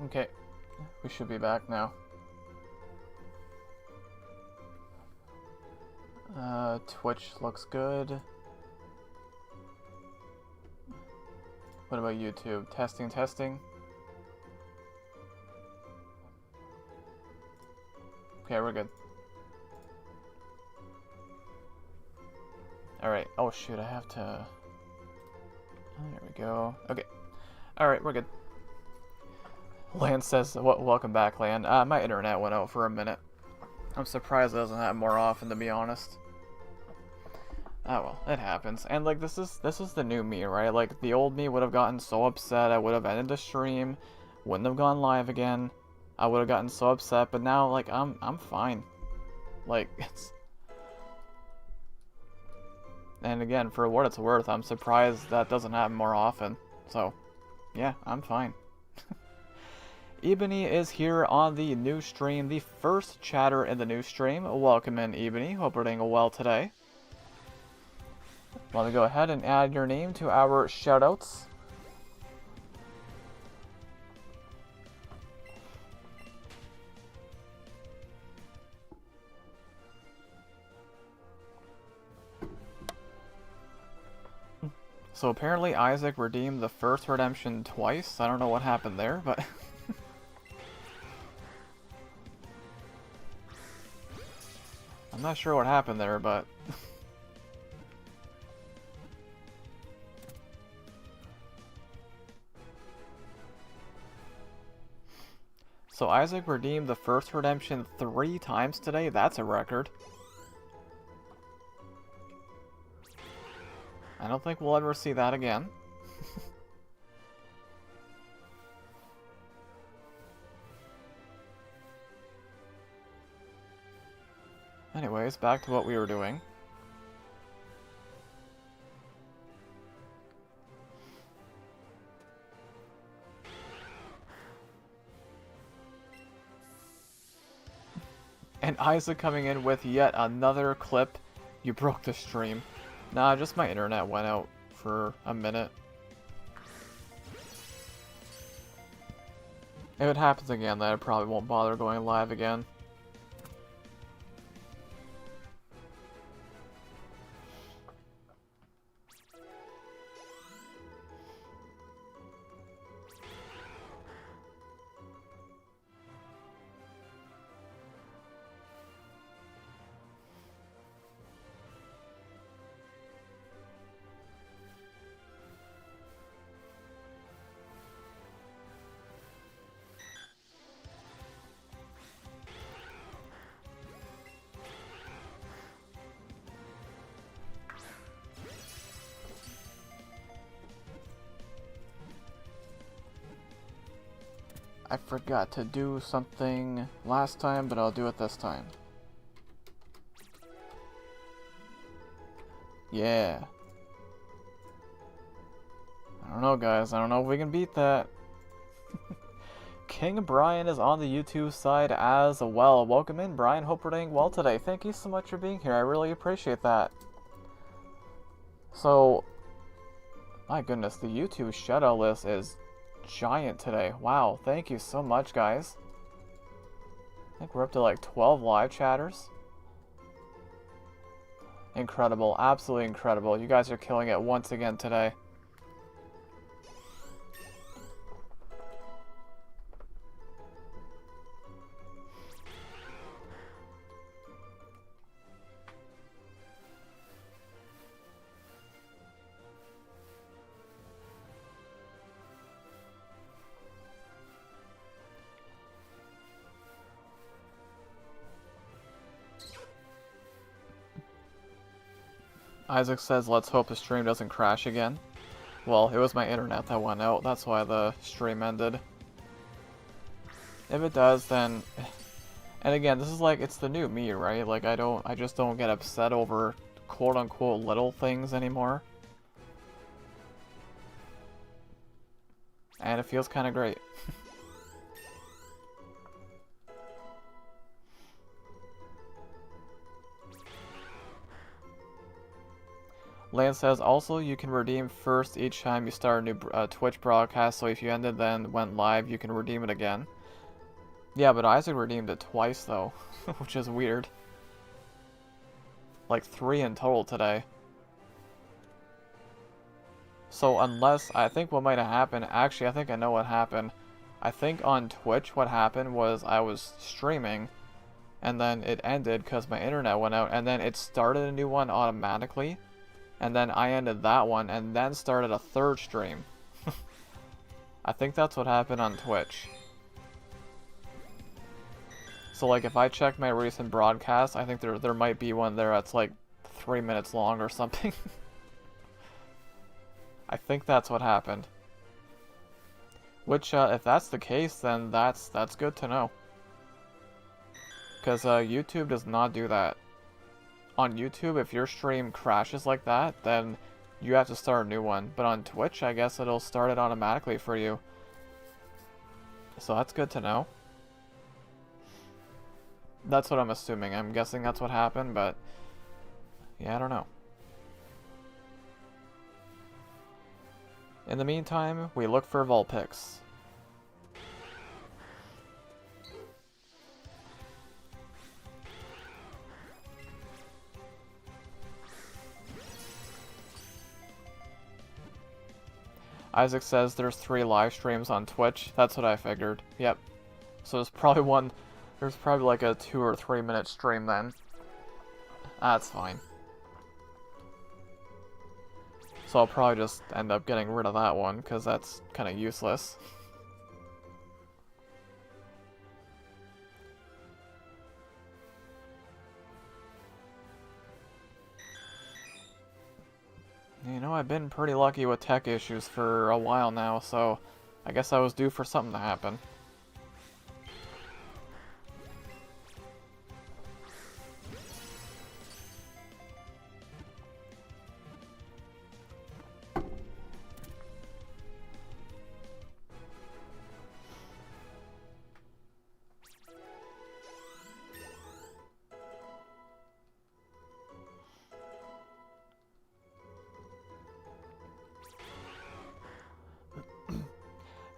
Okay, we should be back now. Twitch looks good. What about YouTube? Testing, testing. Okay, we're good. Alright. Oh shoot, I have to... Oh, there we go. Okay. Alright, we're good. Lan says, welcome back, Lan. My internet went out for a minute. I'm surprised it doesn't happen more often, to be honest. Oh well, it happens. And like this is the new me, right? Like the old me would have gotten so upset, I would have ended the stream, wouldn't have gone live again. I would have gotten so upset, but now like I'm fine. Like it's... And again, for what it's worth, I'm surprised that doesn't happen more often. So, yeah, I'm fine. Ebony is here on the new stream, the first chatter in the new stream. Welcome in, Ebony. Hope you're doing well today. Want to go ahead and add your name to our shoutouts. So apparently Isaac redeemed the first redemption twice. I don't know what happened there, but... I'm not sure what happened there, but... So Isaac redeemed the first redemption 3 times today? That's a record. I don't think we'll ever see that again. Anyways, back to what we were doing. And Isaac coming in with yet another clip. You broke the stream. Nah, just my internet went out for a minute. If it happens again, then I probably won't bother going live again. I forgot to do something last time, but I'll do it this time. Yeah. I don't know, guys. I don't know if we can beat that. King Brian is on the YouTube side as well. Welcome in, Brian. Hope we're doing well today. Thank you so much for being here. I really appreciate that. So, my goodness, the YouTube shoutout list is giant today. Wow, thank you so much, guys. I think we're up to like 12 live chatters. Incredible, absolutely incredible. You guys are killing it once again today. Isaac says, let's hope the stream doesn't crash again. Well, it was my internet that went out, that's why the stream ended. If it does, then... And again, this is like, it's the new me, right? Like, I just don't get upset over quote-unquote little things anymore. And it feels kind of great. Lance says, also, you can redeem first each time you start a new Twitch broadcast, so if you ended then went live, you can redeem it again. Yeah, but Isaac redeemed it twice, though, which is weird. Like 3 in total today. So unless, I think what might have happened, actually I think I know what happened. I think on Twitch what happened was I was streaming, and then it ended because my internet went out, and then it started a new one automatically, and then I ended that one, and then started a third stream. I think that's what happened on Twitch. So like if I check my recent broadcast, I think there might be one there that's like 3 minutes long or something. I think that's what happened. Which, if that's the case, then that's good to know. Because YouTube does not do that. On YouTube, if your stream crashes like that, then you have to start a new one. But on Twitch, I guess it'll start it automatically for you. So that's good to know. That's what I'm assuming. I'm guessing that's what happened, but yeah, I don't know. In the meantime, we look for Vulpix. Isaac says there's 3 live streams on Twitch. That's what I figured. Yep. So there's probably like a 2 or 3 minute stream then. That's fine. So I'll probably just end up getting rid of that one, because that's kind of useless. You know, I've been pretty lucky with tech issues for a while now, so I guess I was due for something to happen.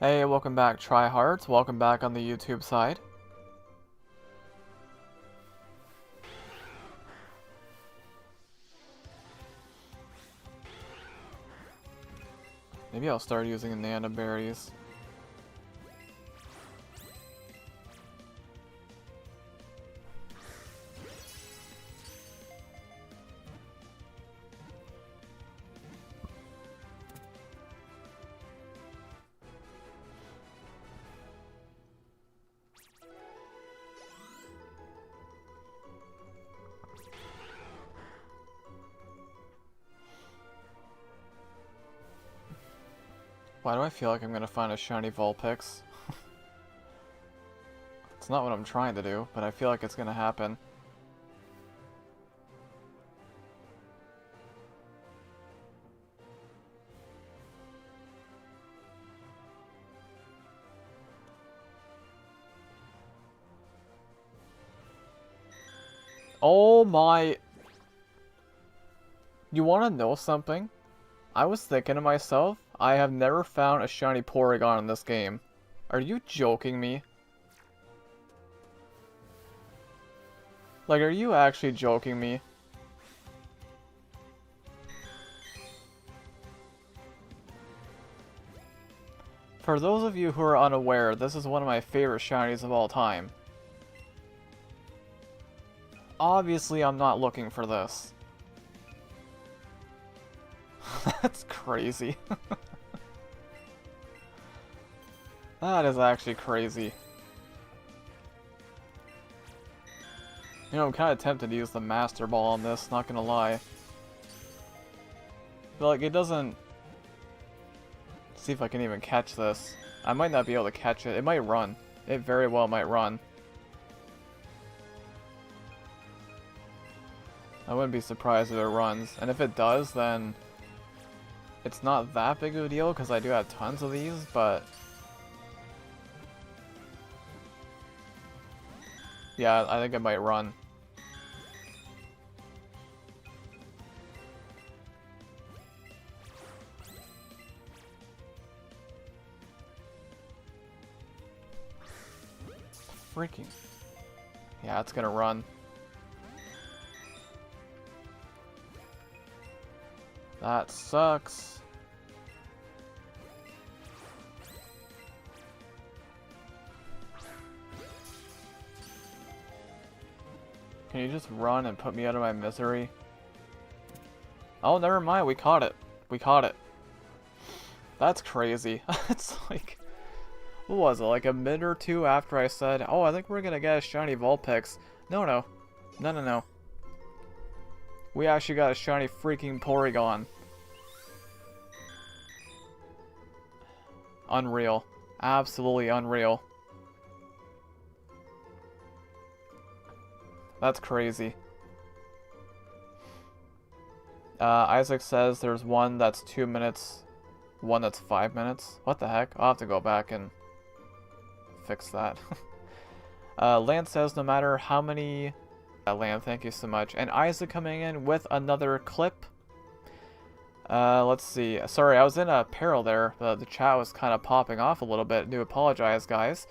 Hey, welcome back, Tryhards. Welcome back on the YouTube side. Maybe I'll start using Nana Berries. Why do I feel like I'm gonna find a shiny Vulpix? It's not what I'm trying to do, but I feel like it's gonna happen. Oh my... You wanna know something? I was thinking to myself, I have never found a shiny Porygon in this game. Are you joking me? Like, are you actually joking me? For those of you who are unaware, this is one of my favorite shinies of all time. Obviously, I'm not looking for this. That's crazy. That is actually crazy. You know, I'm kind of tempted to use the Master Ball on this, not gonna lie. But, like, it doesn't... See if I can even catch this. I might not be able to catch it. It might run. It very well might run. I wouldn't be surprised if it runs. And if it does, then... It's not that big of a deal, because I do have tons of these, but... Yeah, I think it might run. freaking... Yeah, it's gonna run. That sucks. Can you just run and put me out of my misery? Oh, never mind. We caught it. We caught it. That's crazy. It's like... What was it? Like a minute or two after I said, oh, I think we're gonna get a shiny Vulpix. No, no. No, no, no. We actually got a shiny freaking Porygon. Unreal. Absolutely unreal. That's crazy. Isaac says there's one that's 2 minutes, one that's 5 minutes. What the heck? I'll have to go back and fix that. Lance says no matter how many... Lan, thank you so much. And Isaac coming in with another clip. Let's see. Sorry, I was in a peril there. The chat was kind of popping off a little bit. Do apologize, guys.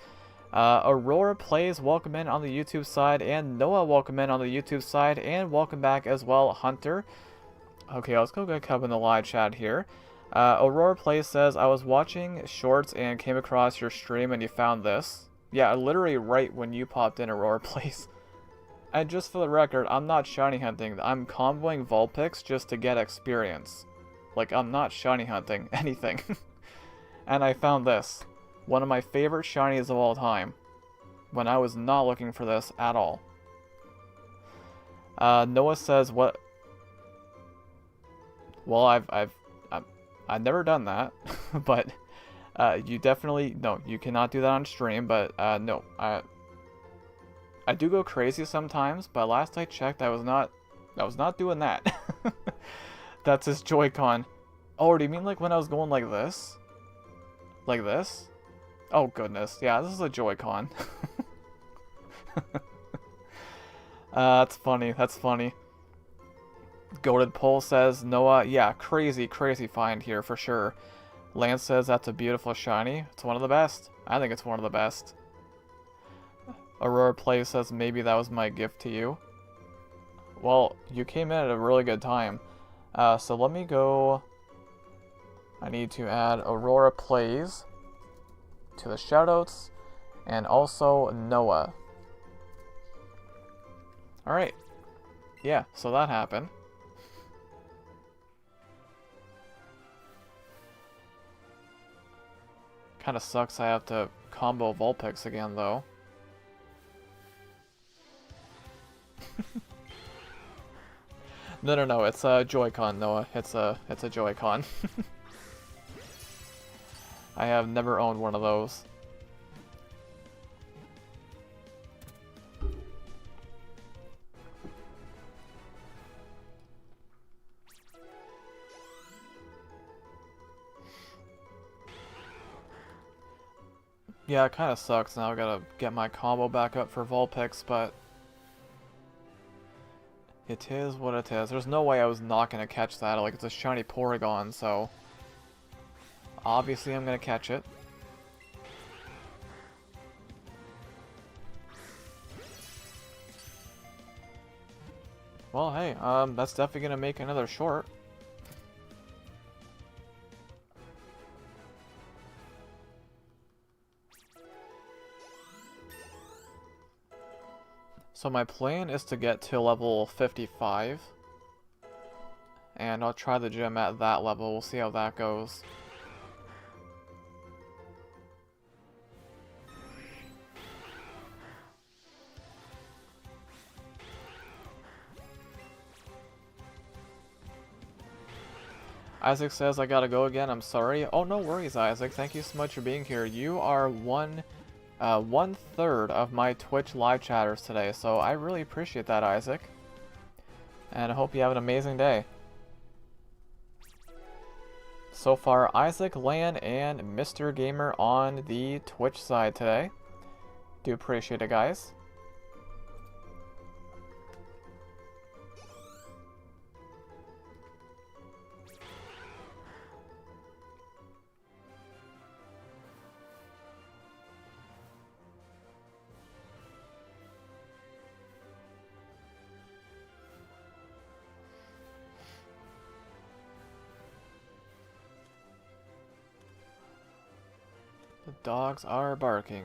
Aurora Plays, welcome in on the YouTube side. And Noah, welcome in on the YouTube side. And welcome back as well, Hunter. Okay, let's go get in the live chat here. Aurora Plays says, I was watching shorts and came across your stream and you found this. Yeah, literally right when you popped in, Aurora Plays. And just for the record, I'm not shiny hunting. I'm comboing Vulpix just to get experience. Like, I'm not shiny hunting anything. And I found this. One of my favorite shinies of all time. When I was not looking for this at all. Noah says, what... Well, I've never done that. But, you definitely... No, you cannot do that on stream. But, no. I do go crazy sometimes, but last I checked, I was not doing that. That's his Joy-Con. Oh, do you mean like when I was going like this? Like this? Oh goodness, yeah, this is a Joy-Con. That's funny, that's funny. Goated Pole says, Noah, yeah, crazy find here for sure. Lance says that's a beautiful shiny. It's one of the best. I think it's one of the best. Aurora Play says maybe that was my gift to you. Well, you came in at a really good time. So let me go... I need to add Aurora Plays to the shoutouts and also Noah. Alright. Yeah, so that happened. Kinda sucks I have to combo Vulpix again though. No, it's a Joy-Con, Noah. It's a Joy-Con. I have never owned one of those. Yeah, it kind of sucks now. I gotta get my combo back up for Vulpix, but it is what it is. There's no way I was not gonna catch that. Like, it's a shiny Porygon, so obviously I'm gonna catch it. Well, hey, that's definitely gonna make another short. So my plan is to get to level 55. And I'll try the gym at that level. We'll see how that goes. Isaac says, I gotta go again, I'm sorry. Oh, no worries, Isaac. Thank you so much for being here. You are one third of my Twitch live chatters today, so I really appreciate that, Isaac. And I hope you have an amazing day. So far, Isaac, Lan, and Mr. Gamer on the Twitch side today. Do appreciate it, guys. The dogs are barking.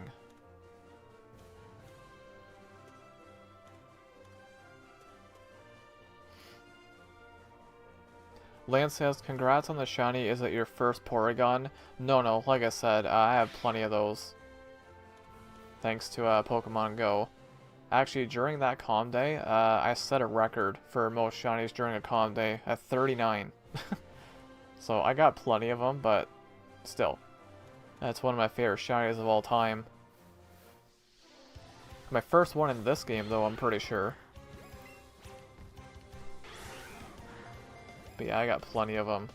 Lance says, congrats on the shiny. Is it your first Porygon? No, like I said, I have plenty of those. Thanks to Pokemon Go. Actually, during that calm day, I set a record for most shinies during a calm day at 39. So I got plenty of them, but still. That's one of my favorite shinies of all time. My first one in this game, though, I'm pretty sure. But yeah, I got plenty of them.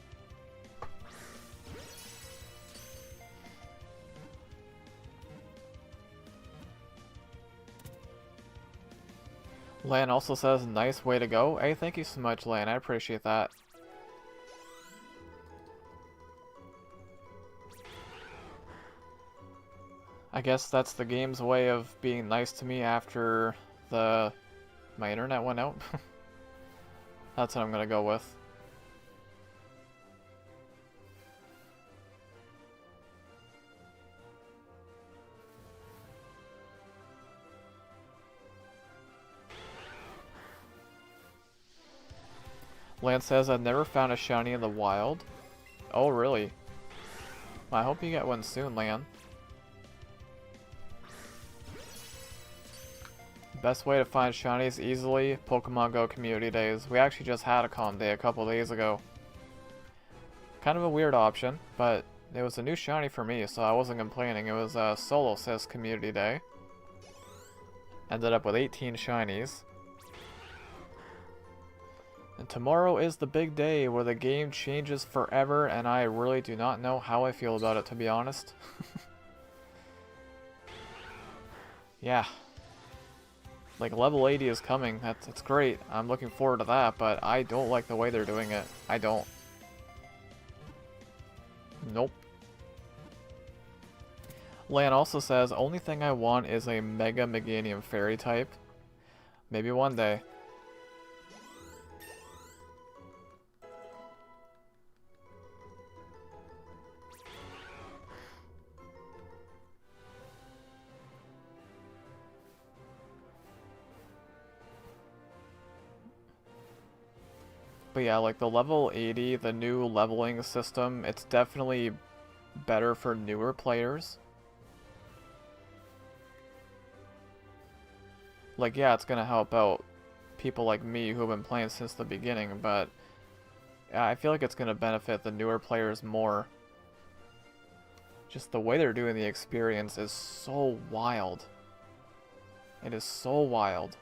Lan also says, nice way to go. Hey, thank you so much, Lan. I appreciate that. I guess that's the game's way of being nice to me after my internet went out. That's what I'm gonna go with. Lance says, I've never found a shiny in the wild. Oh, really? Well, I hope you get one soon, Lan. Best way to find shinies easily, Pokemon Go community days. We actually just had a calm day a couple days ago. Kind of a weird option, but it was a new shiny for me, so I wasn't complaining. It was a Solo Sis community day. Ended up with 18 shinies. And tomorrow is the big day where the game changes forever, and I really do not know how I feel about it, to be honest. Yeah. Like, level 80 is coming. That's great. I'm looking forward to that, but I don't like the way they're doing it. I don't. Nope. Lan also says, only thing I want is a Mega Meganium Fairy type. Maybe one day. But yeah, like the level 80, the new leveling system, it's definitely better for newer players. Like, yeah, it's gonna help out people like me who have been playing since the beginning, but I feel like it's gonna benefit the newer players more. Just the way they're doing the experience is so wild. It is so wild.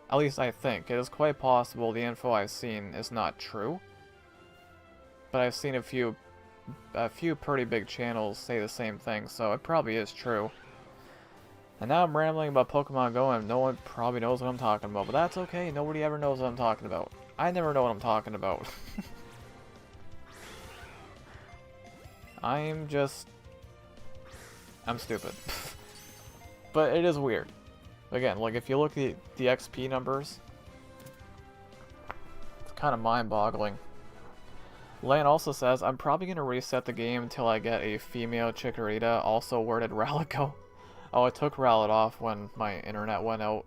At least I think. It is quite possible the info I've seen is not true. But I've seen a few pretty big channels say the same thing, so it probably is true. And now I'm rambling about Pokemon Go and no one probably knows what I'm talking about, but that's okay. Nobody ever knows what I'm talking about. I never know what I'm talking about. I'm stupid. But it is weird. Again, like if you look at the XP numbers, it's kind of mind-boggling. Lan also says, I'm probably going to reset the game until I get a female Chikorita. Also, where did Rowlet go? Oh, I took Rowlet off when my internet went out.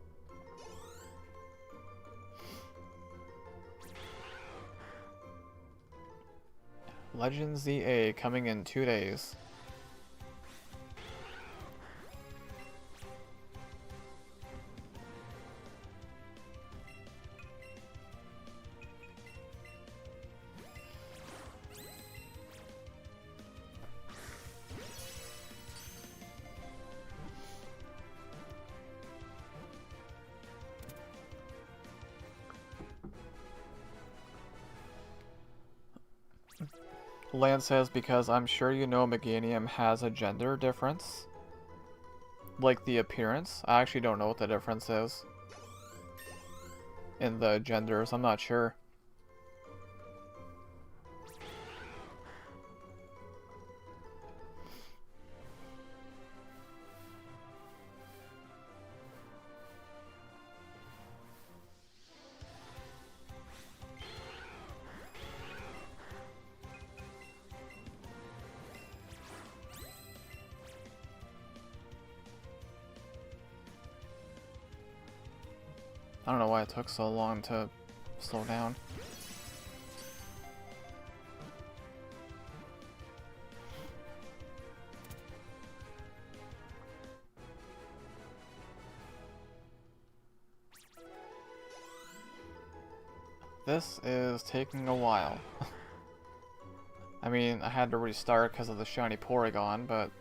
Legends ZA coming in 2 days. Lan says, because I'm sure you know Meganium has a gender difference. Like the appearance. I actually don't know what the difference is in the genders. I'm not sure. I don't know why it took so long to slow down. This is taking a while. I mean, I had to restart because of the shiny Porygon, but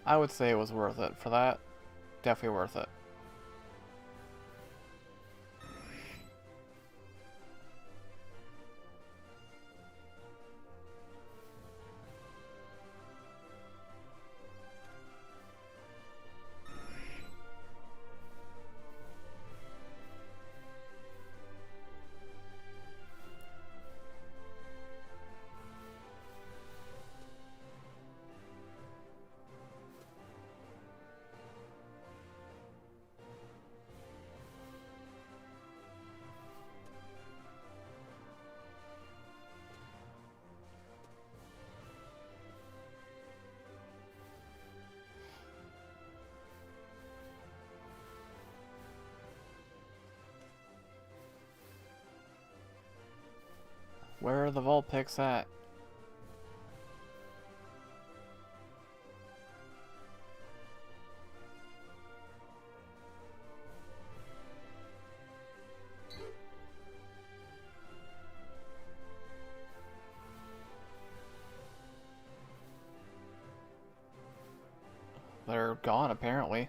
I would say it was worth it. For that, definitely worth it. Where are the Vulpix at? They're gone, apparently.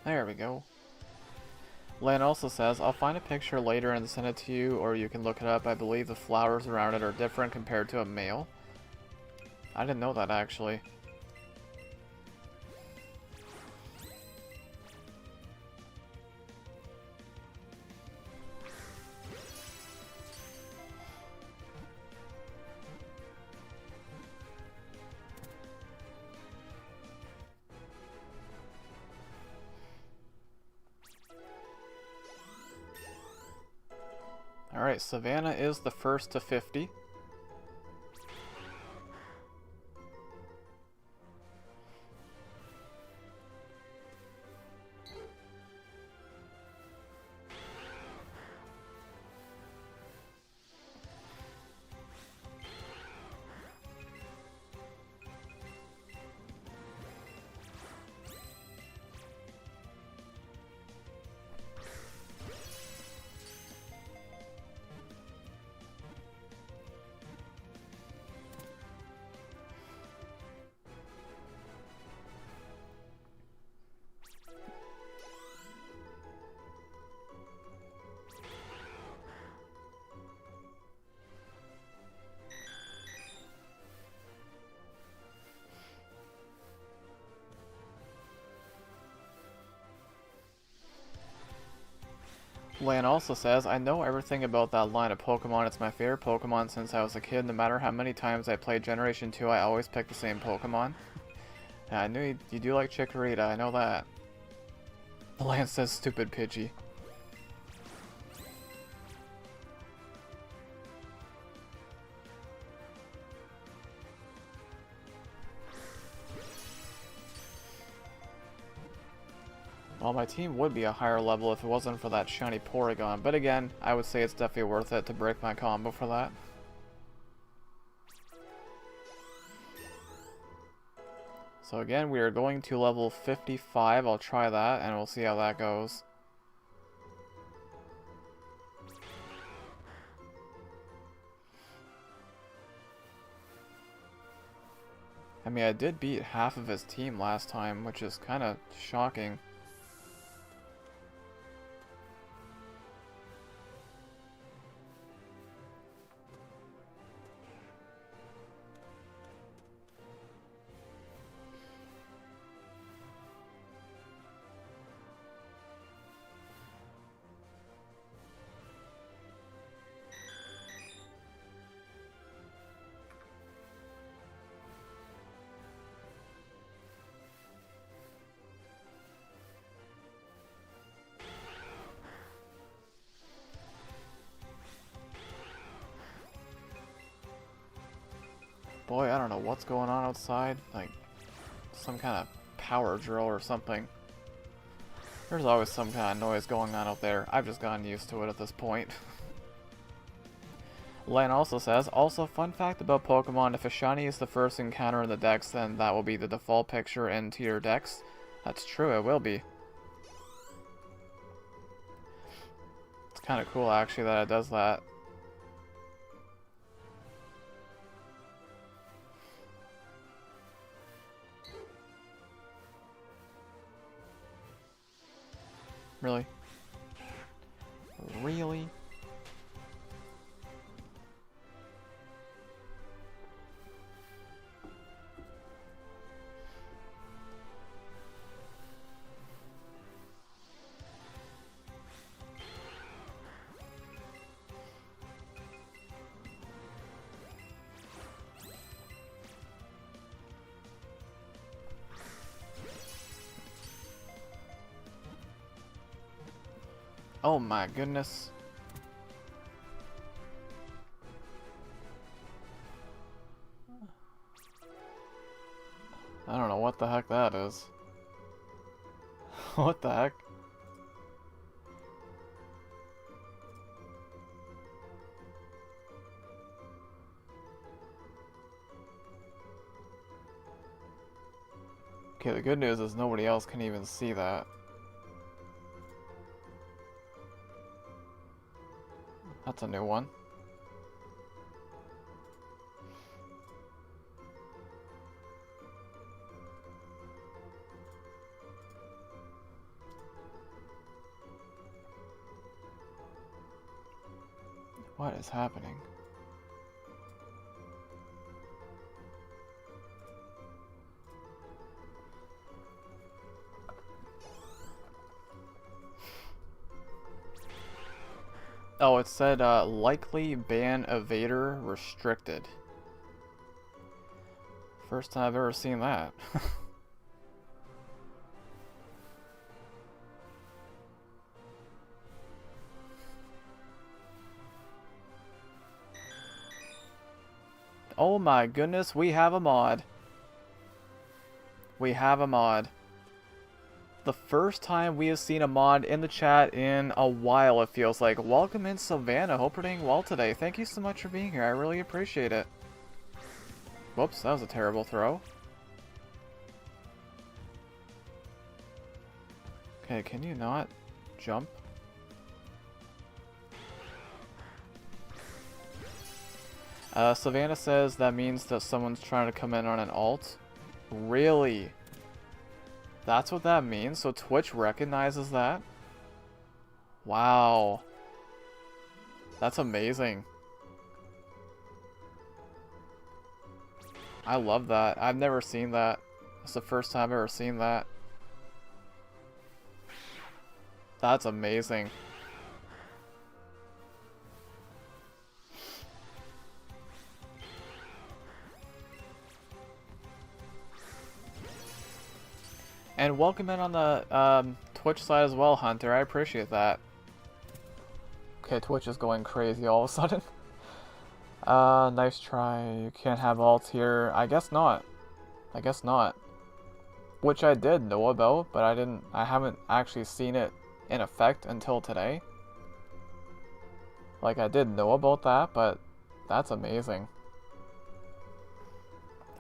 There we go. Lan also says, I'll find a picture later and send it to you, or you can look it up. I believe the flowers around it are different compared to a male. I didn't know that, actually. Alright, Savannah is the first to 50. Lan also says, I know everything about that line of Pokemon. It's my favorite Pokemon since I was a kid. No matter how many times I played Generation 2, I always pick the same Pokemon. Yeah, I knew you do like Chikorita, I know that. Lan says, stupid Pidgey. Well, my team would be a higher level if it wasn't for that shiny Porygon, but again, I would say it's definitely worth it to break my combo for that. So again, we are going to level 55, I'll try that, and we'll see how that goes. I mean, I did beat half of his team last time, which is kind of shocking. Boy, I don't know what's going on outside. Like, some kind of power drill or something. There's always some kind of noise going on out there. I've just gotten used to it at this point. Lan also says, also fun fact about Pokemon, if a shiny is the first encounter in the dex, then that will be the default picture into your dex. That's true, it will be. It's kind of cool actually that it does that. Really? Really? Oh my goodness. I don't know what the heck that is. What the heck? Okay, the good news is nobody else can even see that. That's a new one. What is happening? Oh, it said, likely ban evader restricted. First time I've ever seen that. Oh my goodness, we have a mod. We have a mod. The first time we have seen a mod in the chat in a while, it feels like. Welcome in, Savannah. Hope you're doing well today. Thank you so much for being here. I really appreciate it. Whoops, that was a terrible throw. Okay, can you not jump? Savannah says that means that someone's trying to come in on an alt. Really? That's what that means? So Twitch recognizes that? Wow. That's amazing. I love that. I've never seen that. It's the first time I've ever seen that. That's amazing. And welcome in on the Twitch side as well, Hunter. I appreciate that. Okay, Twitch is going crazy all of a sudden. Nice try. You can't have alts here. I guess not. I guess not. Which I did know about, but I haven't actually seen it in effect until today. Like, I did know about that, but that's amazing.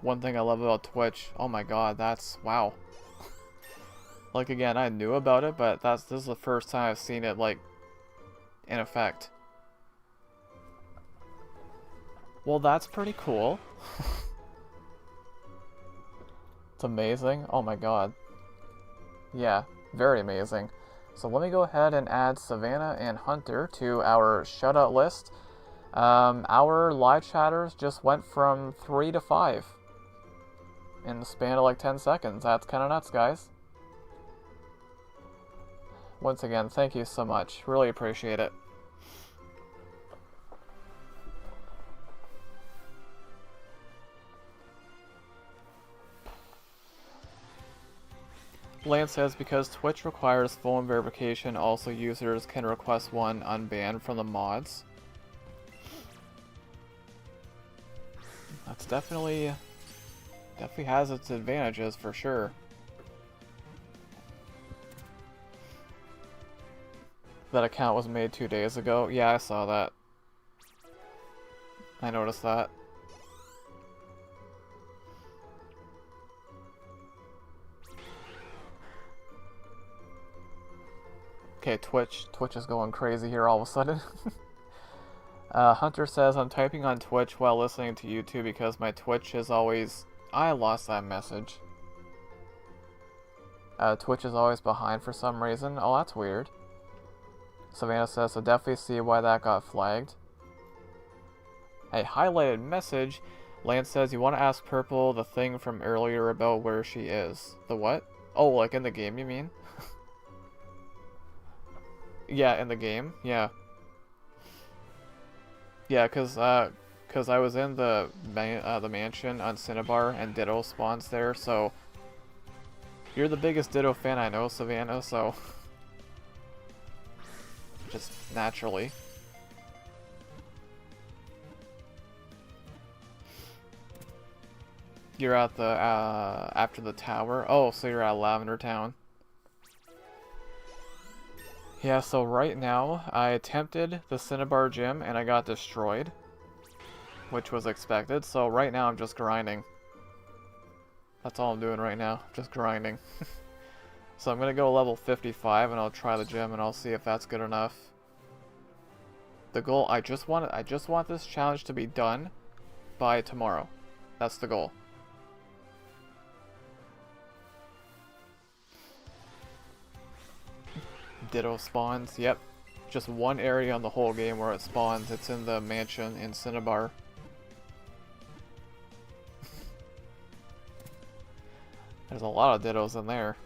One thing I love about Twitch, oh my god, that's, wow. Like, again, I knew about it, but this is the first time I've seen it, like, in effect. Well, that's pretty cool. It's amazing. Oh my god. Yeah, very amazing. So let me go ahead and add Savannah and Hunter to our shutout list. Our live chatters just went from 3 to 5 in the span of like 10 seconds. That's kind of nuts, guys. Once again, thank you so much. Really appreciate it. Lance says, because Twitch requires phone verification, also users can request one unbanned from the mods. That's definitely has its advantages for sure. That account was made 2 days ago. Yeah, I saw that. I noticed that. Okay, Twitch is going crazy here all of a sudden. Hunter says, I'm typing on Twitch while listening to YouTube because my Twitch is always... I lost that message. Twitch is always behind for some reason. Oh, that's weird. Savannah says, I definitely see why that got flagged. A highlighted message. Lance says, you want to ask Purple the thing from earlier about where she is. The what? Oh, like in the game, you mean? Yeah, in the game. Yeah. Yeah, cause I was in the mansion on Cinnabar and Ditto spawns there, so you're the biggest Ditto fan I know, Savannah, so just naturally. You're at the after the tower. Oh, so you're at Lavender Town. Yeah, so right now, I attempted the Cinnabar gym and I got destroyed, which was expected, so right now I'm just grinding. That's all I'm doing right now, just grinding. So I'm gonna go level 55 and I'll try the gym and I'll see if that's good enough. The goal, I just want this challenge to be done by tomorrow. That's the goal. Ditto spawns, yep. Just one area on the whole game where it spawns. It's in the mansion in Cinnabar. There's a lot of Dittos in there.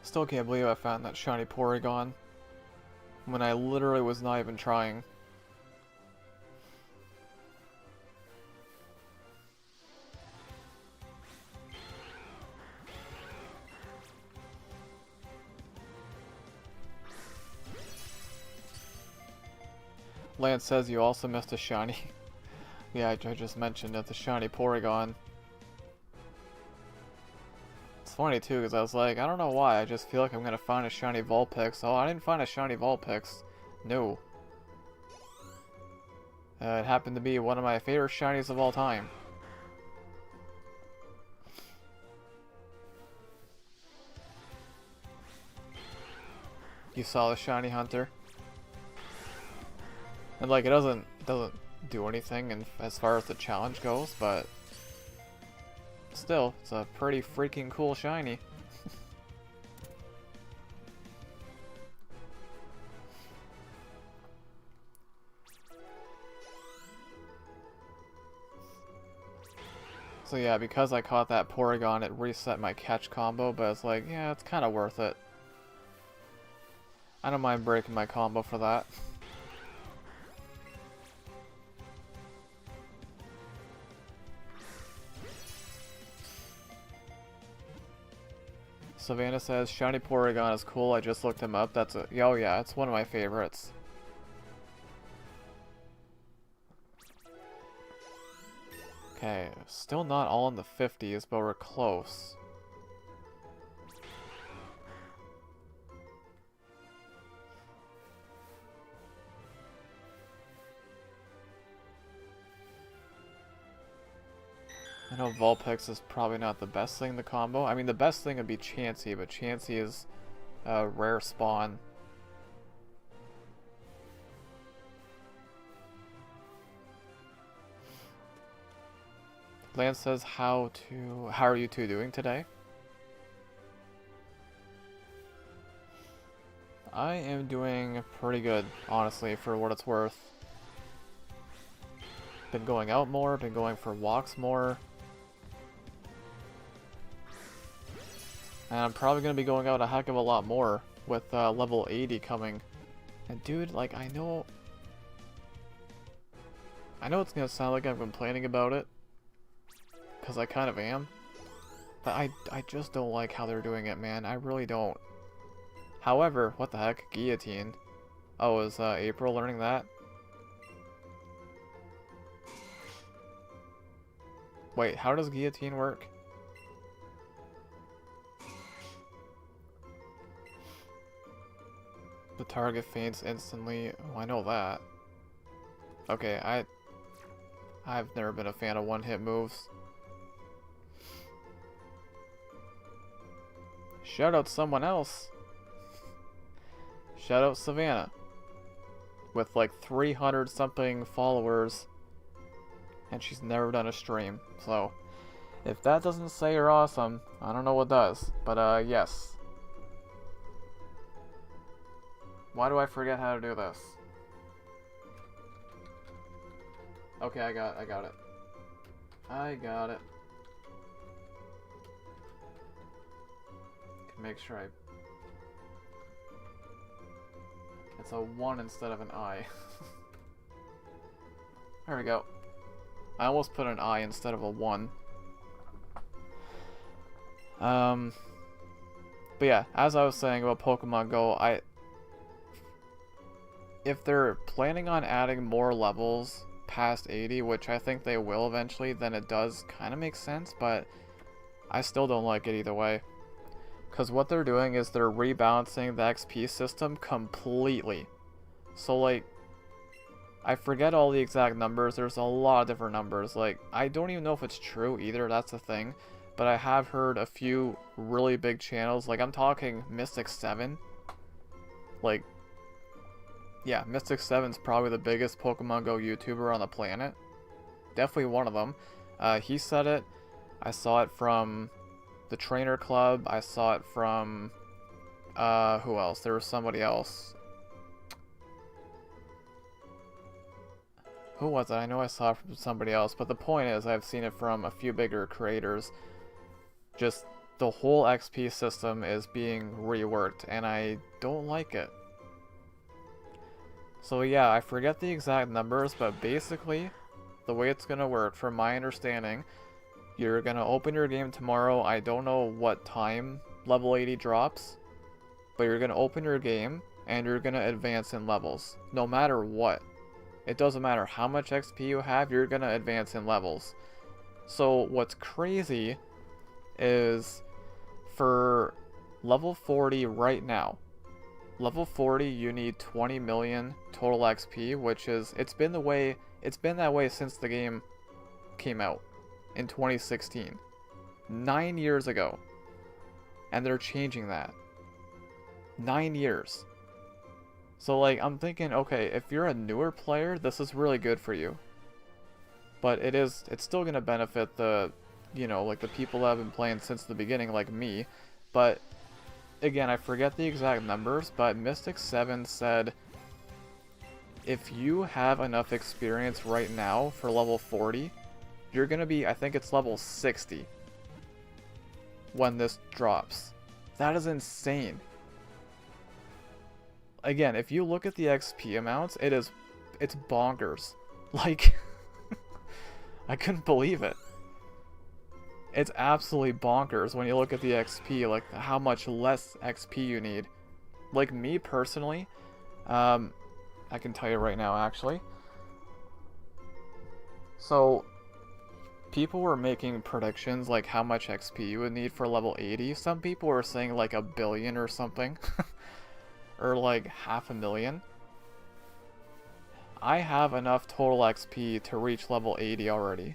Still can't believe I found that shiny Porygon when I literally was not even trying. Lance says you also missed a shiny. Yeah, I just mentioned it, the shiny Porygon. It's funny too, because I was like, I don't know why, I just feel like I'm gonna find a shiny Vulpix. Oh, I didn't find a shiny Vulpix. No. It happened to be one of my favorite shinies of all time. You saw the shiny Hunter? And like, it doesn't do anything and as far as the challenge goes, but still, it's a pretty freaking cool shiny. So yeah, because I caught that Porygon, it reset my catch combo, but it's like, yeah, it's kind of worth it. I don't mind breaking my combo for that. Savannah says, shiny Porygon is cool, I just looked him up. That's a, oh yeah, it's one of my favorites. Okay, still not all in the 50s, but we're close. I know Vulpix is probably not the best thing to combo. I mean, the best thing would be Chansey, but Chansey is a rare spawn. Lance says, how are you two doing today? I am doing pretty good, honestly, for what it's worth. Been going out more, been going for walks more. And I'm probably going to be going out a heck of a lot more with level 80 coming. And dude, like, I know it's going to sound like I'm complaining about it, because I kind of am. But I just don't like how they're doing it, man. I really don't. However, what the heck? Guillotine. Oh, is April learning that? Wait, how does guillotine work? The target faints instantly. Oh, I know that. Okay, I've never been a fan of one-hit moves. Shout out someone else. Shout out Savannah. With like 300 something followers. And she's never done a stream. So, if that doesn't say you're awesome, I don't know what does. But yes. Why do I forget how to do this? Okay, I got it. I got it. Can make sure it's a 1 instead of an I. There we go. I almost put an I instead of a 1. But yeah, as I was saying about Pokemon Go, if they're planning on adding more levels past 80, which I think they will eventually, then it does kind of make sense, but I still don't like it either way. Because what they're doing is they're rebalancing the XP system completely. So, like, I forget all the exact numbers. There's a lot of different numbers. Like, I don't even know if it's true either. That's the thing. But I have heard a few really big channels. Like, I'm talking Mystic 7. Like, yeah, Mystic 7's probably the biggest Pokemon Go YouTuber on the planet. Definitely one of them. He said it. I saw it from the Trainer Club. I saw it from who else? There was somebody else. Who was it? I know I saw it from somebody else, but the point is I've seen it from a few bigger creators. Just the whole XP system is being reworked, and I don't like it. So yeah, I forget the exact numbers, but basically, the way it's gonna work, from my understanding, you're gonna open your game tomorrow. I don't know what time level 80 drops, but you're gonna open your game, and you're gonna advance in levels, no matter what. It doesn't matter how much XP you have, you're gonna advance in levels. So what's crazy is for level 40 right now, level 40 you need 20 million total XP, which is, it's been that way since the game came out in 2016. 9 years ago. And they're changing that. 9 years. So, like, I'm thinking, okay, if you're a newer player, this is really good for you. But it's still gonna benefit the, you know, like the people that have been playing since the beginning, like me. But, again, I forget the exact numbers, but Mystic 7 said, if you have enough experience right now for level 40, you're gonna be, I think it's level 60 when this drops. That is insane. Again, if you look at the XP amounts, it's bonkers. Like, I couldn't believe it. It's absolutely bonkers when you look at the XP, like how much less XP you need. Like me personally, I can tell you right now actually. So, people were making predictions like how much XP you would need for level 80. Some people were saying like 1 billion or something. Or like 500,000. I have enough total XP to reach level 80 already,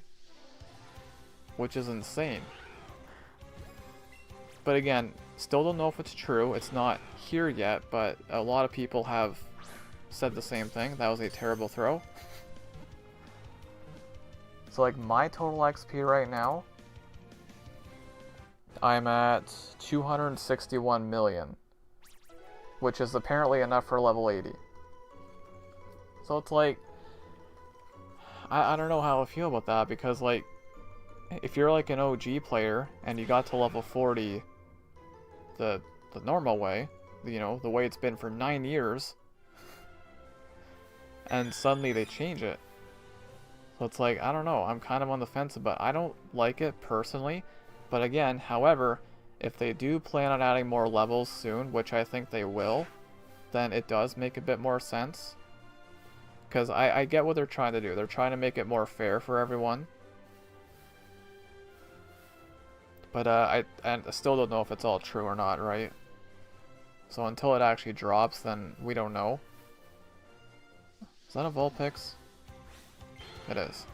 which is insane. But again, still don't know if it's true. It's not here yet, but a lot of people have said the same thing. That was a terrible throw. So like my total XP right now, I'm at 261 million. Which is apparently enough for level 80. So it's like, I don't know how I feel about that, because like, if you're like an OG player, and you got to level 40 the normal way, you know, the way it's been for 9 years, and suddenly they change it. So it's like, I don't know, I'm kind of on the fence, but I don't like it personally. But again, however, if they do plan on adding more levels soon, which I think they will, then it does make a bit more sense. Because I get what they're trying to do. They're trying to make it more fair for everyone. But I still don't know if it's all true or not, right? So until it actually drops, then we don't know. Is that a Vulpix? It is.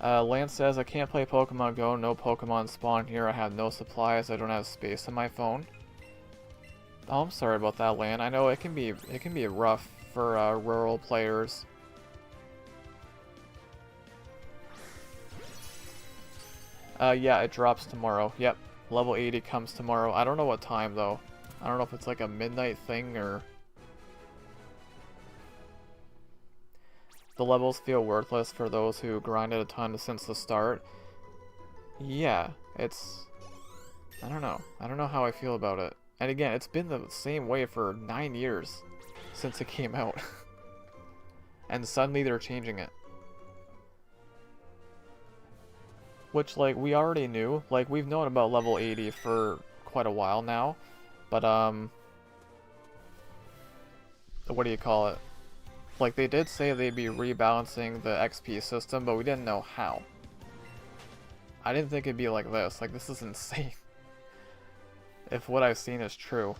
Lance says, I can't play Pokemon Go, no Pokemon spawn here, I have no supplies, I don't have space on my phone. Oh, I'm sorry about that, Lan. I know it can be rough for rural players. Yeah, it drops tomorrow. Yep, level 80 comes tomorrow. I don't know what time though. I don't know if it's like a midnight thing or... The levels feel worthless for those who grinded a ton since the start. Yeah, it's... I don't know. I don't know how I feel about it. And again, it's been the same way for 9 years since it came out. And suddenly they're changing it. Which, like, we already knew. Like, we've known about level 80 for quite a while now. But, what do you call it? Like, they did say they'd be rebalancing the XP system, but we didn't know how. I didn't think it'd be like this. Like, this is insane. If what I've seen is true.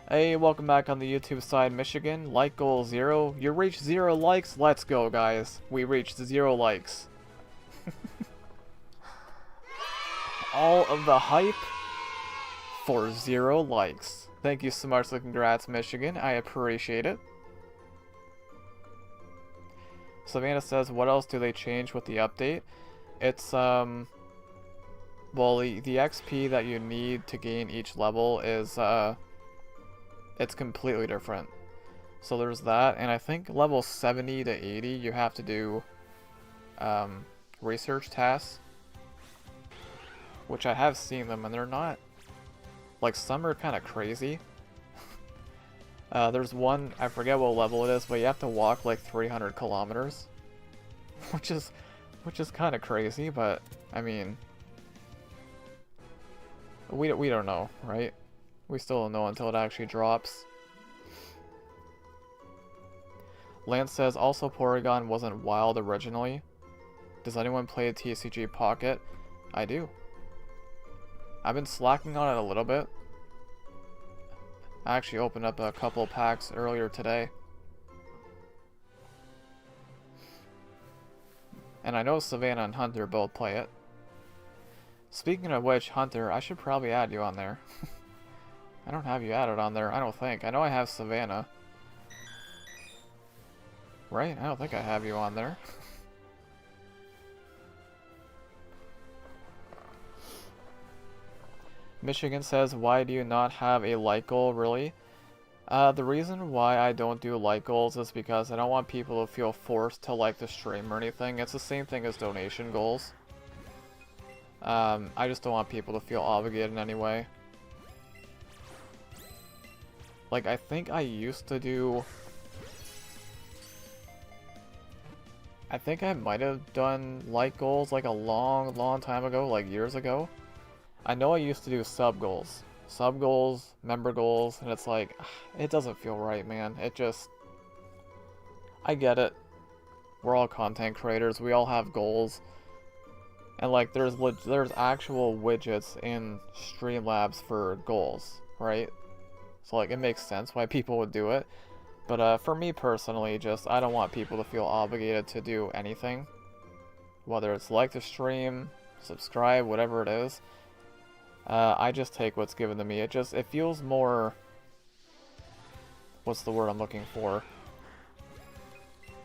Hey, welcome back on the YouTube side, Michigan. Like goal 0. You reached 0 likes? Let's go, guys. We reached 0 likes. All of the hype for 0 likes. Thank you so much, so congrats, Michigan. I appreciate it. Savannah says, what else do they change with the update? It's, well, the XP that you need to gain each level is, it's completely different. So there's that, and I think level 70 to 80 you have to do, research tasks. Which I have seen them, and they're not... Like, some are kind of crazy. There's one, I forget what level it is, but you have to walk like 300 kilometers. Which is kind of crazy, but, I mean... We don't know, right? We still don't know until it actually drops. Lance says, also Porygon wasn't wild originally. Does anyone play a TCG Pocket? I do. I've been slacking on it a little bit. I actually opened up a couple packs earlier today. And I know Savannah and Hunter both play it. Speaking of which, Hunter, I should probably add you on there. I don't have you added on there, I don't think. I know I have Savannah. Right? I don't think I have you on there. Michigan says, why do you not have a like goal, really? The reason why I don't do like goals is because I don't want people to feel forced to like the stream or anything. It's the same thing as donation goals. I just don't want people to feel obligated in any way. Like, I think I used to do... I think I might have done like goals like a long time ago, like years ago. I know I used to do sub goals, member goals, and it's like, it doesn't feel right, man. It just, I get it. We're all content creators. We all have goals, and like, there's actual widgets in Streamlabs for goals, right? So like, it makes sense why people would do it. But for me personally, just I don't want people to feel obligated to do anything, whether it's like the stream, subscribe, whatever it is. I just take what's given to me. It feels more... What's the word I'm looking for?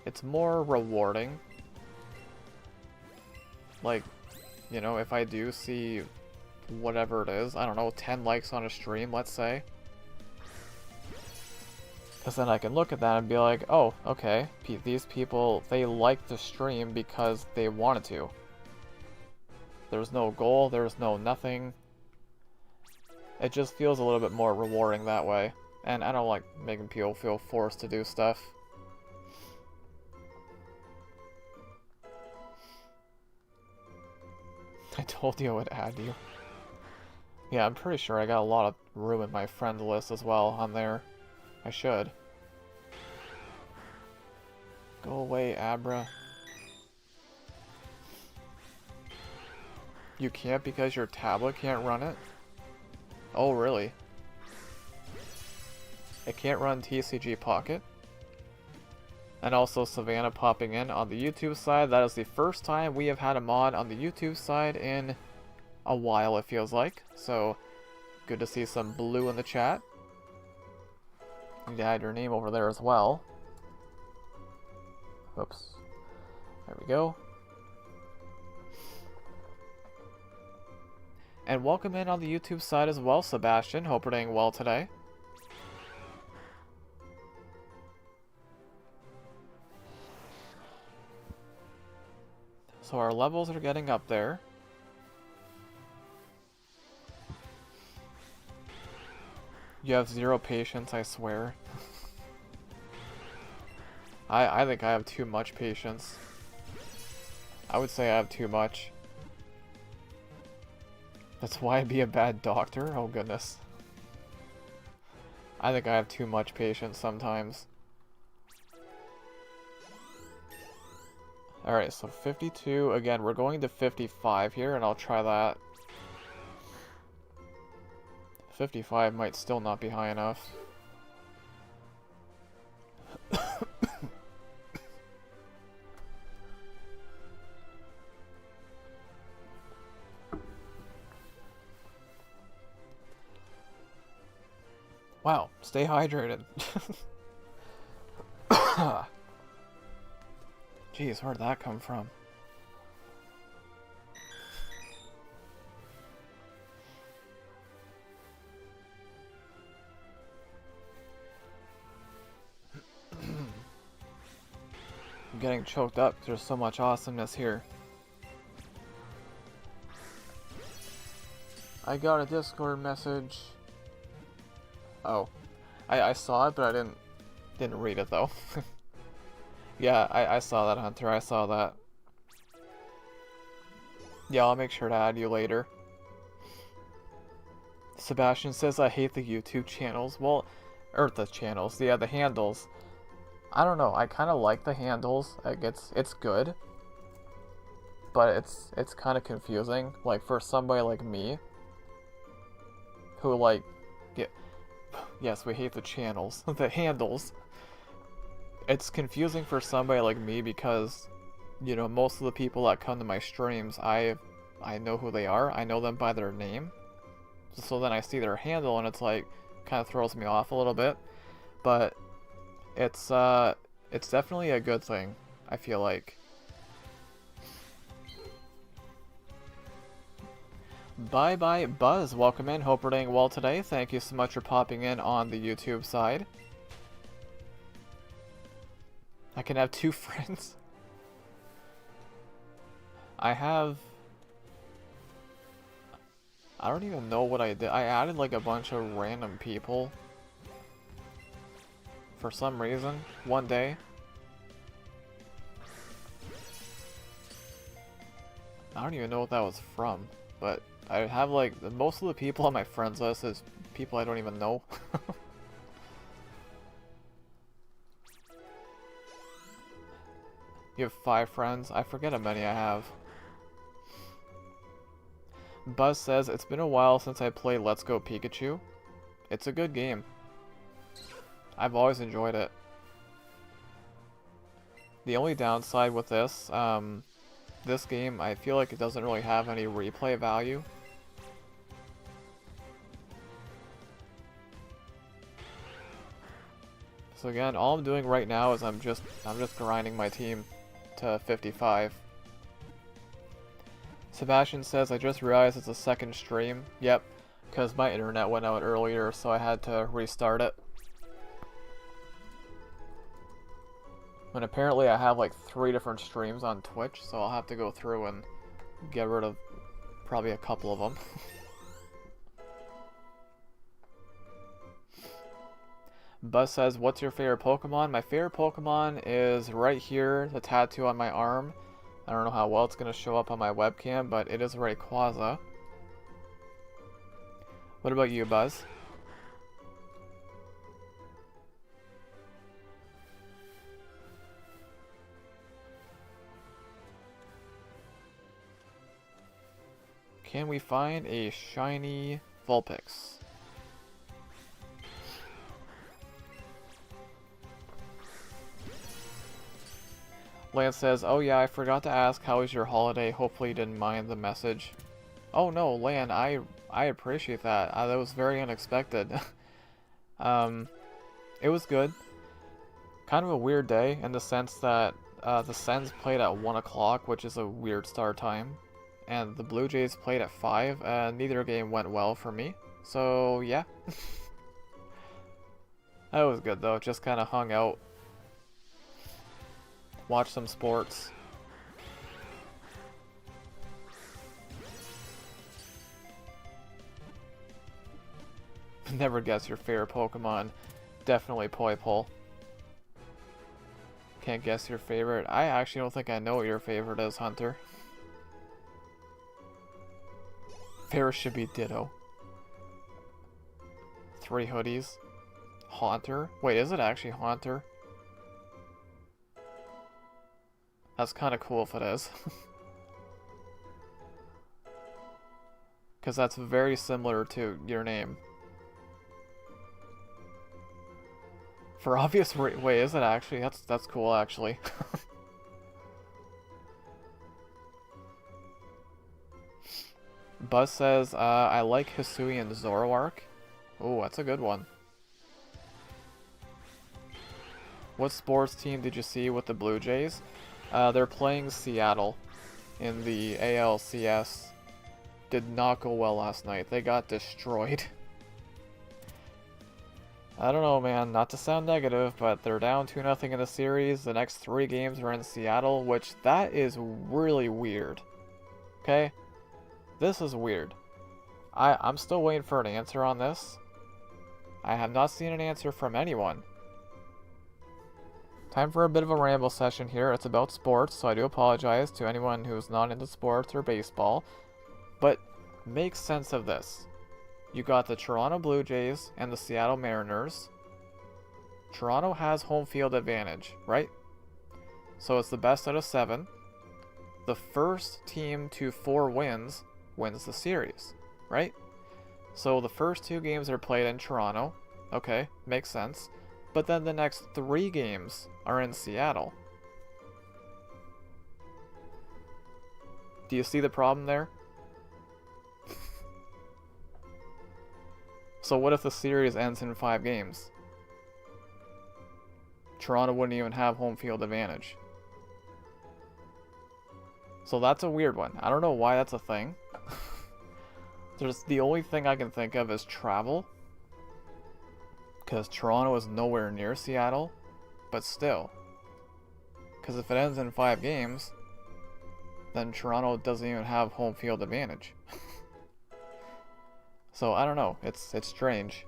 It's more rewarding. Like, you know, if I do see whatever it is, I don't know, 10 likes on a stream, let's say. Because then I can look at that and be like, oh, okay, these people, they liked the stream because they wanted to. There's no goal, there's no nothing. It just feels a little bit more rewarding that way. And I don't like making people feel forced to do stuff. I told you I would add you. Yeah, I'm pretty sure I got a lot of room in my friend list as well on there. I should. Go away, Abra. You can't because your tablet can't run it? Oh, really? It can't run TCG Pocket? And also Savannah popping in on the YouTube side. That is the first time we have had a mod on the YouTube side in a while, it feels like. So, good to see some blue in the chat. You can add your name over there as well. Oops. There we go. And welcome in on the YouTube side as well, Sebastian. Hope you're doing well today. So our levels are getting up there. You have 0 patience, I swear. I think I have too much patience. I would say I have too much. That's why I'd be a bad doctor? Oh goodness. I think I have too much patience sometimes. Alright, so 52. Again, we're going to 55 here, and I'll try that. 55 might still not be high enough. Wow, stay hydrated. Jeez, where'd that come from? I'm getting choked up. There's so much awesomeness here. I got a Discord message. Oh, I saw it, but I didn't read it though. Yeah, I saw that, Hunter. I saw that. Yeah, I'll make sure to add you later. Sebastian says I hate the YouTube channels. Well, or the channels. Yeah, the handles. I don't know. I kind of like the handles. Like it's good, but it's kind of confusing. Like for somebody like me, who like get. Yes, we hate the channels. The handles. It's confusing for somebody like me because, you know, most of the people that come to my streams, I know who they are. I know them by their name. So then I see their handle and it's like, kind of throws me off a little bit. But it's definitely a good thing, I feel like. Bye bye Buzz, welcome in. Hope you're doing well today. Thank you so much for popping in on the YouTube side. I can have 2 friends. I don't even know what I did. I added like a bunch of random people. For some reason, one day. I don't even know what that was from, but I have like, most of the people on my friends list is people I don't even know. You have 5 friends? I forget how many I have. Buzz says, it's been a while since I played Let's Go Pikachu. It's a good game. I've always enjoyed it. The only downside with this game, I feel like it doesn't really have any replay value. So again, all I'm doing right now is I'm just grinding my team to 55. Sebastian says, I just realized it's a second stream. Yep, because my internet went out earlier, so I had to restart it. And apparently I have like 3 different streams on Twitch, so I'll have to go through and get rid of probably a couple of them. Buzz says, what's your favorite Pokemon? My favorite Pokemon is right here, the tattoo on my arm. I don't know how well it's going to show up on my webcam, but it is Rayquaza. What about you, Buzz? Can we find a shiny Vulpix? Lance says, oh yeah, I forgot to ask, how was your holiday? Hopefully you didn't mind the message. Oh no, Lan, I appreciate that. That was very unexpected. It was good. Kind of a weird day in the sense that the Sens played at 1 o'clock, which is a weird start time. And the Blue Jays played at 5, and neither game went well for me. So, yeah. That was good though, just kind of hung out. Watched some sports. Never guess your favorite Pokemon. Definitely Poipole. Can't guess your favorite. I actually don't think I know what your favorite is, Hunter. Favorite should be Ditto. 3 hoodies. Haunter? Wait, is it actually Haunter? That's kind of cool if it is. Because that's very similar to your name. For obvious wait, is it actually? That's cool actually. Buzz says, I like Hisui and Zoroark. Oh, that's a good one. What sports team did you see with the Blue Jays? They're playing Seattle in the ALCS. Did not go well last night. They got destroyed. I don't know, man. Not to sound negative, but they're down 2-0 in the series. The next 3 games are in Seattle, which that is really weird. Okay? This is weird. I'm still waiting for an answer on this. I have not seen an answer from anyone. Time for a bit of a ramble session here. It's about sports, so I do apologize to anyone who's not into sports or baseball. But make sense of this. You got the Toronto Blue Jays and the Seattle Mariners. Toronto has home field advantage, right? So it's the best out of 7. The first team to 4 wins wins the series, right? So the first 2 games are played in Toronto. Okay, makes sense. But then the next 3 games are in Seattle. Do you see the problem there? So what if the series ends in 5 games? Toronto wouldn't even have home field advantage. So that's a weird one. I don't know why that's a thing. The only thing I can think of is travel. Because Toronto is nowhere near Seattle. But still. Because if it ends in 5 games, then Toronto doesn't even have home field advantage. So I don't know. It's strange.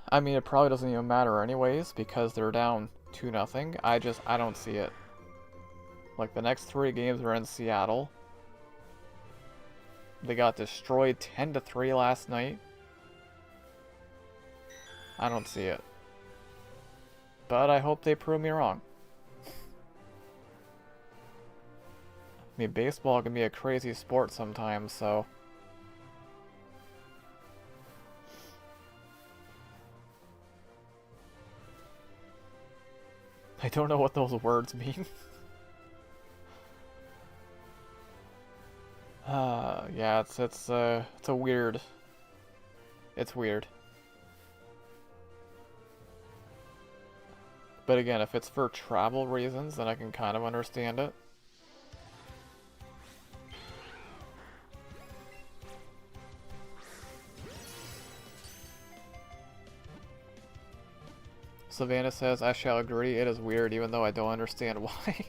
I mean, it probably doesn't even matter anyways because they're down 2-0. I don't see it. Like the next 3 games are in Seattle. They got destroyed 10-3 last night. I don't see it. But I hope they prove me wrong. I mean, baseball can be a crazy sport sometimes, so... I don't know what those words mean. Yeah, it's a weird. It's weird. But again, if it's for travel reasons, then I can kind of understand it. Savannah says, I shall agree, it is weird, even though I don't understand why.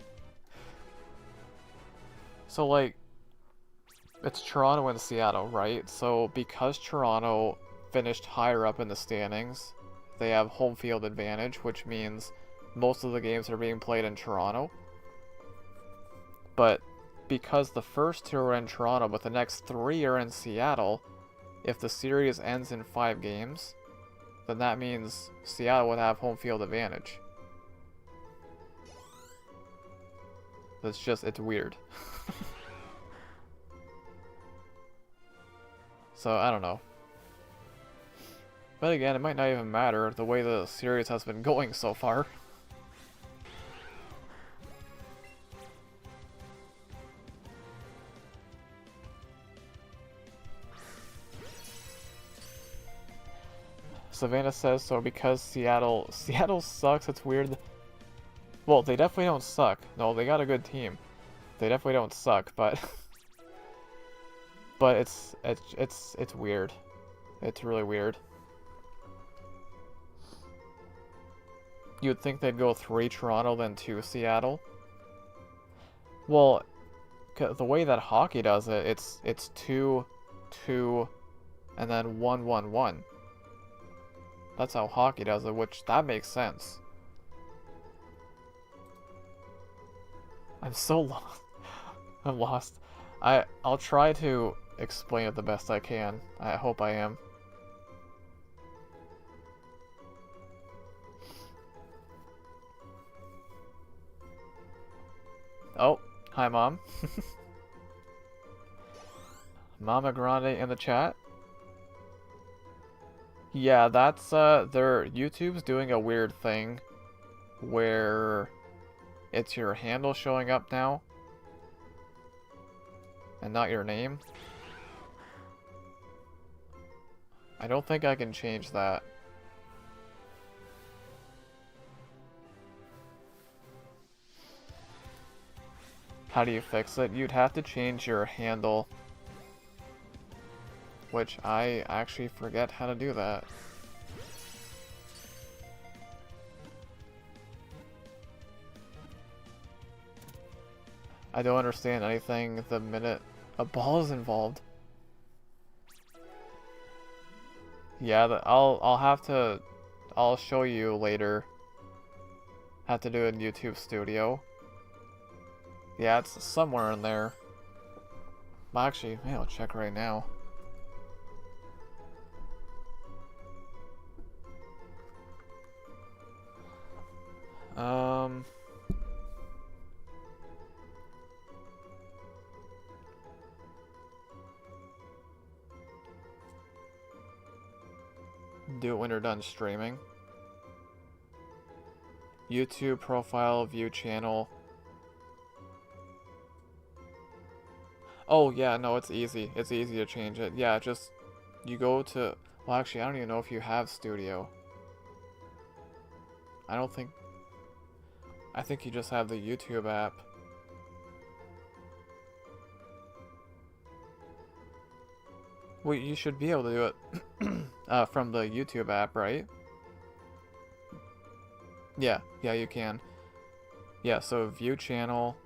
So, like, it's Toronto and Seattle, right? So, because Toronto finished higher up in the standings, they have home field advantage, which means most of the games are being played in Toronto. But because the first 2 are in Toronto, but the next 3 are in Seattle, if the series ends in 5 games, then that means Seattle would have home field advantage. It's weird. So, I don't know. But again, it might not even matter the way the series has been going so far. Savannah says, so because Seattle sucks, it's weird. Well, they definitely don't suck. No, they got a good team. They definitely don't suck, but but it's weird. It's really weird. You would think they'd go 3 Toronto, then 2 Seattle. Well, the way that hockey does it, it's 2, 2, and then 1, 1, 1. That's how hockey does it, which that makes sense. I'm so lost. I'm lost. I'll try to explain it the best I can. I hope I am. Oh, hi Mom. Mama Grande in the chat. Yeah, that's YouTube's doing a weird thing where it's your handle showing up now and not your name. I don't think I can change that. How do you fix it? You'd have to change your handle, which I actually forget how to do that. I don't understand anything the minute a ball is involved. Yeah, I'll show you later. Have to do it in YouTube Studio. Yeah, it's somewhere in there. Well, actually, maybe I'll check right now. Do it when you're done streaming. YouTube profile, view channel. Oh yeah, no, it's easy. It's easy to change it. Yeah, just you go to. Well, actually, I don't even know if you have Studio. I think you just have the YouTube app. Well, you should be able to do it from the YouTube app, right? Yeah, you can. Yeah, so view channel.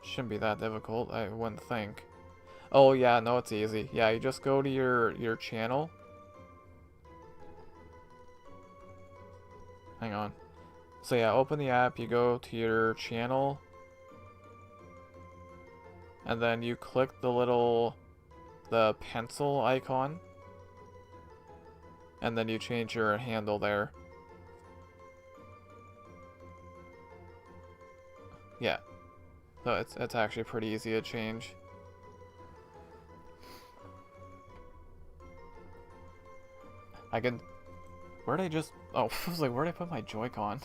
Shouldn't be that difficult, I wouldn't think. Oh yeah, no, it's easy. Yeah, you just go to your channel. Hang on. So yeah, open the app, you go to your channel. And then you click the pencil icon. And then you change your handle there. Yeah. So it's actually pretty easy to change. I can... Where'd I just... Oh, I was like, where'd I put my Joy-Con?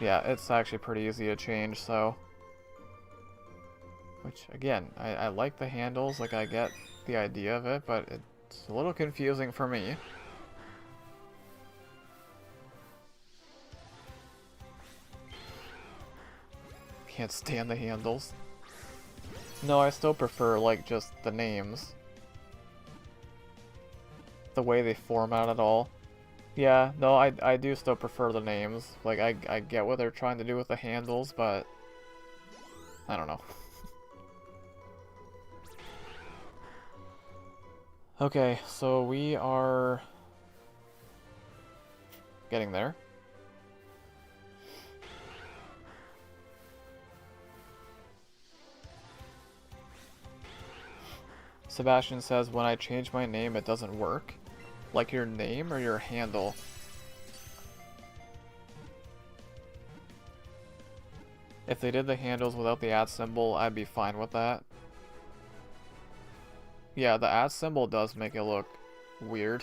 Yeah, it's actually pretty easy to change, so... Which, again, I like the handles, like I get the idea of it, but it's a little confusing for me. Can't stand the handles. No, I still prefer, like, just the names. The way they format it all. Yeah, no, I do still prefer the names. Like, I get what they're trying to do with the handles, but... I don't know. Okay, so we are getting there. Sebastian says, when I change my name, it doesn't work. Like your name or your handle? If they did the handles without the @ symbol, I'd be fine with that. Yeah, the @ symbol does make it look weird.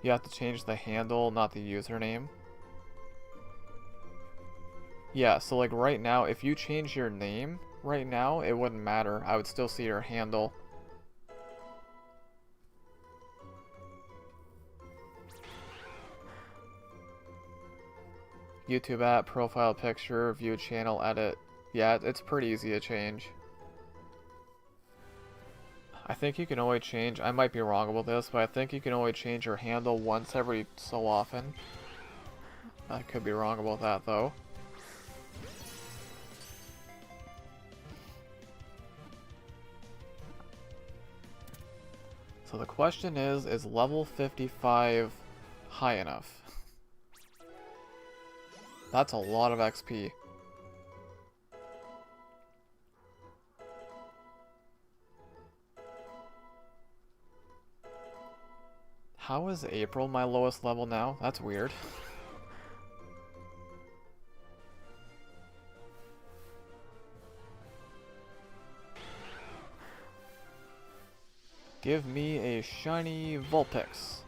You have to change the handle, not the username. Yeah, so like right now, if you change your name right now, it wouldn't matter. I would still see your handle. YouTube app, profile picture, view channel, edit. Yeah, it's pretty easy to change. I think you can only change, I might be wrong about this, but I think you can only change your handle once every so often. I could be wrong about that though. So the question is level 55 high enough? That's a lot of XP. How is April my lowest level now? That's weird. Give me a shiny Vulpix.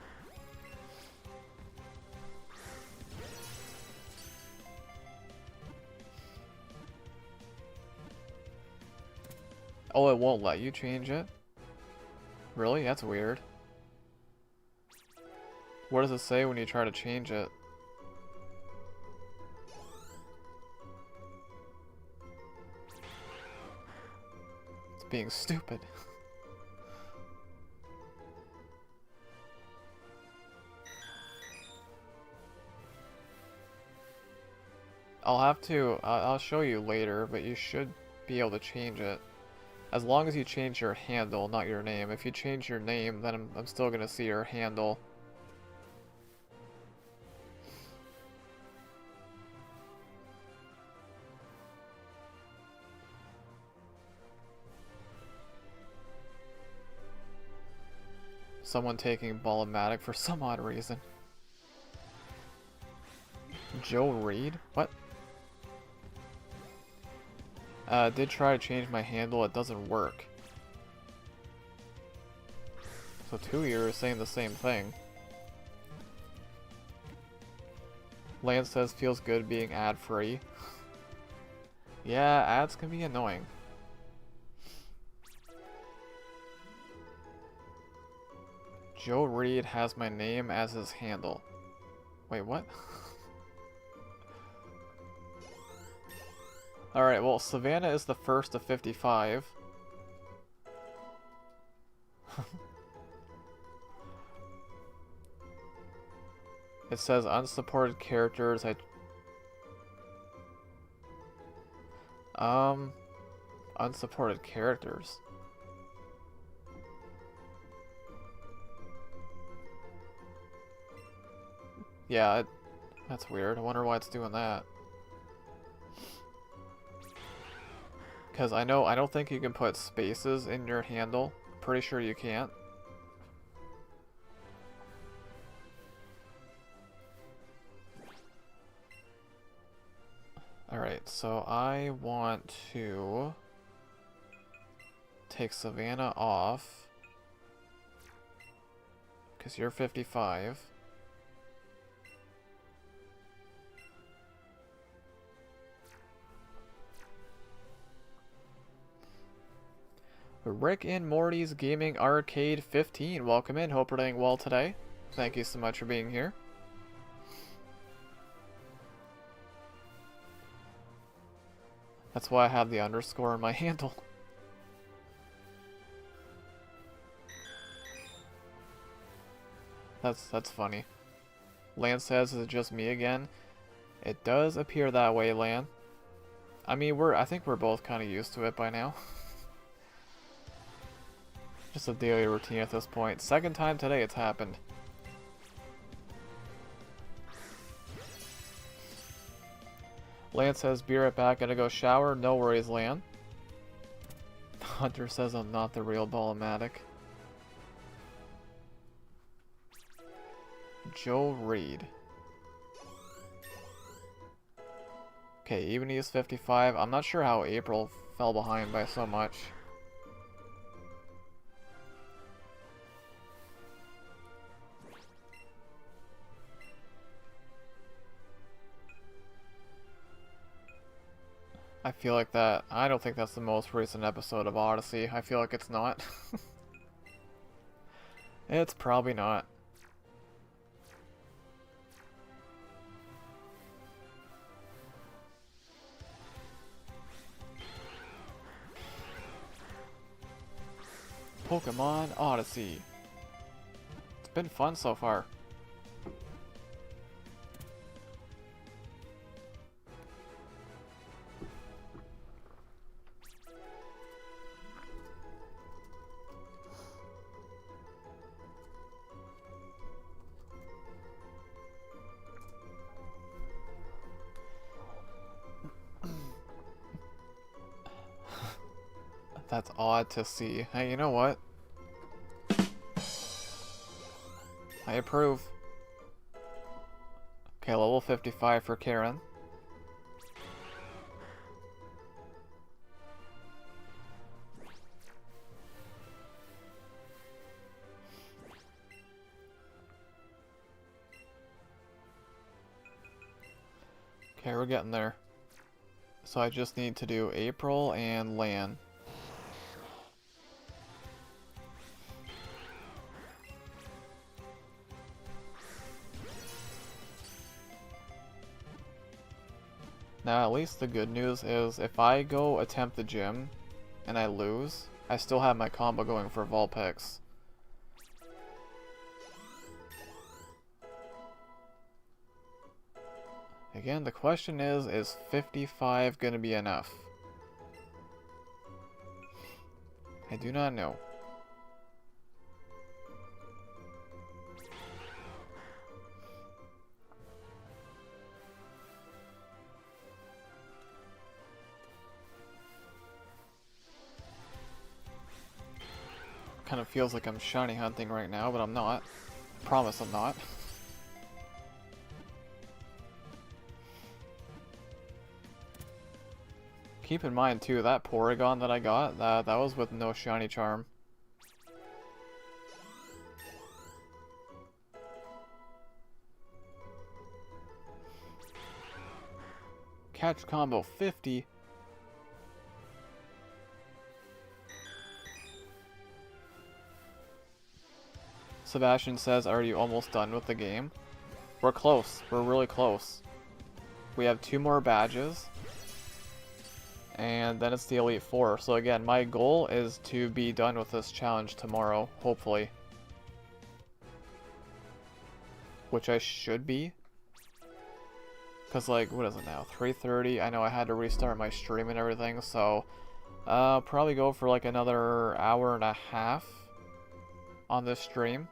Oh, it won't let you change it? Really? That's weird. What does it say when you try to change it? It's being stupid. I'll show you later, but you should be able to change it. As long as you change your handle, not your name. If you change your name, then I'm still gonna see your handle. Someone taking Ballomatic for some odd reason. Joe Reed? What? Did try to change my handle, it doesn't work. So 2 years saying the same thing. Lance says feels good being ad-free. Yeah, ads can be annoying. Joe Reed has my name as his handle. Wait, what? Alright, well, Savannah is the first of 55. It says unsupported characters. Unsupported characters. Yeah, that's weird. I wonder why it's doing that. Because I don't think you can put spaces in your handle. Pretty sure you can't. Alright, so I want to take Savannah off. Because you're 55. Rick and Morty's Gaming Arcade 15. Welcome in. Hope you're doing well today. Thank you so much for being here. That's why I have the underscore in my handle. That's funny. Lan says, is it just me again? It does appear that way, Lan. I mean, I think we're both kind of used to it by now. Just a daily routine at this point. Second time today it's happened. Lan says, be right back, gotta go shower. No worries, Lan. Hunter says I'm not the real Ball-O-Matic. Joe Reed. Okay, even he's 55. I'm not sure how April fell behind by so much. I feel like that. I don't think that's the most recent episode of Odyssey. I feel like it's not. It's probably not. Pokemon Odyssey. It's been fun so far. That's odd to see. Hey, you know what? I approve. Okay, level 55 for Karen. Okay, we're getting there. So I just need to do April and Lan. Now, at least the good news is, if I go attempt the gym, and I lose, I still have my combo going for Vulpix. Again, the question is 55 gonna be enough? I do not know. Kind of feels like I'm shiny hunting right now, but I'm not. Promise I'm not. Keep in mind too, that Porygon that I got, that was with no shiny charm. Catch combo 50. Sebastian says, are you almost done with the game? We're close. We're really close. We have 2 more badges. And then it's the Elite Four. So again, my goal is to be done with this challenge tomorrow, hopefully. Which I should be. Because, like, what is it now? 3:30? I know I had to restart my stream and everything, so... probably go for like another hour and a half on this stream.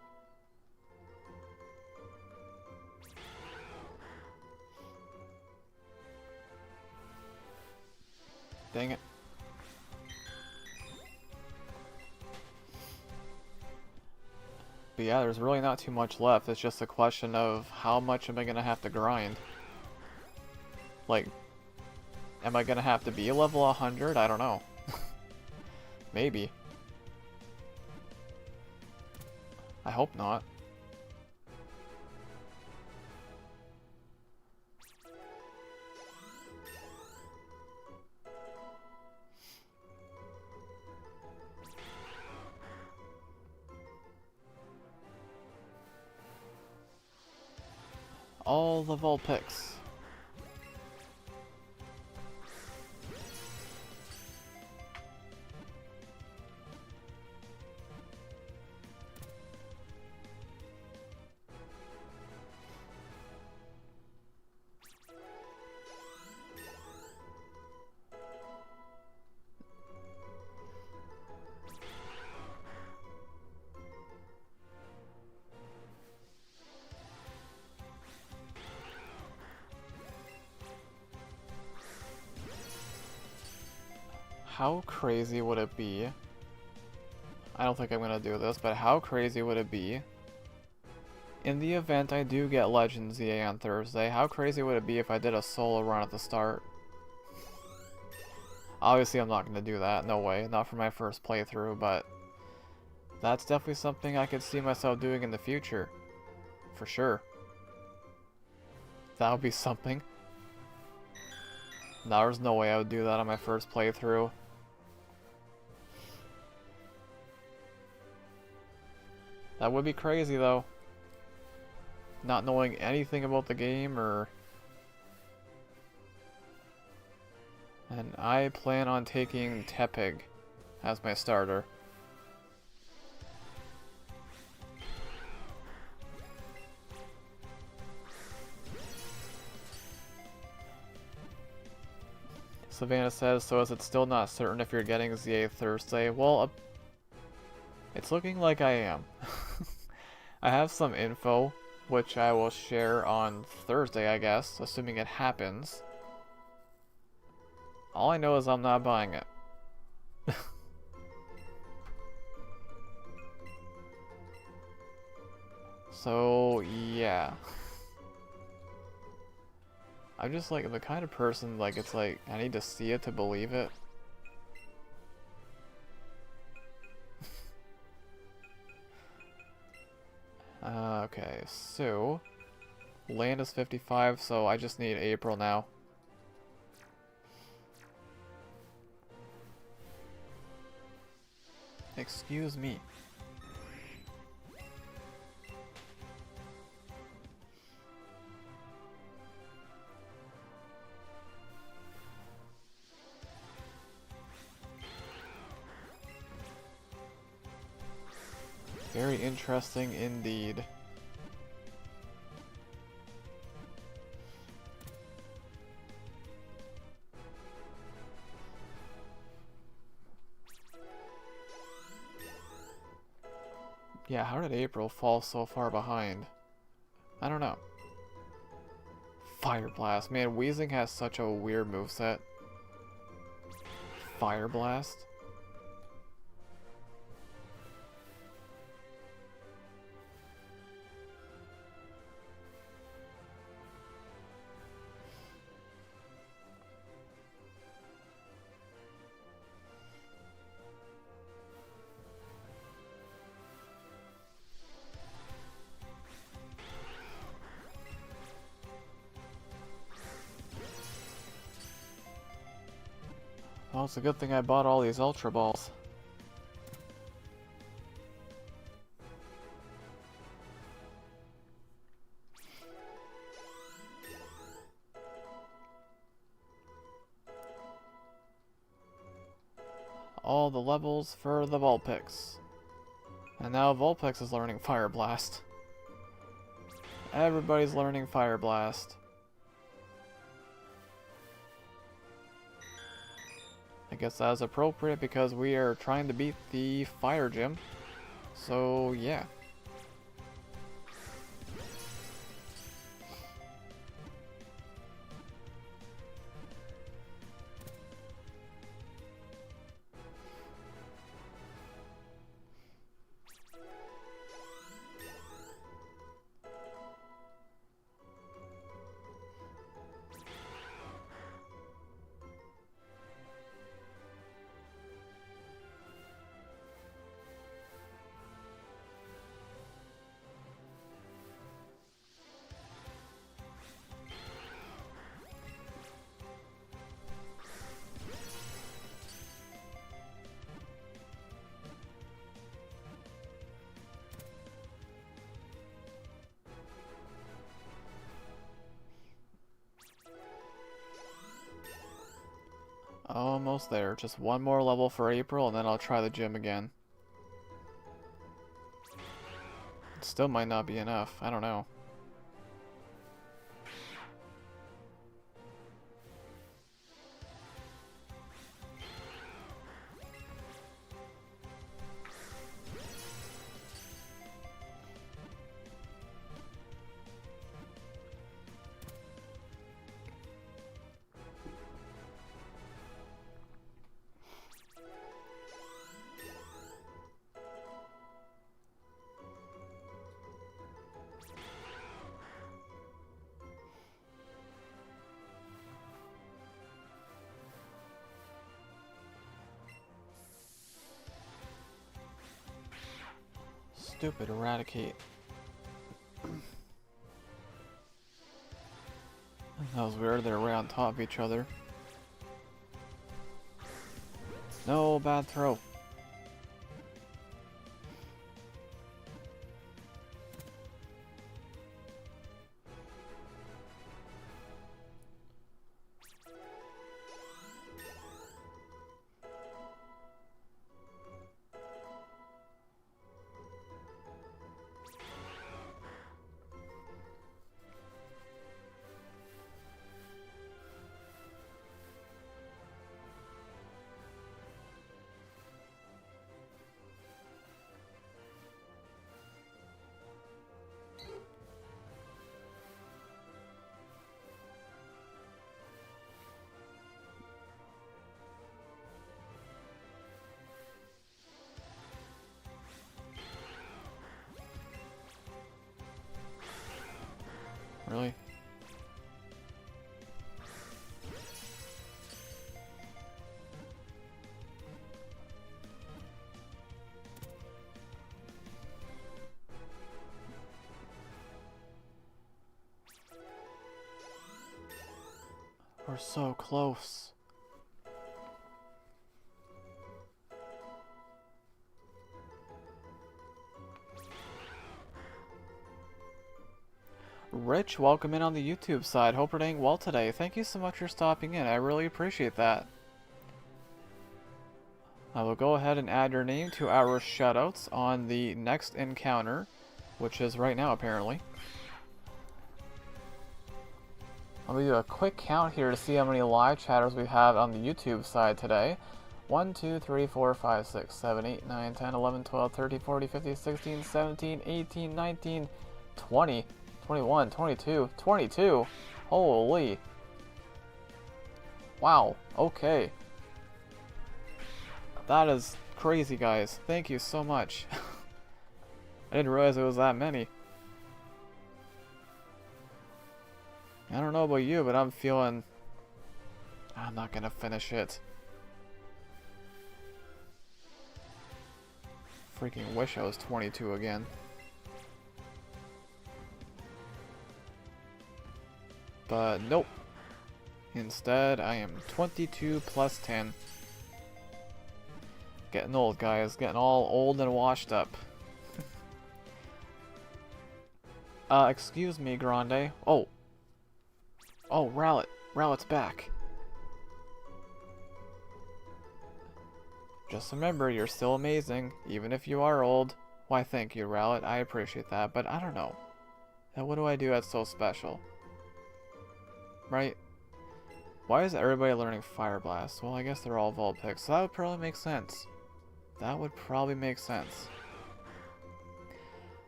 Dang it. But yeah, there's really not too much left. It's just a question of how much am I going to have to grind? Like, am I going to have to be level 100? I don't know. Maybe. I hope not. All the Vulpix. How crazy would it be? I don't think I'm gonna do this, but how crazy would it be? In the event I do get Legends EA on Thursday, how crazy would it be if I did a solo run at the start? Obviously I'm not gonna do that, no way, not for my first playthrough, but that's definitely something I could see myself doing in the future. For sure. That would be something. No, there's no way I would do that on my first playthrough. That would be crazy though. Not knowing anything about the game or... And I plan on taking Tepig as my starter. Savannah says, so is it still not certain if you're getting ZA Thursday? Well, it's looking like I am. I have some info, which I will share on Thursday, I guess, assuming it happens. All I know is I'm not buying it. So, yeah. I'm just like the kind of person, like, it's like, I need to see it to believe it. Okay, so... Land is 55, so I just need April now. Excuse me. Very interesting indeed. Yeah, how did April fall so far behind? I don't know. Fire Blast. Man, Weezing has such a weird moveset. Fire Blast? Well, it's a good thing I bought all these Ultra Balls. All the levels for the Vulpix. And now Vulpix is learning Fire Blast. Everybody's learning Fire Blast. I guess that is appropriate because we are trying to beat the Fire Gym. So, yeah. Almost there. Just one more level for April and then I'll try the gym again. It still might not be enough. I don't know. Stupid eradicate. That was weird, they're right on top of each other. No, bad throw. Really? We're so close. Rich, welcome in on the YouTube side. Hope you're doing well today. Thank you so much for stopping in. I really appreciate that. I will go ahead and add your name to our shoutouts on the next encounter, which is right now apparently. Let me do a quick count here to see how many live chatters we have on the YouTube side today. 1, 2, 3, 4, 5, 6, 7, 8, 9, 10, 11, 12, 13, 14, 15, 16, 17, 18, 19, 20, 21, 22, 22. Holy. Wow, okay. That is crazy, guys. Thank you so much. I didn't realize it was that many. I don't know about you, but I'm feeling... I'm not gonna finish it. Freaking wish I was 22 again. But nope. Instead, I am 22 plus 10. Getting old, guys. Getting all old and washed up. Excuse me, Grande. Oh. Oh, Rowlet. Rowlet's back. Just remember, you're still amazing, even if you are old. Why, thank you, Rowlet. I appreciate that, but I don't know. Now, what do I do that's so special? Right? Why is everybody learning Fire Blast? Well, I guess they're all Vulpix, so that would probably make sense. That would probably make sense.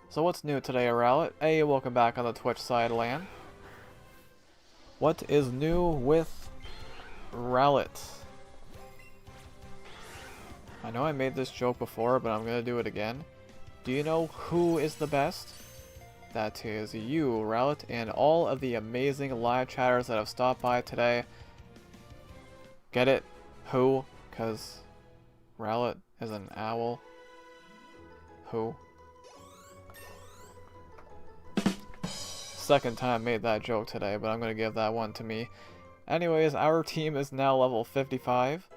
So what's new today, Rowlet? Hey, welcome back on the Twitch side, Lan. What is new with Rowlet? I know I made this joke before, but I'm gonna do it again. Do you know who is the best? That is you, Rowlet, and all of the amazing live chatters that have stopped by today. Get it? Who? Because Rowlet is an owl. Who? Second time I made that joke today, but I'm going to give that one to me. Anyways, our team is now level 55.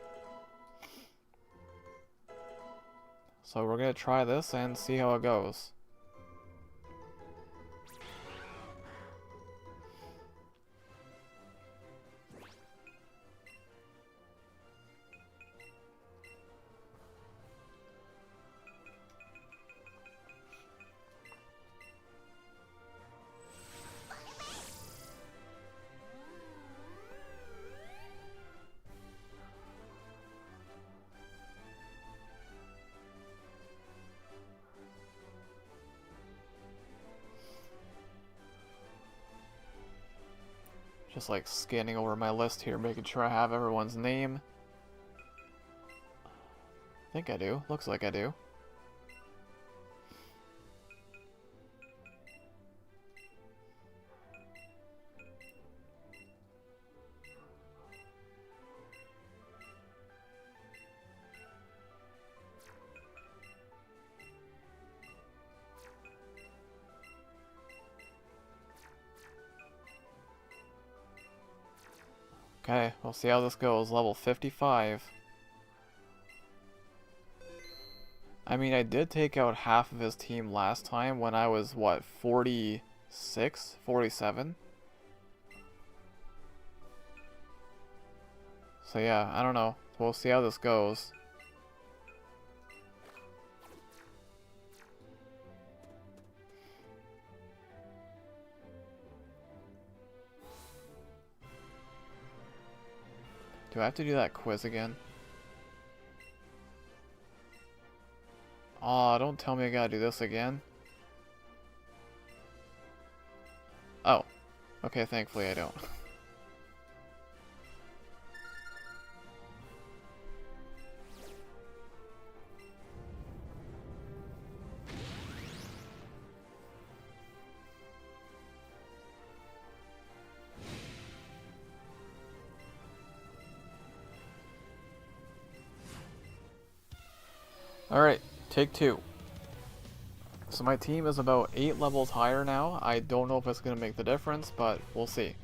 So we're going to try this and see how it goes. Just like scanning over my list here, making sure I have everyone's name. I think I do. Looks like I do. Okay, we'll see how this goes. Level 55. I mean, I did take out half of his team last time when I was, what, 46? 47? So yeah, I don't know. We'll see how this goes. Do I have to do that quiz again? Aw, don't tell me I gotta do this again. Oh. Okay, thankfully I don't. Alright, take 2. So my team is about 8 levels higher now. I don't know if it's going to make the difference, but we'll see.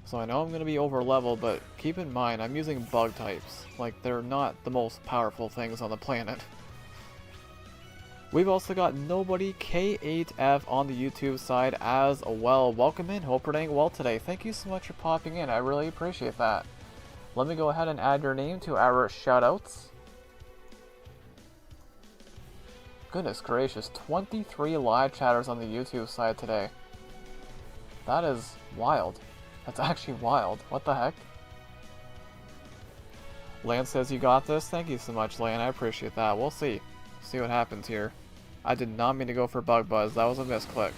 So I know I'm going to be over leveled, but keep in mind I'm using bug types. Like, they're not the most powerful things on the planet. We've also got Nobody K8F on the YouTube side as well. Welcome in, hope you're doing well today. Thank you so much for popping in, I really appreciate that. Let me go ahead and add your name to our shoutouts. Goodness gracious, 23 live chatters on the YouTube side today. That is wild. That's actually wild. What the heck? Lance says you got this. Thank you so much, Lane. I appreciate that. We'll see. See what happens here. I did not mean to go for Bug Buzz. That was a misclick.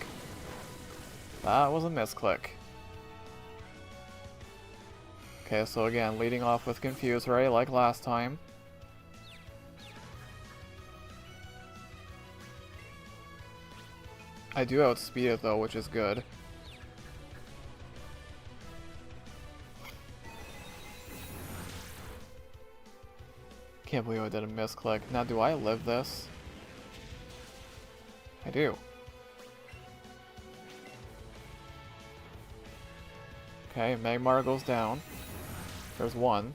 That was a misclick. Okay, so again, leading off with Confuse Ray like last time. I do outspeed it though, which is good. Can't believe I did a misclick. Now, do I live this? I do. Okay, Magmar goes down. There's one.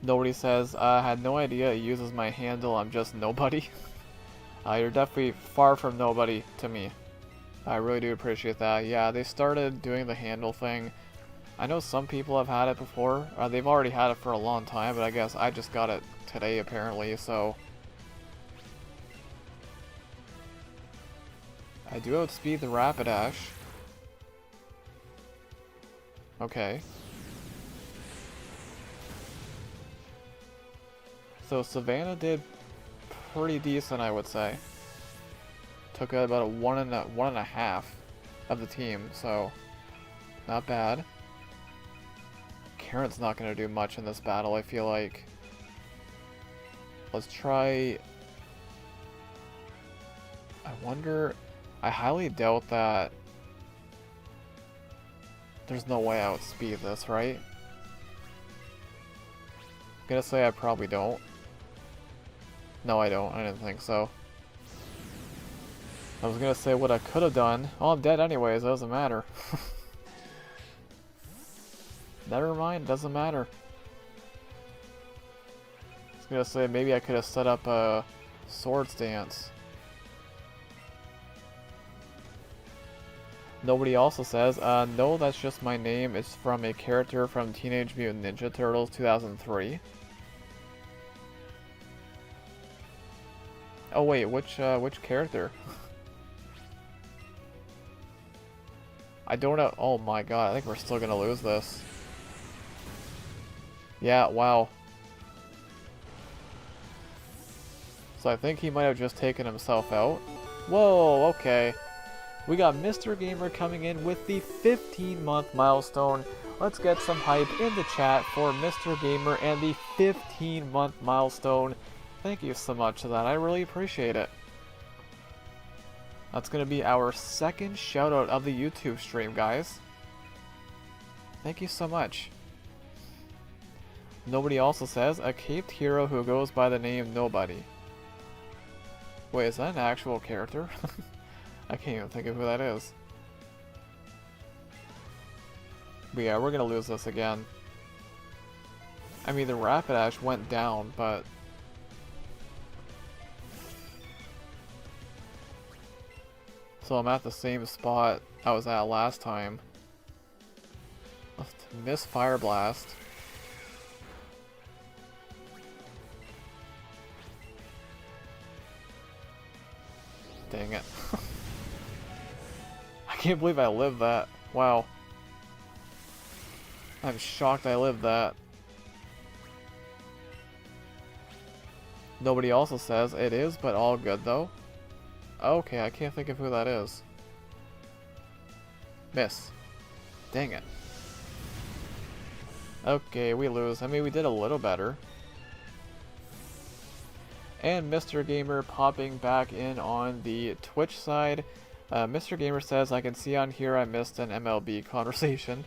Nobody says, I had no idea it uses my handle, I'm just nobody. You're definitely far from nobody to me. I really do appreciate that. Yeah, they started doing the handle thing. I know some people have had it before. They've already had it for a long time, but I guess I just got it today apparently, so... I do outspeed the Rapidash. Okay. So Savannah did pretty decent, I would say. Took out about one and a half of the team, so not bad. Karen's not going to do much in this battle, I feel like. Let's try... I wonder... I highly doubt that... There's no way I outspeed this, right? I'm gonna say I probably don't. No, I don't. I didn't think so. I was gonna say what I could have done. Oh, I'm dead anyways. It doesn't matter. Never mind. Doesn't matter. I was gonna say maybe I could have set up a Swords Dance. Nobody also says, no, that's just my name. It's from a character from Teenage Mutant Ninja Turtles 2003. Oh wait, which character? I don't know. Oh my god, I think we're still gonna lose this. Yeah, wow. So I think he might have just taken himself out. Whoa, okay. We got Mr. Gamer coming in with the 15-month milestone. Let's get some hype in the chat for Mr. Gamer and the 15-month milestone. Thank you so much for that. I really appreciate it. That's going to be our second shoutout of the YouTube stream, guys. Thank you so much. Nobody also says, a caped hero who goes by the name Nobody. Wait, is that an actual character? I can't even think of who that is. But yeah, we're gonna lose this again. I mean, the Rapidash went down, but... So I'm at the same spot I was at last time. Miss Fire Blast. Dang it. I can't believe I lived that. Wow. I'm shocked I lived that. Nobody also says it is, but all good though. Okay, I can't think of who that is. Miss. Dang it. Okay, we lose. I mean, we did a little better. And Mr. Gamer popping back in on the Twitch side. Mr. Gamer says, I can see on here I missed an MLB conversation.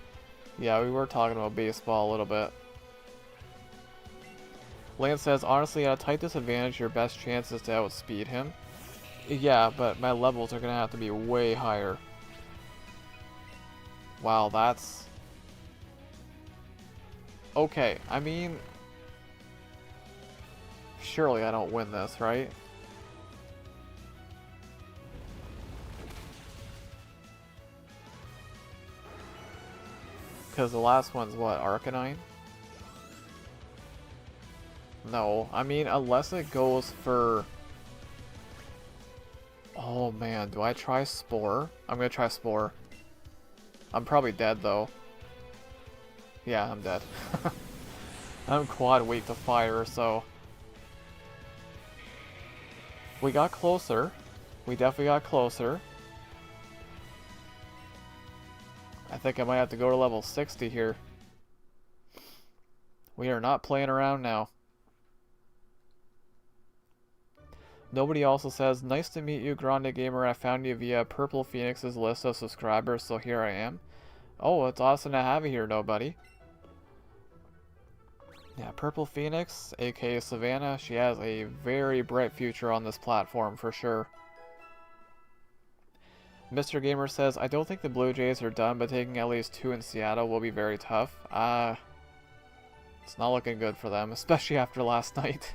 Yeah, we were talking about baseball a little bit. Lance says, honestly, at a tight disadvantage, your best chance is to outspeed him. Yeah, but my levels are going to have to be way higher. Wow, that's... Okay, I mean... Surely I don't win this, right? Because the last one's what, Arcanine? No, I mean, unless it goes for... Oh man, do I try Spore? I'm gonna try Spore. I'm probably dead though. Yeah, I'm dead. I'm quad weak to fire, so... We got closer. We definitely got closer. I think I might have to go to level 60 here. We are not playing around now. Nobody also says, nice to meet you, Grande Gamer. I found you via Purple Phoenix's list of subscribers, so here I am. Oh, it's awesome to have you here, nobody. Yeah, Purple Phoenix, aka Savannah, she has a very bright future on this platform for sure. Mr. Gamer says, I don't think the Blue Jays are done, but taking at least 2 in Seattle will be very tough. It's not looking good for them, especially after last night.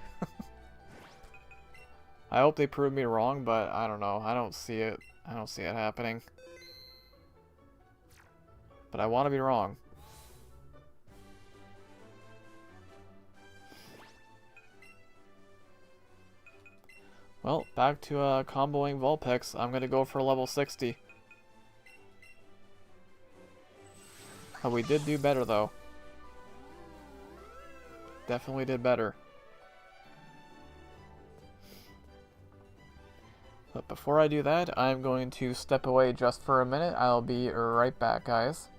I hope they prove me wrong, but I don't know. I don't see it. I don't see it happening. But I want to be wrong. Well, back to comboing Vulpix. I'm going to go for level 60. Oh, we did do better, though. Definitely did better. But before I do that, I'm going to step away just for a minute. I'll be right back, guys.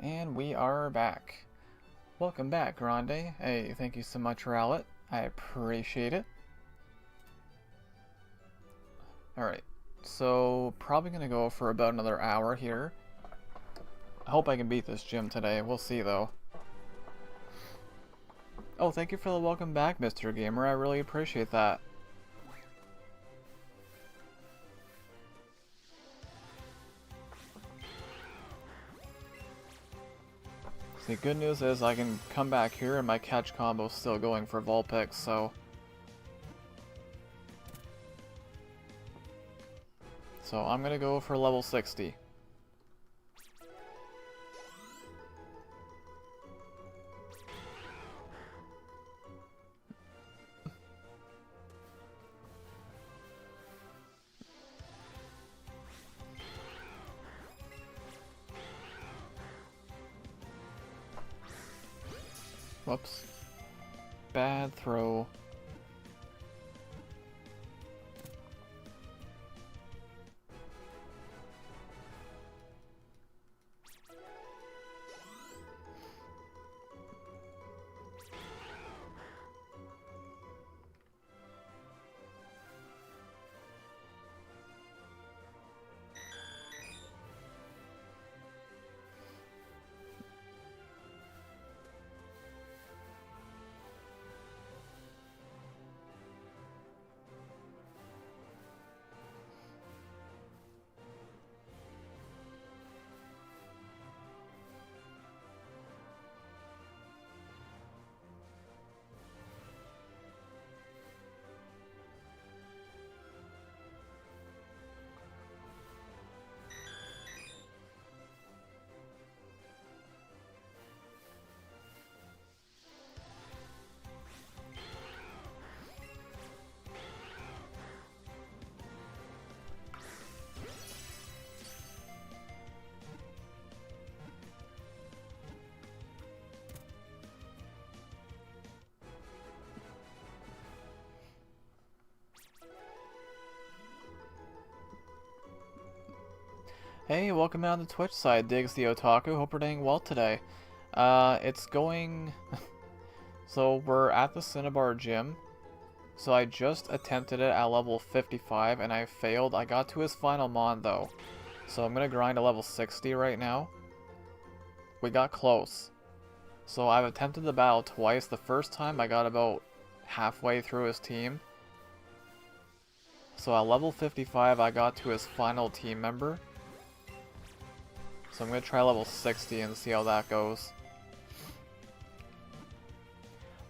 And we are back. Welcome back, Grande. Hey, thank you so much, Rowlet. I appreciate it. Alright, so probably gonna go for about another hour here. I hope I can beat this gym today. We'll see, though. Oh, thank you for the welcome back, Mr. Gamer. I really appreciate that. The good news is I can come back here and my catch combo's still going for Vulpix, so... So I'm gonna go for level 60. Whoops. Bad throw. Hey, welcome out on the Twitch side, Diggs the Otaku. Hope we're doing well today. It's going... So, we're at the Cinnabar gym. So I just attempted it at level 55 and I failed. I got to his final mon though. So I'm gonna grind to level 60 right now. We got close. So I've attempted the battle twice. The first time I got about halfway through his team. So at level 55 I got to his final team member. So I'm going to try level 60 and see how that goes.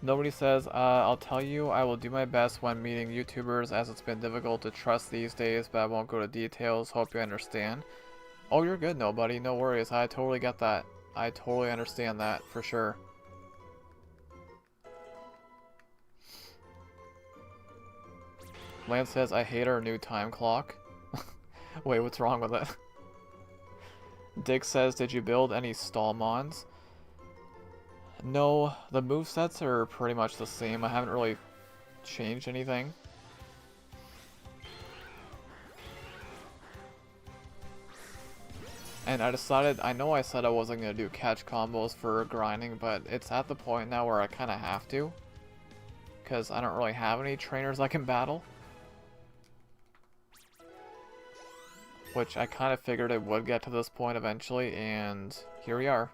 Nobody says, I'll tell you, I will do my best when meeting YouTubers as it's been difficult to trust these days, but I won't go to details. Hope you understand. Oh, you're good, nobody. No worries. I totally get that. I totally understand that, for sure. Lance says, I hate our new time clock. Wait, what's wrong with it? Dick says, did you build any stall mons? No, the movesets are pretty much the same. I haven't really changed anything. And I decided, I know I said I wasn't going to do catch combos for grinding, but it's at the point now where I kind of have to. Because I don't really have any trainers I can battle. Which I kind of figured it would get to this point eventually, and here we are.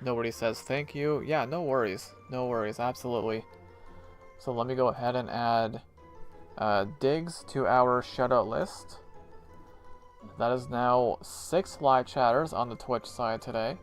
Nobody says thank you. Yeah, no worries. No worries, absolutely. So let me go ahead and add Diggs to our shoutout list. That is now 6 live chatters on the Twitch side today.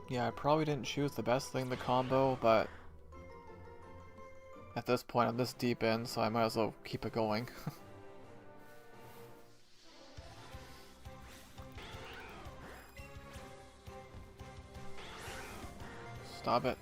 Yeah, I probably didn't choose the best thing to combo, but At this point, I'm this deep in, so I might as well keep it going. Stop it.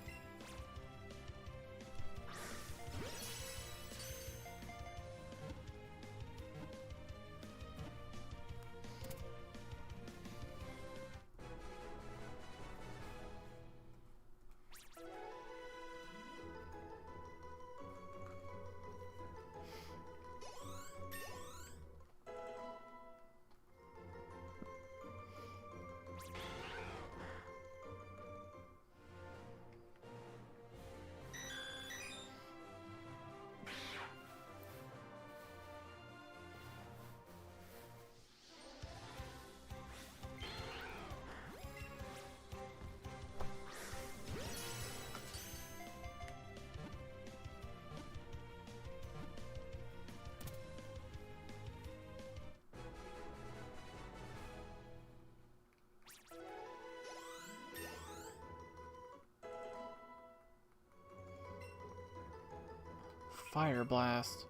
Fire blast.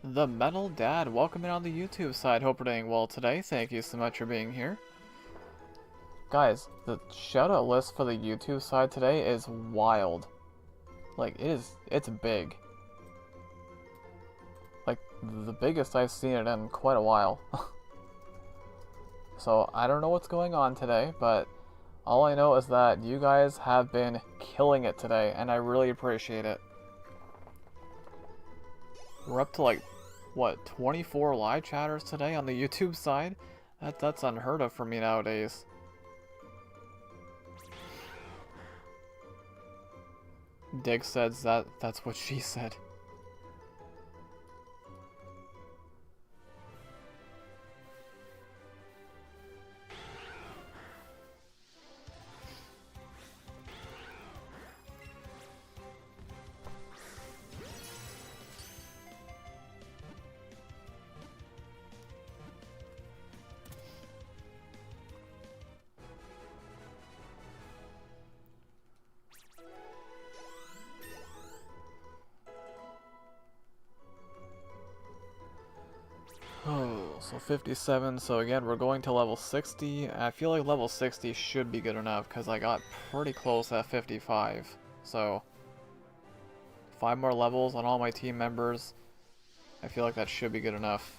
The Metal Dad, welcome in on the YouTube side. Hope you're doing well today. Thank you so much for being here. Guys, the shoutout list for the YouTube side today is wild. Like, it's big. Like, the biggest I've seen it in quite a while. So, I don't know what's going on today, but all I know is that you guys have been killing it today, and I really appreciate it. We're up to like, what, 24 live chatters today on the YouTube side? That's unheard of for me nowadays. Dig says that's what she said. Oh, so 57, so again, we're going to level 60. I feel like level 60 should be good enough, because I got pretty close at 55. So, 5 more levels on all my team members. I feel like that should be good enough.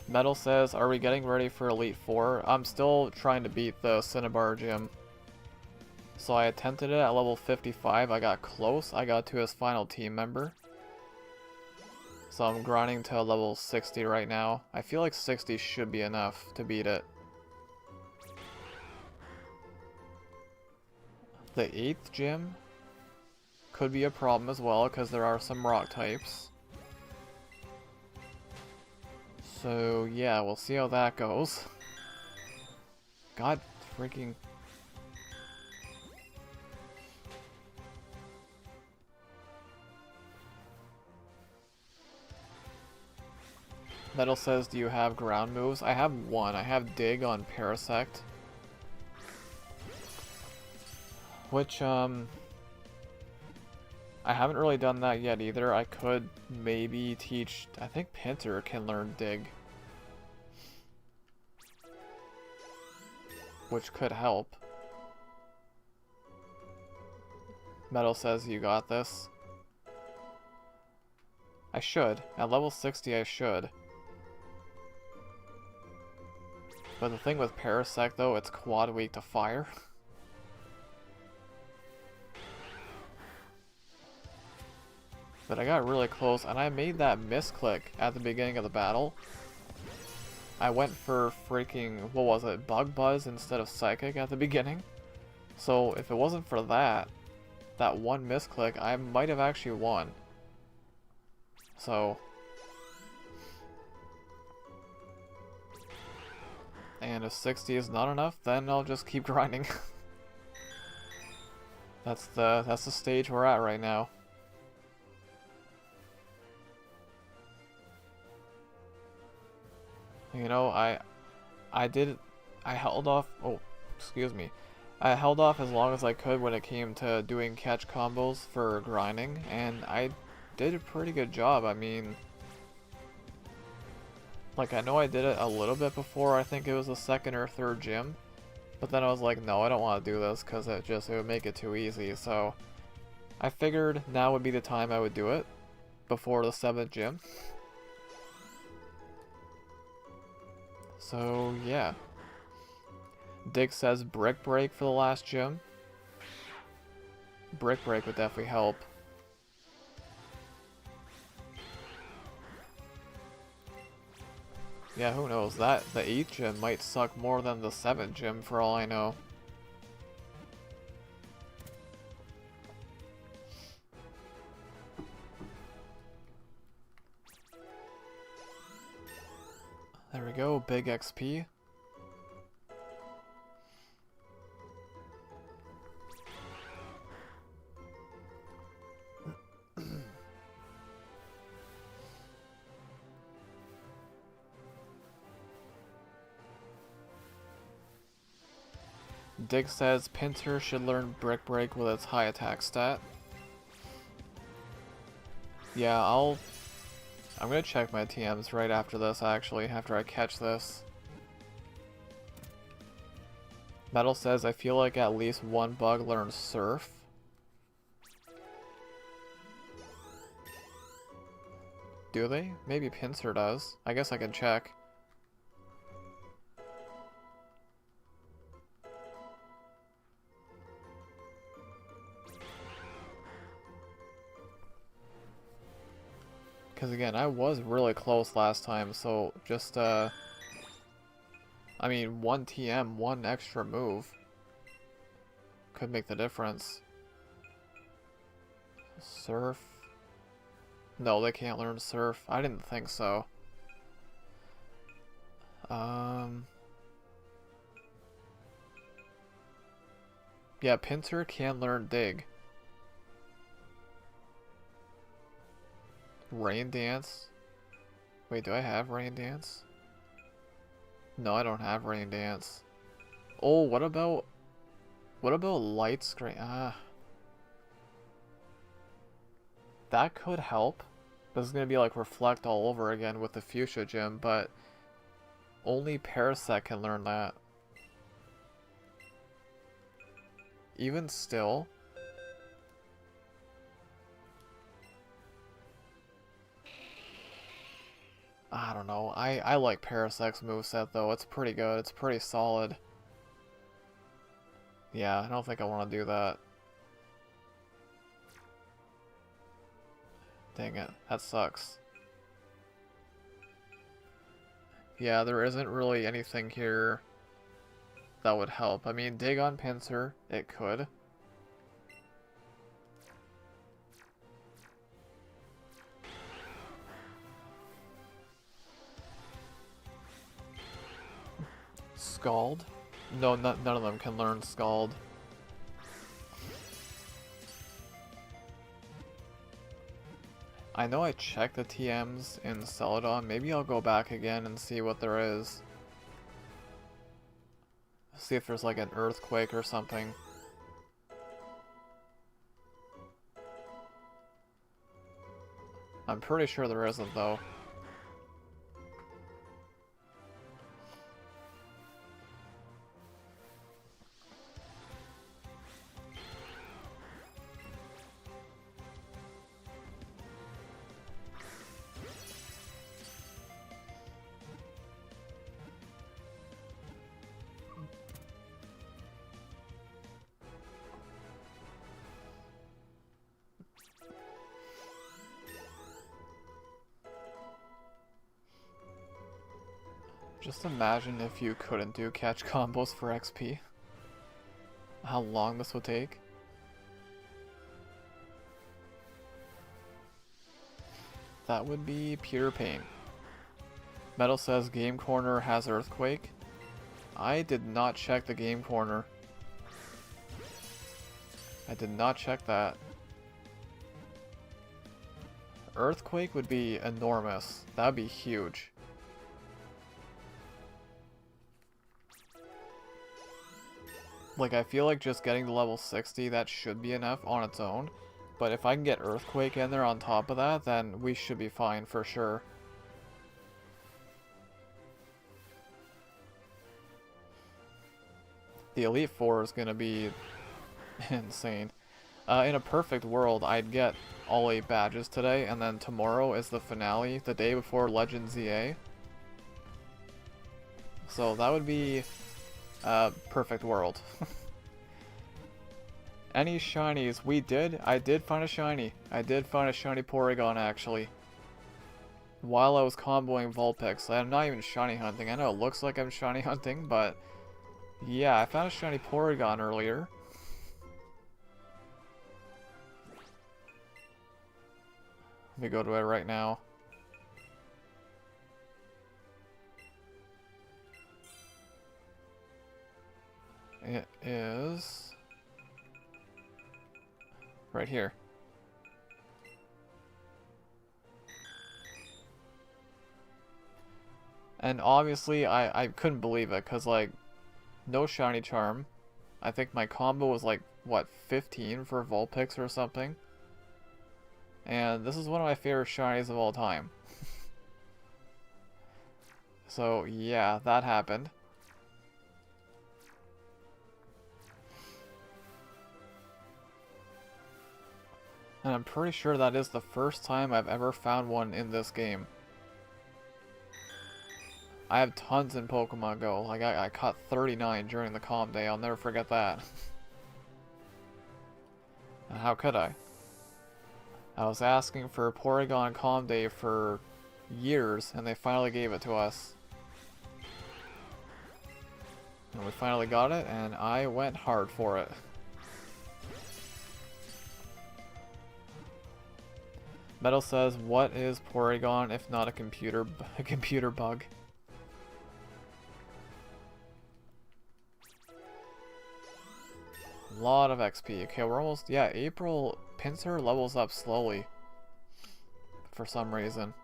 Metal says, are we getting ready for Elite Four? I'm still trying to beat the Cinnabar gym. So I attempted it at level 55, I got close, I got to his final team member. So I'm grinding to level 60 right now. I feel like 60 should be enough to beat it. The 8th gym could be a problem as well, because there are some rock types. So, yeah, we'll see how that goes. God freaking... Metal says, do you have ground moves? I have one. I have Dig on Parasect. Which, I haven't really done that yet either. I could maybe teach... I think Pinter can learn Dig. Which could help. Metal says, you got this. I should. At level 60, I should. But the thing with Parasect, though, it's quad weak to fire. But I got really close, and I made that misclick at the beginning of the battle. I went for freaking, what was it, Bug Buzz instead of Psychic at the beginning. So if it wasn't for that one misclick, I might have actually won. So... And if 60 is not enough, then I'll just keep grinding. That's the stage we're at right now. You know, I held off, oh, excuse me. I held off as long as I could when it came to doing catch combos for grinding, and I did a pretty good job. I mean, like, I know I did it a little bit before, I think it was the second or third gym, but then I was like, no, I don't want to do this because it would make it too easy, so I figured now would be the time I would do it, before the 7th gym. So, yeah. Dig says Brick Break for the last gym. Brick Break would definitely help. Yeah, who knows? The 8th gym might suck more than the 7th gym for all I know. There we go, big XP. Dig says Pinter should learn Brick Break with its high attack stat. Yeah, I'm gonna check my TMs right after this, actually, after I catch this. Metal says, I feel like at least one bug learns Surf. Do they? Maybe Pincer does. I guess I can check. Because again, I was really close last time, so just, I mean, one TM, one extra move could make the difference. Surf? No, they can't learn Surf. I didn't think so. Yeah, Pincer can learn Dig. Rain Dance? Wait, do I have Rain Dance? No, I don't have Rain Dance. Oh, what about Light Screen? That could help. This is gonna be like Reflect all over again with the Fuchsia Gym, but only Parasect can learn that. Even still, I don't know. I like Parasect's moveset though. It's pretty good. It's pretty solid. Yeah, I don't think I want to do that. Dang it. That sucks. Yeah, there isn't really anything here that would help. I mean, Dig on Pincer, it could. Scald? No, none of them can learn Scald. I know I checked the TMs in Celadon. Maybe I'll go back again and see what there is. See if there's like an earthquake or something. I'm pretty sure there isn't though. Just imagine if you couldn't do catch combos for XP. How long this would take. That would be pure pain. Metal says Game Corner has Earthquake. I did not check the Game Corner. I did not check that. Earthquake would be enormous. That would be huge. Like, I feel like just getting to level 60, that should be enough on its own. But if I can get Earthquake in there on top of that, then we should be fine for sure. The Elite Four is gonna be insane. In a perfect world, I'd get all 8 badges today, and then tomorrow is the finale, the day before Legends EA. So that would be a perfect world. Any shinies? I did find a shiny. I did find a shiny Porygon actually. While I was comboing Vulpix. I'm not even shiny hunting. I know it looks like I'm shiny hunting, but yeah, I found a shiny Porygon earlier. Let me go to it right now. It is right here. And obviously I couldn't believe it because like no shiny charm. I think my combo was like what 15 for Vulpix or something. And this is one of my favorite shinies of all time. So yeah, that happened. And I'm pretty sure that is the first time I've ever found one in this game. I have tons in Pokemon Go. Like I caught 39 during the calm day. I'll never forget that. And how could I? I was asking for a Porygon calm day for years, and they finally gave it to us. And we finally got it, and I went hard for it. Metal says, "What is Porygon if not a computer bug?" A lot of XP. Okay, we're almost... Yeah, April... Pinsir levels up slowly. For some reason.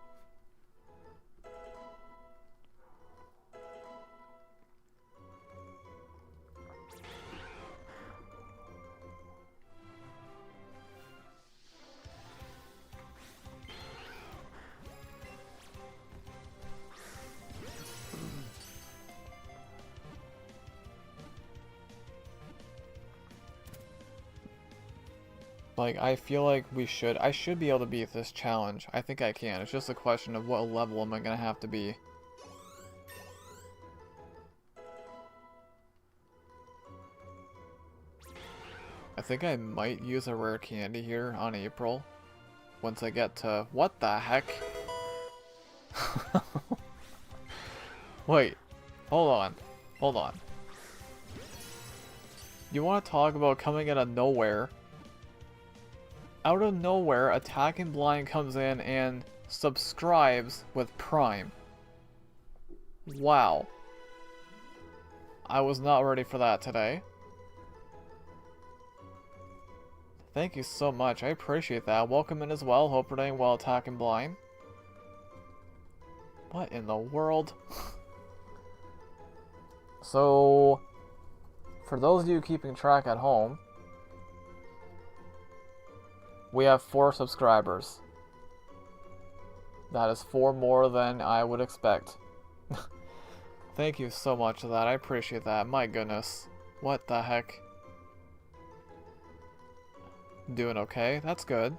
Like, I feel like I should be able to beat this challenge. I think I can. It's just a question of what level am I gonna have to be. I think I might use a rare candy here on April. Once I get to... What the heck? Wait. Hold on. Hold on. You want to talk about coming out of nowhere? Out of nowhere, Attacking Blind comes in and subscribes with Prime. Wow. I was not ready for that today. Thank you so much. I appreciate that. Welcome in as well. Hope you're doing well attacking blind. What in the world? So, for those of you keeping track at home, we have 4 subscribers. That is 4 more than I would expect. Thank you so much for that. I appreciate that. My goodness. What the heck? Doing okay? That's good.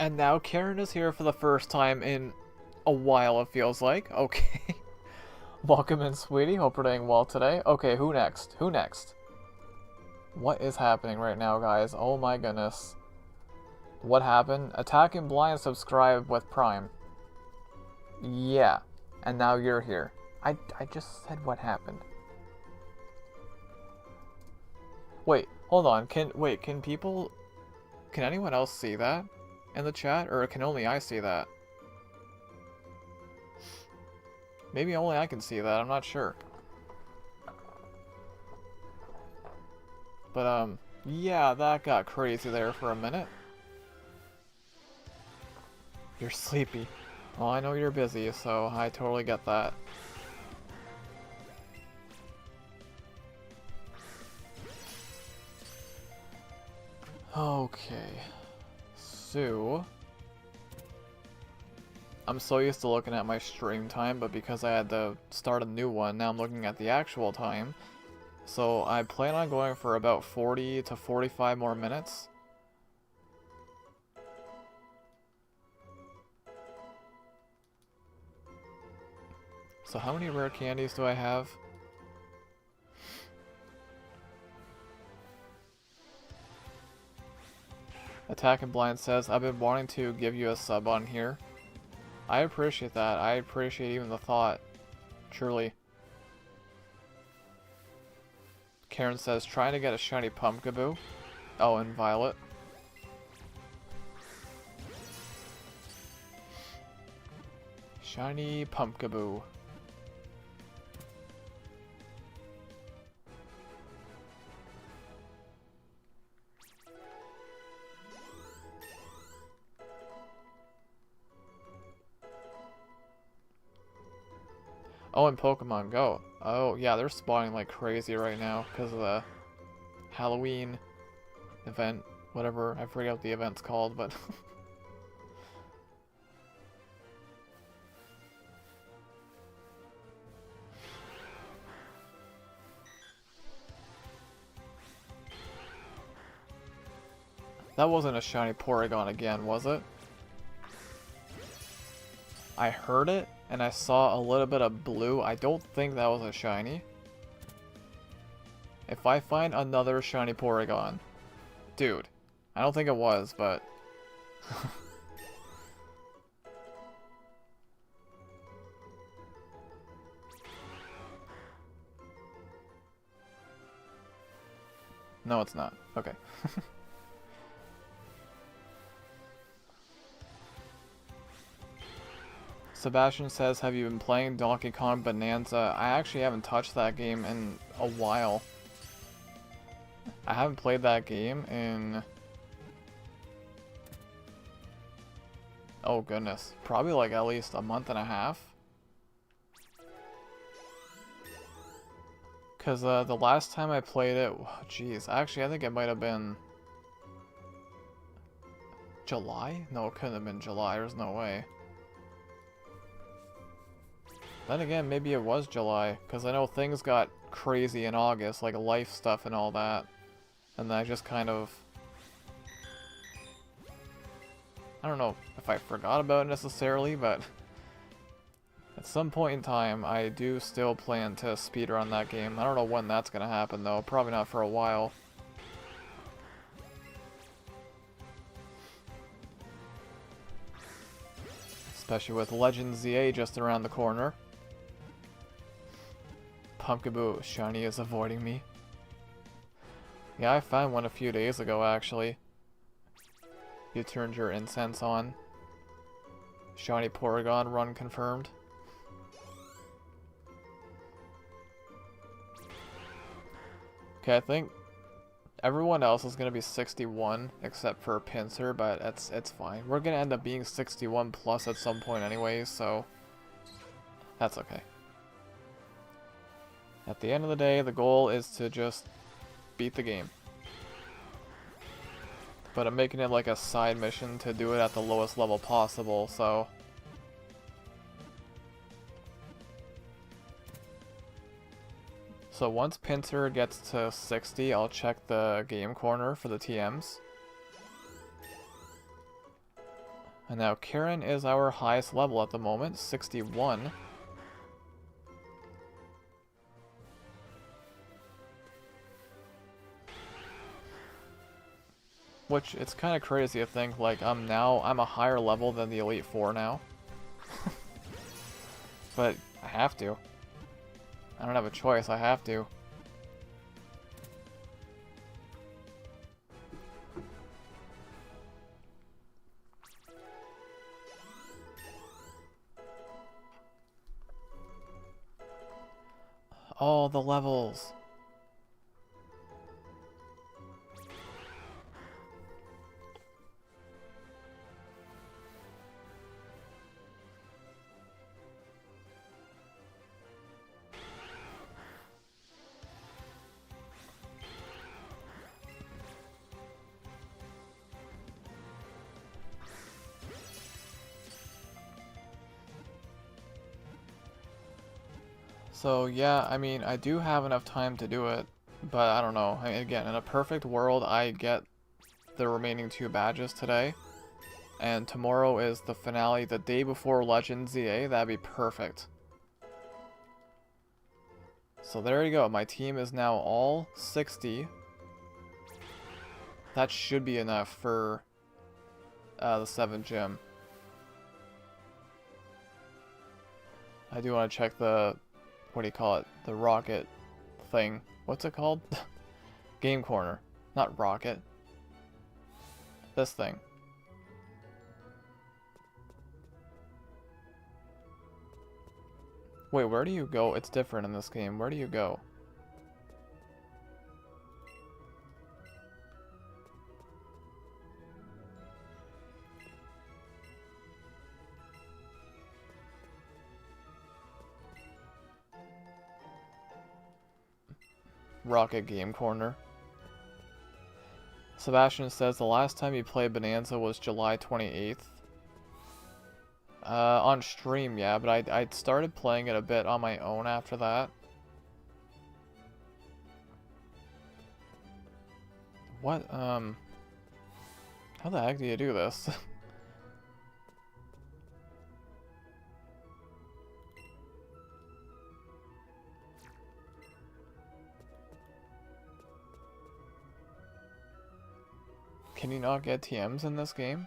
And now Karen is here for the first time in a while, it feels like. Okay. Welcome in, sweetie. Hope you're doing well today. Okay, who next? Who next? What is happening right now, guys? Oh my goodness. What happened? Attacking blind subscribe with Prime. Yeah. And now you're here. I just said what happened. Wait, hold on. Can anyone else see that in the chat, or can only I see that? Maybe only I can see that, I'm not sure. But yeah, that got crazy there for a minute. You're sleepy. Well, I know you're busy, so I totally get that. Okay, so I'm so used to looking at my stream time, but because I had to start a new one, now I'm looking at the actual time. So I plan on going for about 40 to 45 more minutes. So how many rare candies do I have? Attacking Blind says, I've been wanting to give you a sub on here. I appreciate that. I appreciate even the thought. Truly. Karen says, trying to get a shiny Pumpkaboo. Oh, and Violet. Shiny Pumpkaboo. Oh, and Pokemon Go. Oh, yeah, they're spawning like crazy right now because of the Halloween event. Whatever, I forget what the event's called, but... That wasn't a shiny Porygon again, was it? I heard it, and I saw a little bit of blue. I don't think that was a shiny. If I find another shiny Porygon... Dude, I don't think it was, but... No, it's not. Okay. Sebastian says, have you been playing Donkey Kong Bonanza? I actually haven't touched that game in a while. I haven't played that game in... Oh goodness. Probably like at least a month and a half. Because the last time I played it... Jeez, actually I think it might have been... July? No, it couldn't have been July. There's no way. Then again, maybe it was July, because I know things got crazy in August, like life stuff and all that. And then I just kind of... I don't know if I forgot about it necessarily, but... At some point in time, I do still plan to speedrun that game. I don't know when that's going to happen, though. Probably not for a while. Especially with Legend ZA just around the corner. Pumpkaboo shiny is avoiding me. Yeah, I found one a few days ago, actually. You turned your incense on. Shiny Porygon run confirmed. Okay, I think everyone else is going to be 61 except for Pinsir, but it's fine. We're going to end up being 61 plus at some point anyways, so that's okay. At the end of the day, the goal is to just beat the game. But I'm making it like a side mission to do it at the lowest level possible, so... So once Pinsir gets to 60, I'll check the game corner for the TMs. And now Karen is our highest level at the moment, 61. Which, it's kind of crazy to think, like, I'm a higher level than the Elite Four now. But I have to. I don't have a choice, I have to. All the levels. So yeah, I mean, I do have enough time to do it, but I don't know. I mean, again, in a perfect world, I get the remaining 2 badges today, and tomorrow is the finale, the day before Legends ZA. That'd be perfect. So there you go. My team is now all 60. That should be enough for the 7th gym. I do want to check the... what do you call it? The rocket thing. What's it called? Game corner. Not rocket. This thing. Wait, where do you go? It's different in this game. Where do you go? Rocket Game Corner. Sebastian says the last time you played Bonanza was July 28th. On stream, yeah, but I started playing it a bit on my own after that. What, how the heck do you do this? Can you not get TMs in this game?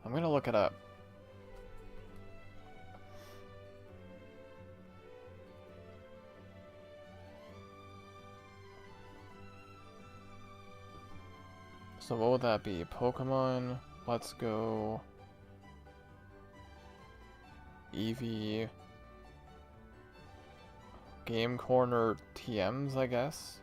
I'm gonna look it up. So what would that be? Pokemon, Let's Go, Eevee, Game Corner TMs, I guess?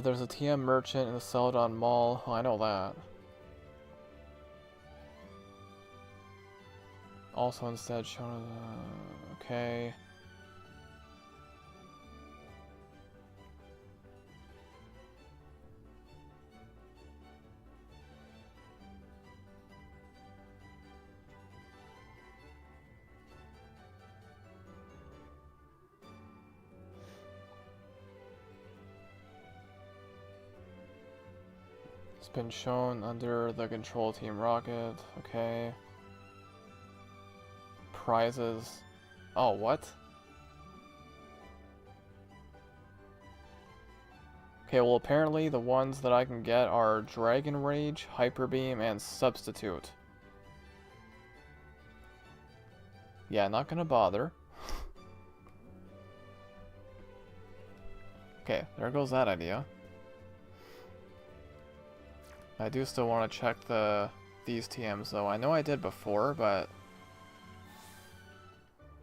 There's a TM merchant in the Celadon Mall. Oh, I know that. Also instead shown as, okay. It's been shown under the Control Team Rocket. Okay. Prizes. Oh, what? Okay, well apparently the ones that I can get are Dragon Rage, Hyper Beam, and Substitute. Yeah, not gonna bother. Okay, there goes that idea. I do still want to check these TMs though. I know I did before, but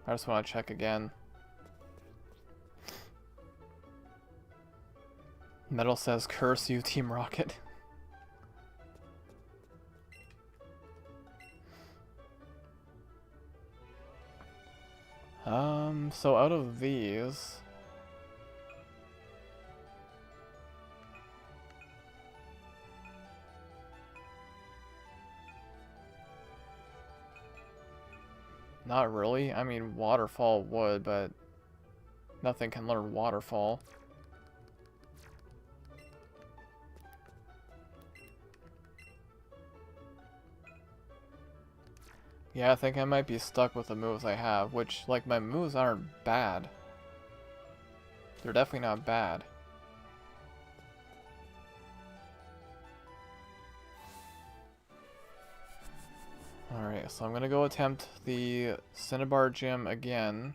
I just want to check again. Metal says, curse you, Team Rocket. So out of these... Not really. I mean, Waterfall would, but nothing can learn Waterfall. Yeah, I think I might be stuck with the moves I have, which, like, my moves aren't bad. They're definitely not bad. Alright, so I'm gonna go attempt the Cinnabar Gym again.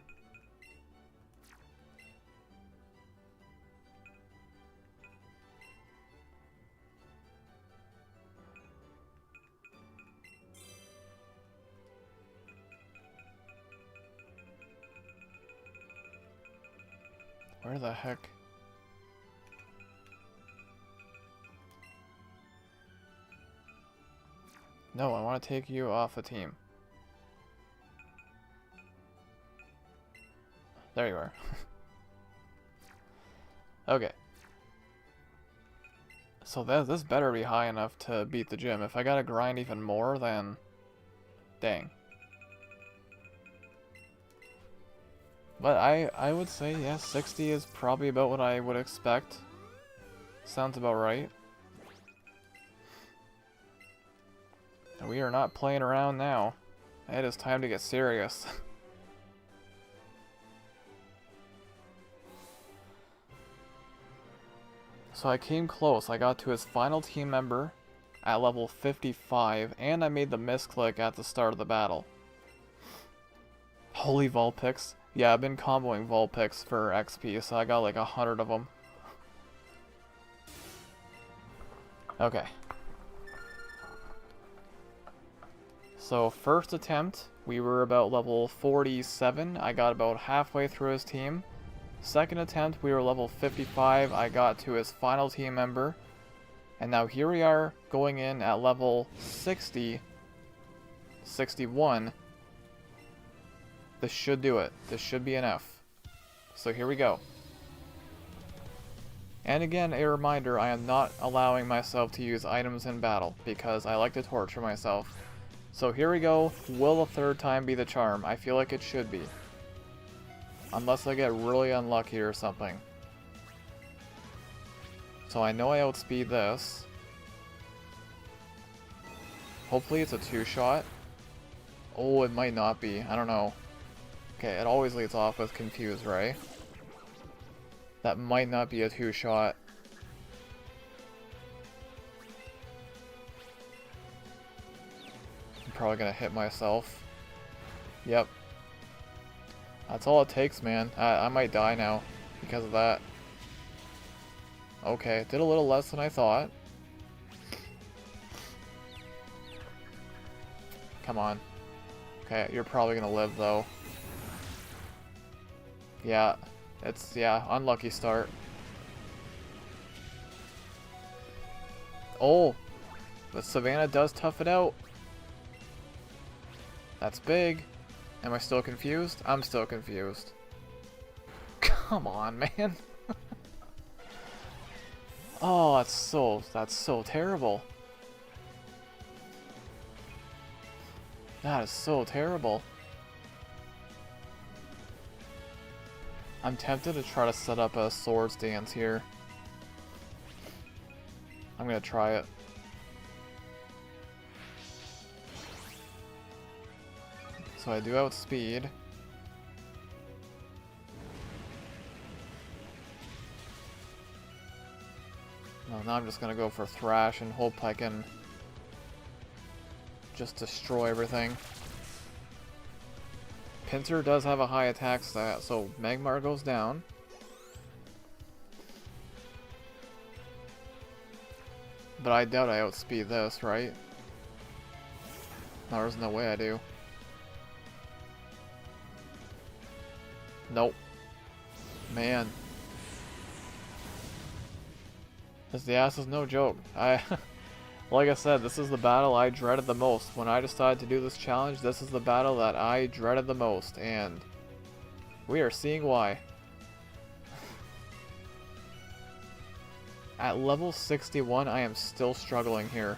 Where the heck? No, I want to take you off the team. There you are. Okay. So this better be high enough to beat the gym. If I gotta grind even more, then... Dang. But I would say, yeah, 60 is probably about what I would expect. Sounds about right. We are not playing around now. It is time to get serious. So I came close. I got to his final team member at level 55, and I made the misclick at the start of the battle. Holy Vulpix. Yeah, I've been comboing Vulpix for XP, so I got like 100 of them. Okay. So first attempt, we were about level 47. I got about halfway through his team. Second attempt, we were level 55. I got to his final team member. And now here we are going in at level 60, 61. This should do it. This should be enough. So here we go. And again, a reminder, I am not allowing myself to use items in battle, because I like to torture myself. So here we go. Will the third time be the charm? I feel like it should be. Unless I get really unlucky or something. So I know I outspeed this. Hopefully it's a two-shot. Oh, it might not be. I don't know. Okay, it always leads off with Confuse, right? That might not be a two-shot. I'm probably gonna hit myself. Yep. That's all it takes, man. I might die now because of that. Okay, did a little less than I thought. Come on. Okay, you're probably gonna live though. Yeah, it's, yeah, unlucky start. Oh, but Savannah does tough it out. That's big. Am I still confused? I'm still confused. Come on, man. Oh, that's so terrible. That is so terrible. I'm tempted to try to set up a swords dance here. I'm gonna try it. So I do outspeed. Well, now I'm just gonna go for Thrash and hope I can just destroy everything. Pinsir does have a high attack stat, so Magmar goes down. But I doubt I outspeed this, right? There's no way I do. Nope. Man. The ass is no joke. Like I said, this is the battle I dreaded the most. When I decided to do this challenge, this is the battle that I dreaded the most, and we are seeing why. At level 61, I am still struggling here.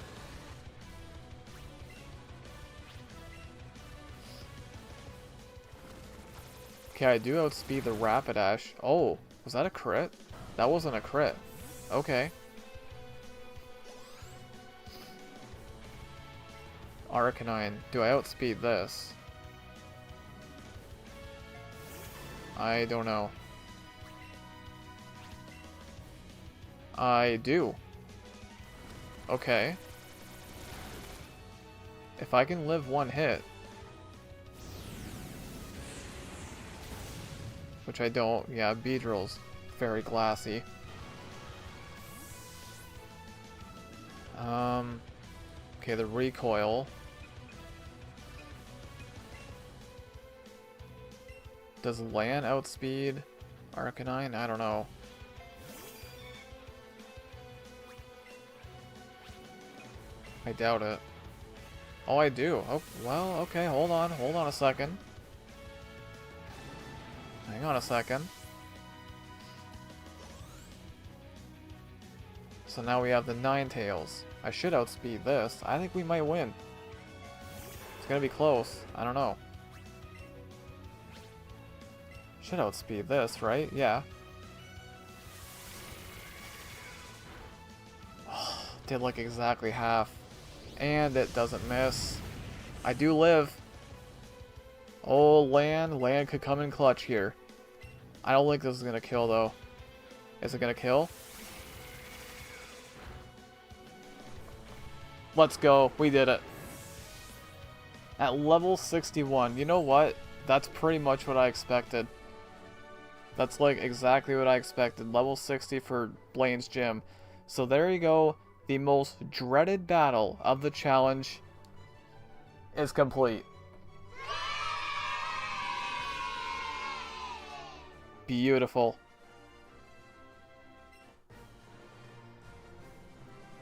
Okay, I do outspeed the Rapidash. Oh, was that a crit? That wasn't a crit. Okay. Arcanine. Do I outspeed this? I don't know. I do. Okay. If I can live one hit. Which I don't. Yeah, Beedrill's very glassy. Okay, the recoil. Does Lan outspeed Arcanine? I don't know. I doubt it. Oh, I do. Oh, well, okay, hold on a second. Hang on a second. So now we have the Ninetales. I should outspeed this. I think we might win. It's gonna be close. I don't know. Should outspeed this, right? Yeah. Did like exactly half. And it doesn't miss. I do live. Oh, Lan could come in clutch here. I don't think this is gonna kill though. Is it gonna kill? Let's go. We did it. At level 61. You know what? That's pretty much what I expected. That's like exactly what I expected. Level 60 for Blaine's Gym. So there you go. The most dreaded battle of the challenge is complete. Beautiful.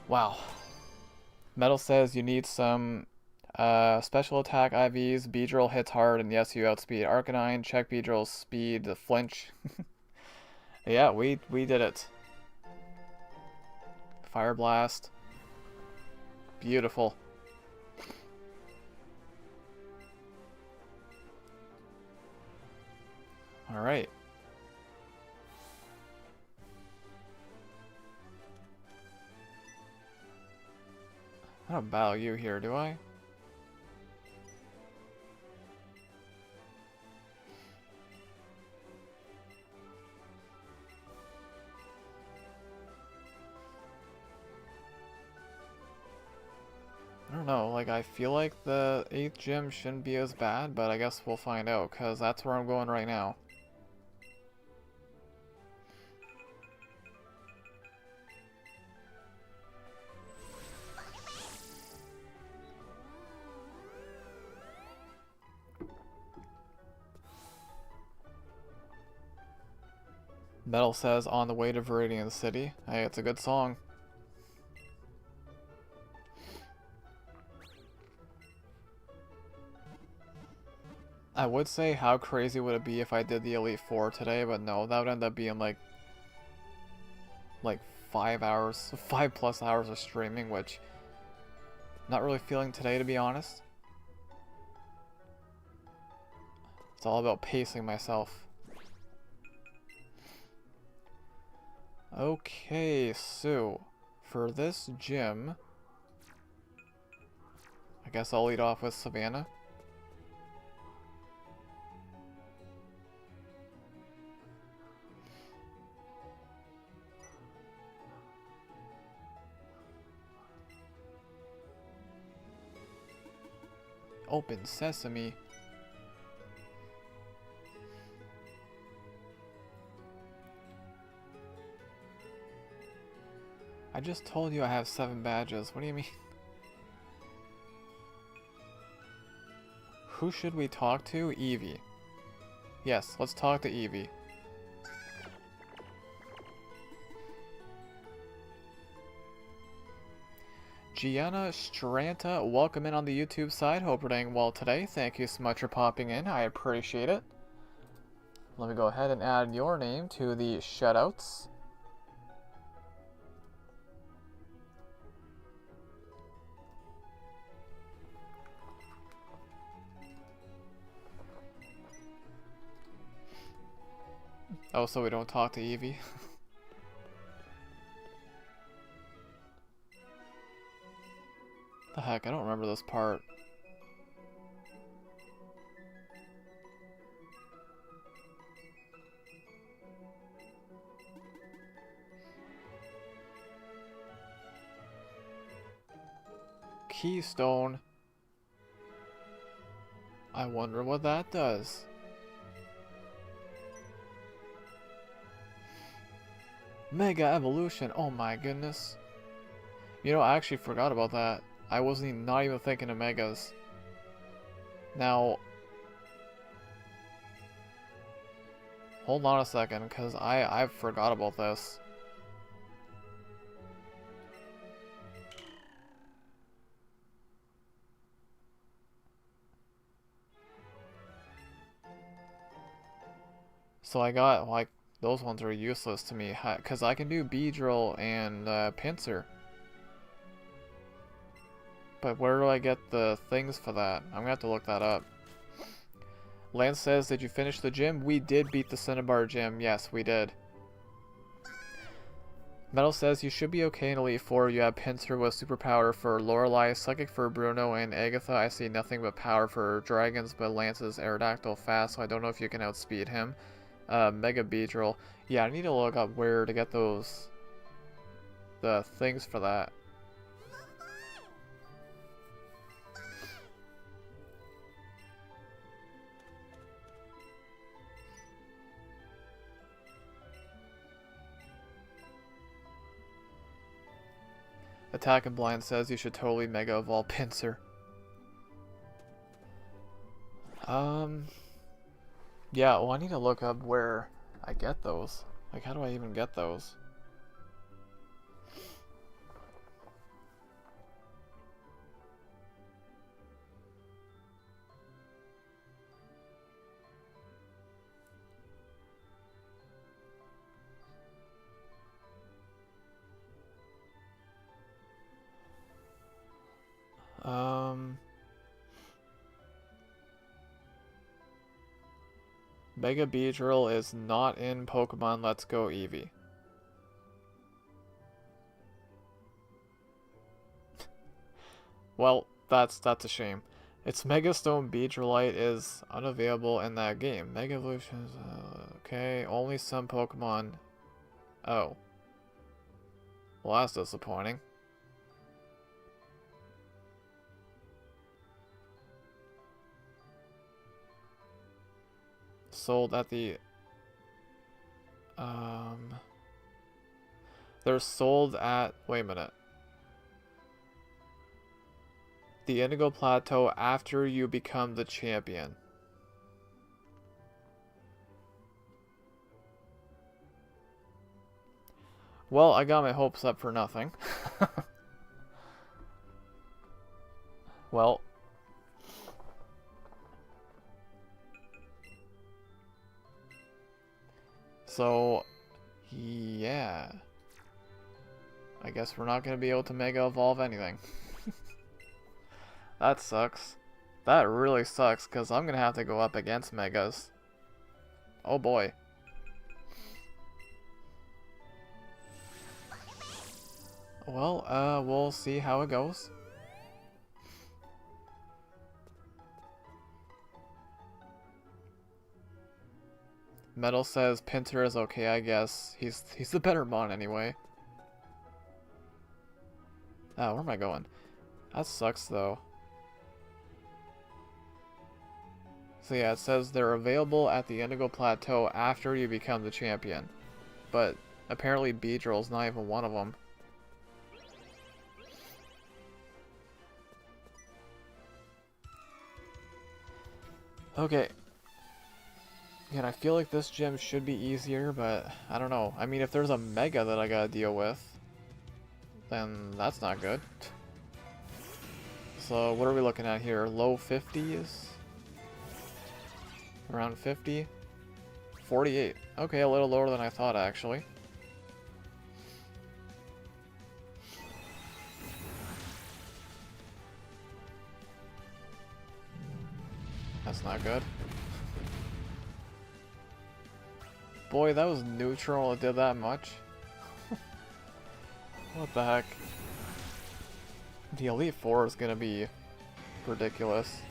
Wow. Metal says you need some special attack IVs. Beedrill hits hard, and yes, you outspeed Arcanine. Check Beedrill's speed to flinch. Yeah, we did it. Fire Blast. Beautiful. Alright. I don't battle you here, do I? I don't know, like, I feel like the 8th gym shouldn't be as bad, but I guess we'll find out, because that's where I'm going right now. Metal says, on the way to Viridian City. Hey, it's a good song. I would say how crazy would it be if I did the Elite Four today, but no, that would end up being like 5 hours, 5+ hours of streaming, which I'm not really feeling today, to be honest. It's all about pacing myself. Okay, so for this gym, I guess I'll lead off with Savannah. Open sesame. I just told you I have 7 badges. What do you mean? Who should we talk to? Eevee. Yes, let's talk to Eevee. Gianna Stranta, welcome in on the YouTube side. Hope you're doing well today. Thank you so much for popping in. I appreciate it. Let me go ahead and add your name to the shoutouts. Oh, so we don't talk to Eevee? The heck, I don't remember this part. Keystone. I wonder what that does. Mega evolution. Oh my goodness. You know, I actually forgot about that. I wasn't not even thinking of megas. Now, hold on a second, because I forgot about this. So I got, like, those ones are useless to me, because I can do Beedrill and Pinsir. But where do I get the things for that? I'm gonna have to look that up. Lance says, did you finish the gym? We did beat the Cinnabar gym. Yes, we did. Metal says, you should be okay in Elite Four. You have Pinsir with superpower for Lorelei, Psychic for Bruno, and Agatha. I see nothing but power for dragons, but Lance is Aerodactyl fast, so I don't know if you can outspeed him. Mega Beedrill. Yeah, I need to look up where to get those... the things for that. Attack and Blind says you should totally Mega Evolve Pinsir. Yeah, well I need to look up where I get those. Like, how do I even get those? Mega Beedrill is not in Pokemon Let's Go Eevee. Well, that's a shame. Its Mega Stone Beedrillite is unavailable in that game. Mega Evolutions, okay, only some Pokemon. Oh. Well, that's disappointing. Sold at the they're sold at, wait a minute, the Indigo Plateau after you become the champion. Well, I got my hopes up for nothing. Well, so, yeah. I guess we're not going to be able to Mega Evolve anything. That sucks. That really sucks, because I'm going to have to go up against Megas. Oh boy. Well, we'll see how it goes. Metal says Pinsir is okay, I guess. He's the better Mon anyway. Oh, where am I going? That sucks though. So yeah, it says they're available at the Indigo Plateau after you become the champion. But apparently Beedrill's not even one of them. Okay. Again, I feel like this gym should be easier, but I don't know. I mean, if there's a Mega that I gotta deal with, then that's not good. So what are we looking at here? Low 50s? Around 50? 48. Okay, a little lower than I thought, actually. That's not good. Boy, that was neutral. It did that much. What the heck? The Elite Four is gonna be ridiculous.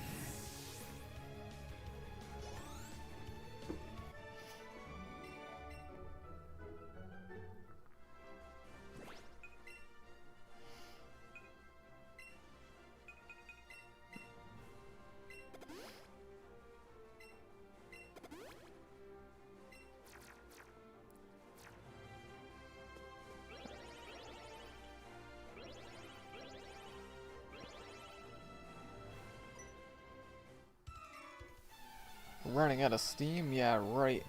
Running out of steam? Yeah, right.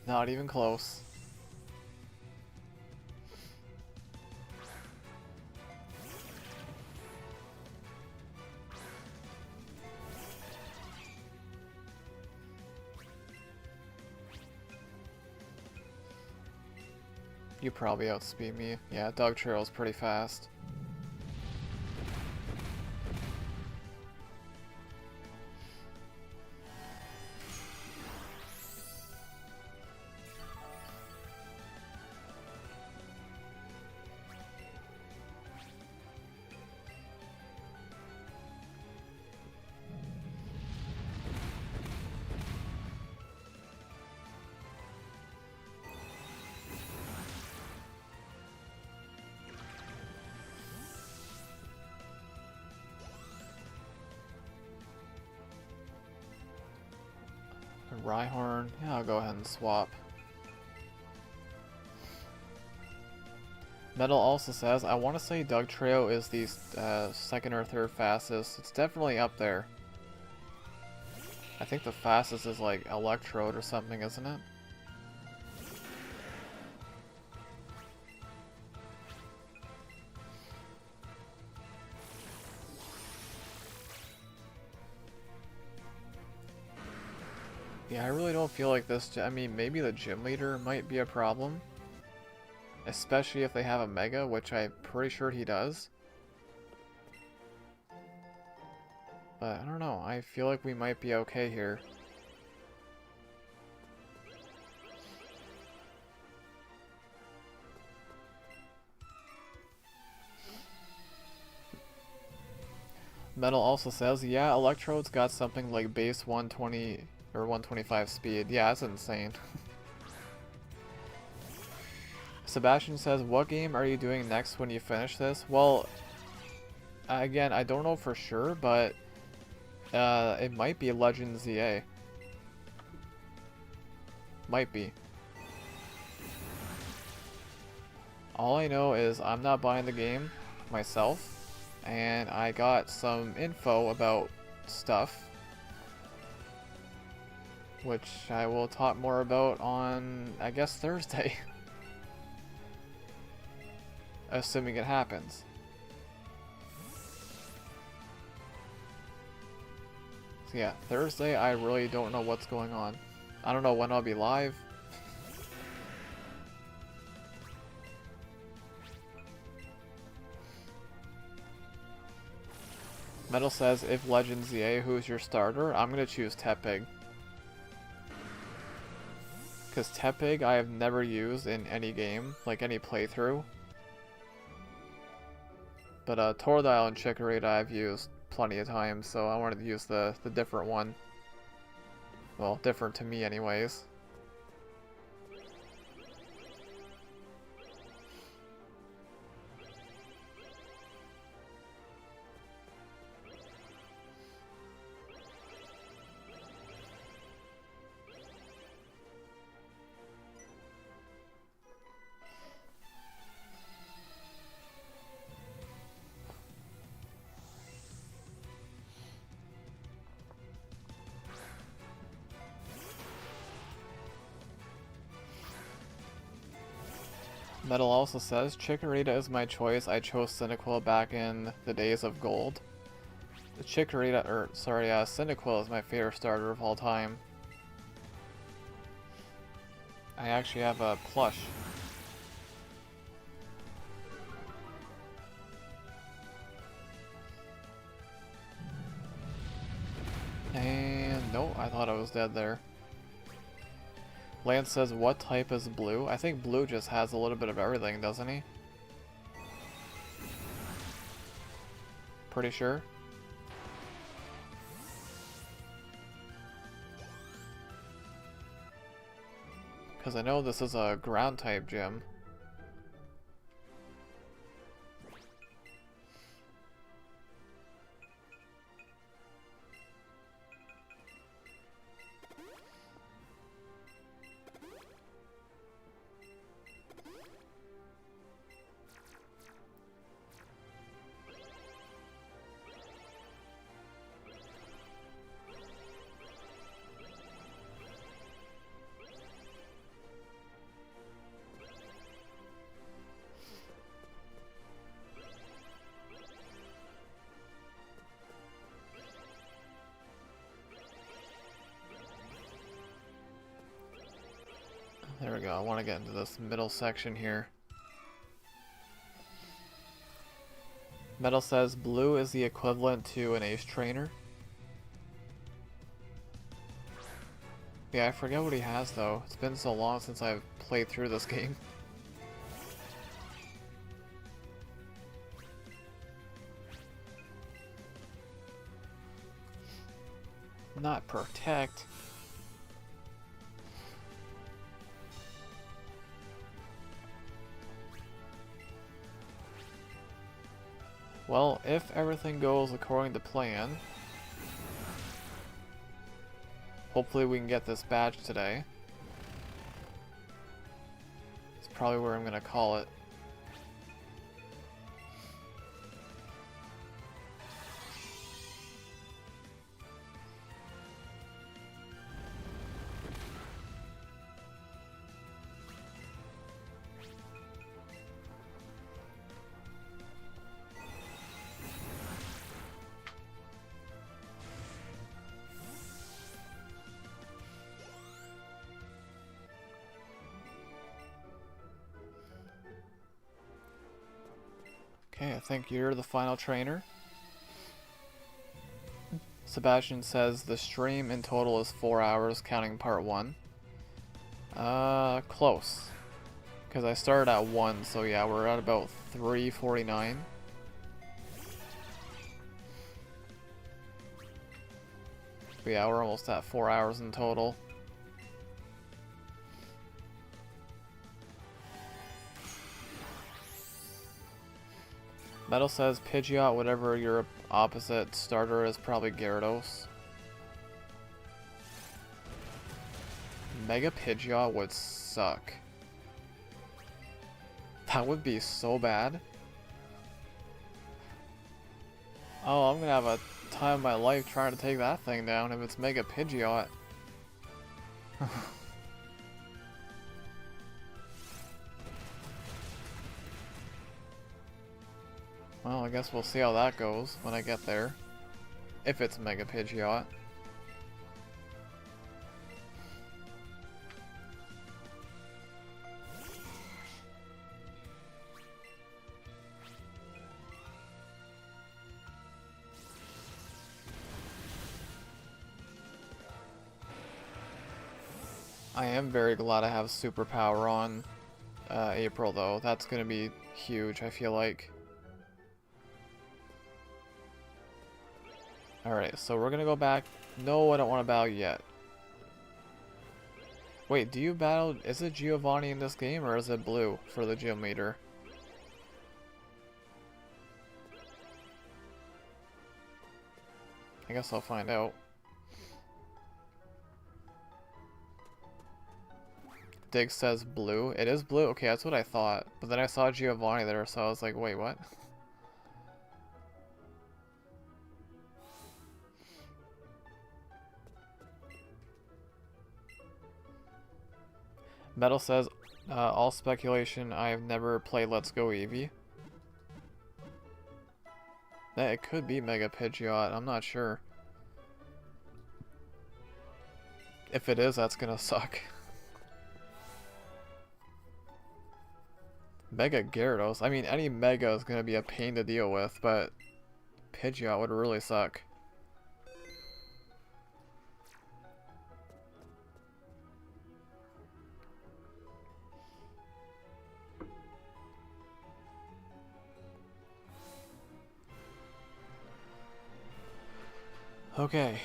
Not even close. You probably outspeed me. Yeah, Dog Trail's pretty fast. Rhyhorn, yeah, I'll go ahead and swap. Metal also says, I want to say Dugtrio is the second or third fastest. It's definitely up there. I think the fastest is like Electrode or something, isn't it? Yeah, I really don't feel like this. I mean, maybe the gym leader might be a problem. Especially if they have a Mega, which I'm pretty sure he does. But I don't know, I feel like we might be okay here. Metal also says, yeah, Electrode's got something like base 120 or 125 speed. Yeah, that's insane. Sebastian says, what game are you doing next when you finish this? Well, again, I don't know for sure, but it might be Legend ZA. Might be. All I know is I'm not buying the game myself, and I got some info about stuff, which I will talk more about on, I guess, Thursday. Assuming it happens. So yeah, Thursday I really don't know what's going on. I don't know when I'll be live. Metal says, if Legend ZA, who's your starter? I'm gonna choose Tepig. Because Tepig I have never used in any game, like any playthrough. But Tordile and Chikorita I've used plenty of times, so I wanted to use the different one. Well, different to me anyways. Metal also says, Chikorita is my choice. I chose Cyndaquil back in the days of gold. Cyndaquil is my favorite starter of all time. I actually have a plush. And no, I thought I was dead there. Lance says, what type is blue? I think blue just has a little bit of everything, doesn't he? Pretty sure. Because I know this is a ground type gym. There we go, I want to get into this middle section here. Metal says blue is the equivalent to an ace trainer. Yeah, I forget what he has though. It's been so long since I've played through this game. Not protect. Well, if everything goes according to plan, hopefully we can get this badge today. It's probably where I'm gonna call it. Okay, I think you're the final trainer. Sebastian says the stream in total is 4 hours, counting part 1. Close. Because I started at 1, so yeah, we're at about 3:49. But yeah, we're almost at 4 hours in total. Metal says Pidgeot, whatever your opposite starter is, probably Gyarados. Mega Pidgeot would suck. That would be so bad. Oh, I'm gonna have a time of my life trying to take that thing down if it's Mega Pidgeot. Well, I guess we'll see how that goes when I get there. If it's Mega Pidgeot. I am very glad I have Superpower on April though. That's gonna be huge, I feel like. Alright, so we're gonna go back. No, I don't want to battle yet. Wait, do you battle... Is it Giovanni in this game, or is it Blue for the gym leader? I guess I'll find out. Dig says Blue. It is Blue? Okay, that's what I thought. But then I saw Giovanni there, so I was like, wait, what? Metal says, All speculation, I've never played Let's Go Eevee. It could be Mega Pidgeot, I'm not sure. If it is, that's gonna suck. Mega Gyarados? I mean, any Mega is gonna be a pain to deal with, but Pidgeot would really suck. Okay.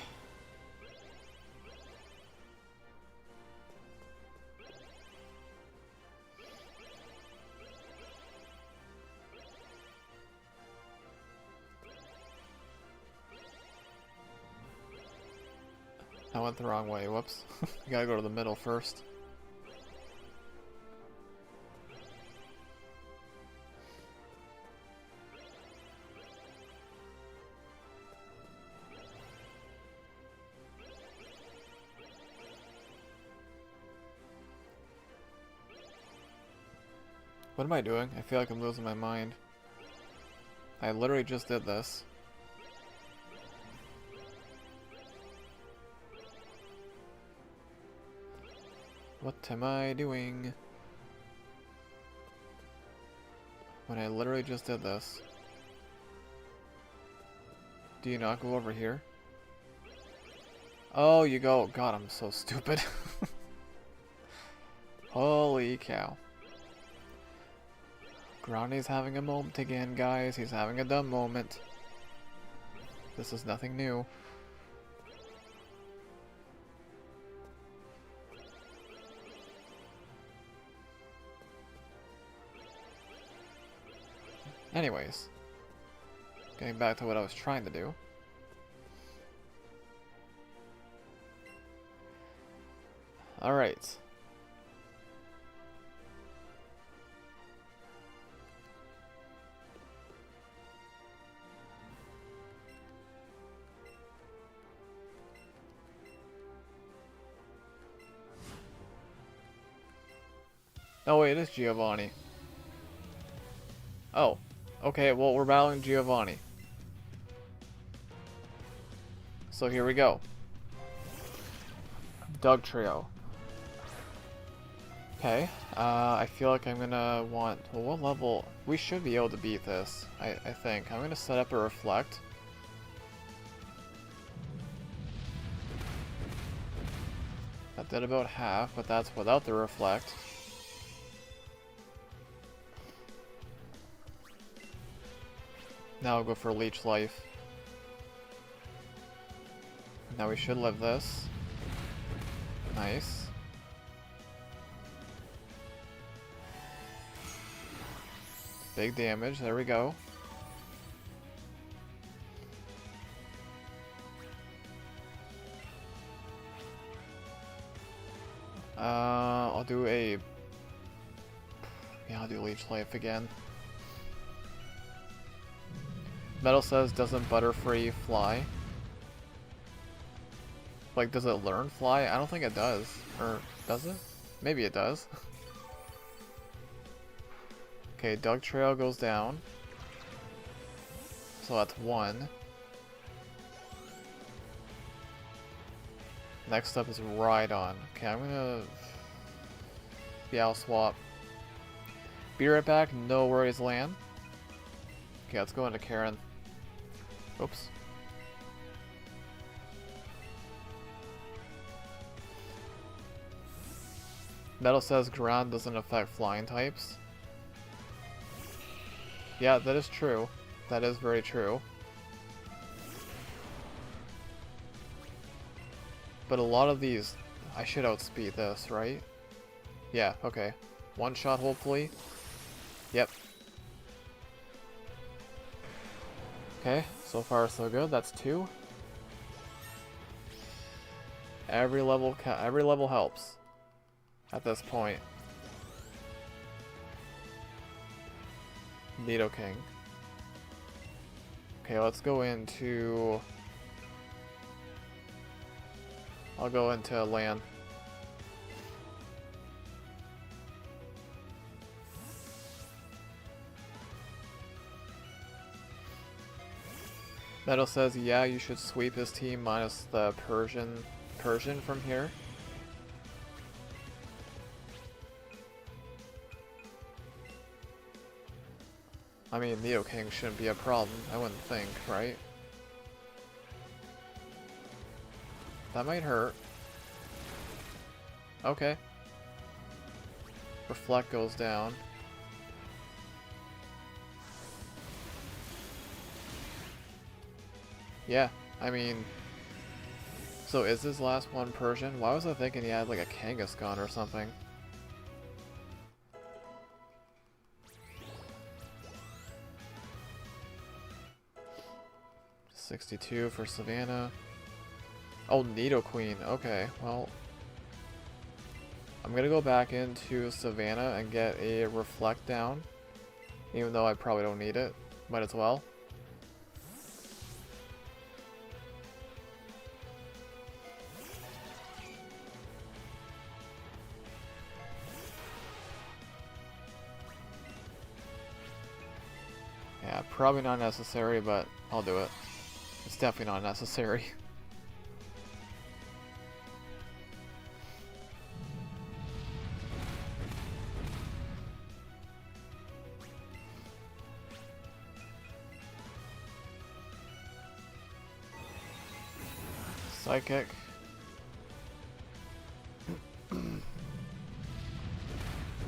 I went the wrong way, whoops. You gotta go to the middle first. What am I doing? I feel like I'm losing my mind. I literally just did this. What am I doing? When I literally just did this. Do you not go over here? Oh, you go. God, I'm so stupid. Holy cow. Grande's having a moment again, guys. He's having a dumb moment. This is nothing new. Anyways, getting back to what I was trying to do. Alright. Oh wait, it is Giovanni. Oh. Okay, well, we're battling Giovanni. So here we go. Doug Trio. Okay, I feel like I'm gonna want... Well, what level? We should be able to beat this, I think. I'm gonna set up a Reflect. That did about half, but that's without the Reflect. Now I'll go for Leech Life. Now we should live this. Nice. Big damage, there we go. I'll do a... Yeah, I'll do Leech Life again. Metal says, doesn't Butterfree fly? Like, does it learn fly? I don't think it does. Or, does it? Maybe it does. Okay, Doug Trail goes down. So that's one. Next up is Rhydon. Okay, I'm gonna... Yeah, I'll swap. Be right back, no worries, Lan. Okay, let's go into Karen. Oops. Metal says ground doesn't affect flying types. Yeah, that is true. That is very true. But a lot of these, I should outspeed this, right? Yeah, okay. One shot, hopefully. Yep. Okay, so far so good. That's two. Every level helps at this point. Nidoking. Okay, let's go into... I'll go into land. Metal says, yeah, you should sweep his team minus the Persian from here. I mean, Neoking shouldn't be a problem, I wouldn't think, right? That might hurt. Okay. Reflect goes down. Yeah, I mean... So is this last one Persian? Why was I thinking he had like a Kangaskhan or something? $62 for Savannah. Oh, Nidoqueen. Okay, well... I'm gonna go back into Savannah and get a Reflect down. Even though I probably don't need it. Might as well. Yeah, probably not necessary, but I'll do it. It's definitely not necessary. Psychic.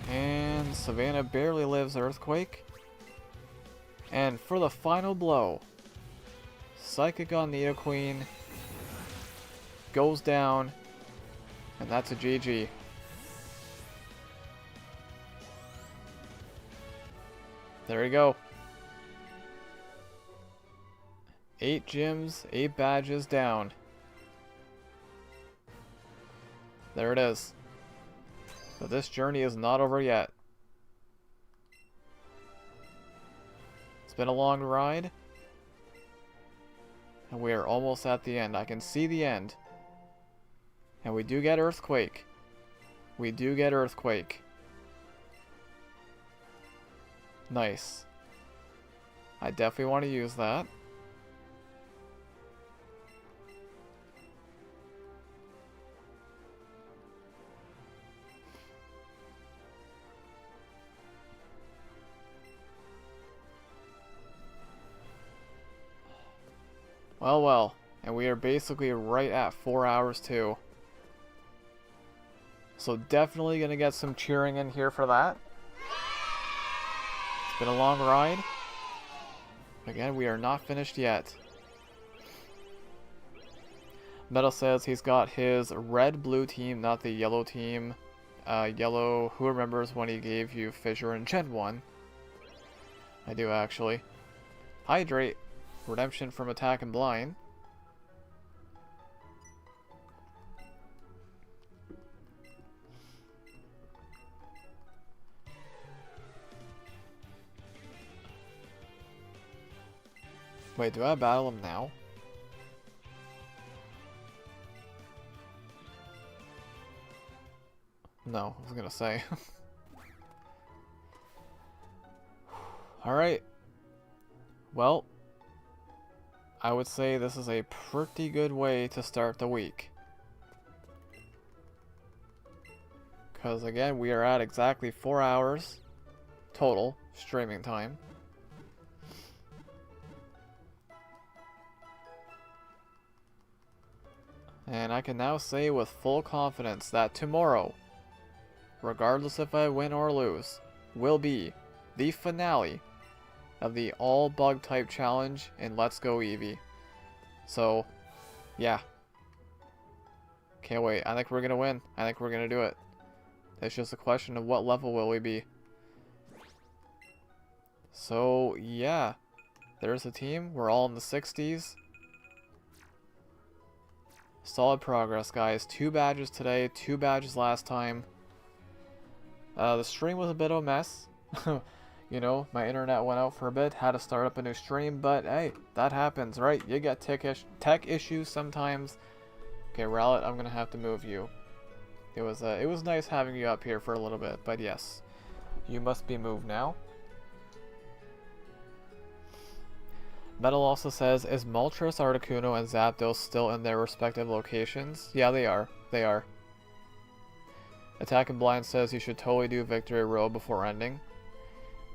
And Savannah barely lives Earthquake. And for the final blow, Psychic on Nidoqueen goes down, and that's a GG. There you go. 8 gyms, 8 badges down. There it is. But this journey is not over yet. It's been a long ride. And we are almost at the end. I can see the end. And we do get Earthquake. We do get Earthquake. Nice. I definitely want to use that. Well, well, and we are basically right at 4 hours too. So definitely gonna get some cheering in here for that. It's been a long ride. Again, we are not finished yet. Metal says he's got his red-blue team, not the yellow team. Yellow, who remembers when he gave you Fissure in Gen 1? I do actually. Hydrate. Redemption from Attack and Blind. Wait, do I battle him now? No, I was gonna say. Alright. Well, I would say this is a pretty good way to start the week. Because again, we are at exactly 4 hours total streaming time. And I can now say with full confidence that tomorrow, regardless if I win or lose, will be the finale of the all bug type challenge in Let's Go Eevee. So, yeah. Can't wait. I think we're gonna win. I think we're gonna do it. It's just a question of what level will we be. So, yeah. There's the team. We're all in the 60s. Solid progress, guys. 2 badges today, 2 badges last time. The stream was a bit of a mess. You know, my internet went out for a bit, had to start up a new stream, but hey, that happens, right? You get tech issues sometimes. Okay, Rowlet, I'm gonna have to move you. It was nice having you up here for a little bit, but yes, you must be moved now. Metal also says, is Moltres, Articuno, and Zapdos still in their respective locations? Yeah, they are. They are. Attack and Blind says you should totally do Victory Road before ending.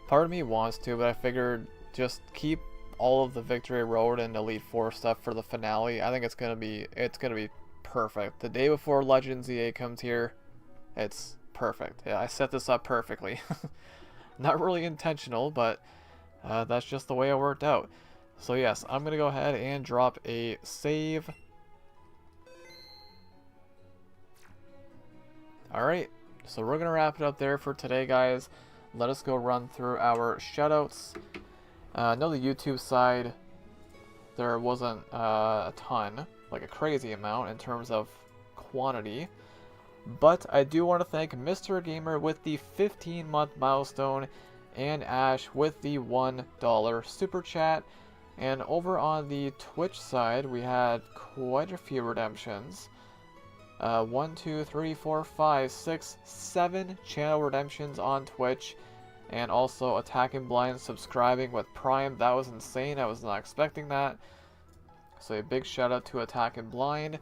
Part of me wants to, but I figured just keep all of the Victory Road and Elite Four stuff for the finale. I think it's gonna be perfect. The day before Legends EA comes here, it's perfect. Yeah, I set this up perfectly. Not really intentional, but that's just the way it worked out. So yes, I'm gonna go ahead and drop a save. Alright, so we're gonna wrap it up there for today, guys. Let us go run through our shoutouts. I know the YouTube side, there wasn't a ton, like a crazy amount in terms of quantity. But I do want to thank Mr. Gamer with the 15-month milestone and Ash with the $1 super chat. And over on the Twitch side, we had quite a few redemptions. 1, 2, 3, 4, 5, 6, 7 channel redemptions on Twitch. And also Attacking Blind subscribing with Prime. That was insane. I was not expecting that. So a big shout out to Attacking Blind.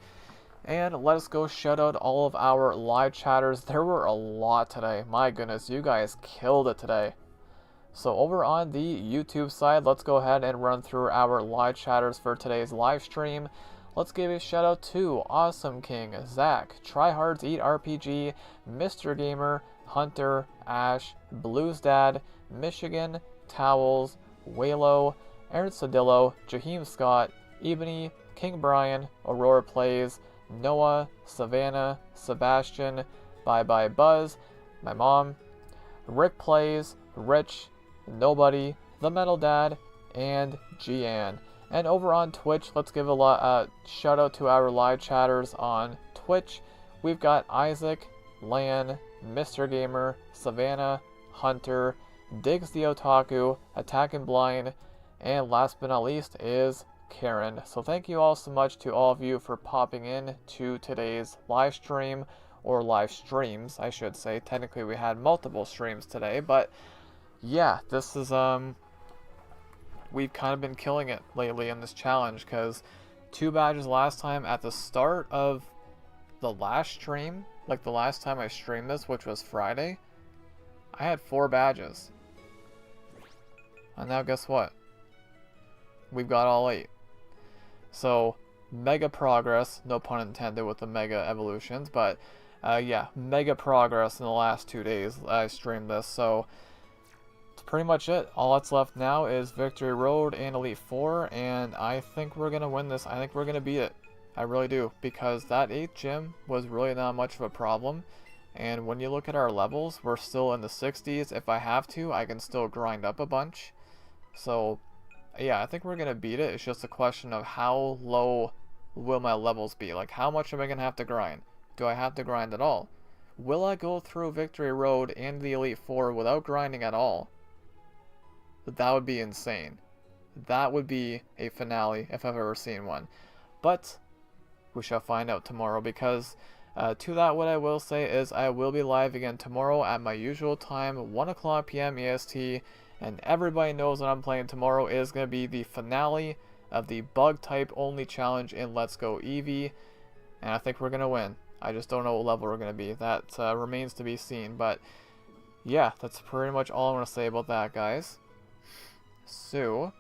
And let us go shout out all of our live chatters. There were a lot today. My goodness, you guys killed it today. So over on the YouTube side, let's go ahead and run through our live chatters for today's live stream. Let's give a shout out to Awesome King, Zach, Tryhards Eat RPG, Mr. Gamer, Hunter, Ash, Blues Dad, Michigan, Towels, Waylo, Aaron Sodillo, Jaheim Scott, Ebony, King Brian, Aurora Plays, Noah, Savannah, Sebastian, Bye Bye Buzz, my mom, Rick Plays, Rich, Nobody, The Metal Dad, and Gian. And over on Twitch, let's give a shout out to our live chatters on Twitch. We've got Isaac, Lan, Mr. Gamer, Savannah, Hunter, Diggs the Otaku, Attacking Blind, and last but not least is Karen. So thank you all so much to all of you for popping in to today's live stream, or live streams, I should say. Technically we had multiple streams today, but yeah, this is we've kind of been killing it lately in this challenge, because 2 badges last time at the start of the last stream, like the last time I streamed this, which was Friday, I had 4 badges. And now guess what? We've got all 8. So, mega progress, no pun intended with the mega evolutions, but yeah, mega progress in the last 2 days I streamed this, so that's pretty much it. All that's left now is Victory Road and Elite Four, and I think we're going to win this. I think we're going to beat it. I really do, because that 8th gym was really not much of a problem, and when you look at our levels, we're still in the 60s. If I have to, I can still grind up a bunch. So yeah, I think we're going to beat it. It's just a question of how low will my levels be. Like, how much am I going to have to grind? Do I have to grind at all? Will I go through Victory Road and the Elite Four without grinding at all? That would be insane. That would be a finale if I've ever seen one. But we shall find out tomorrow, because to that, what I will say is I will be live again tomorrow at my usual time, 1 o'clock p.m. EST. And everybody knows what I'm playing tomorrow is going to be the finale of the bug type only challenge in Let's Go Eevee. And I think we're going to win. I just don't know what level we're going to be. That remains to be seen. But yeah, that's pretty much all I want to say about that, guys. So,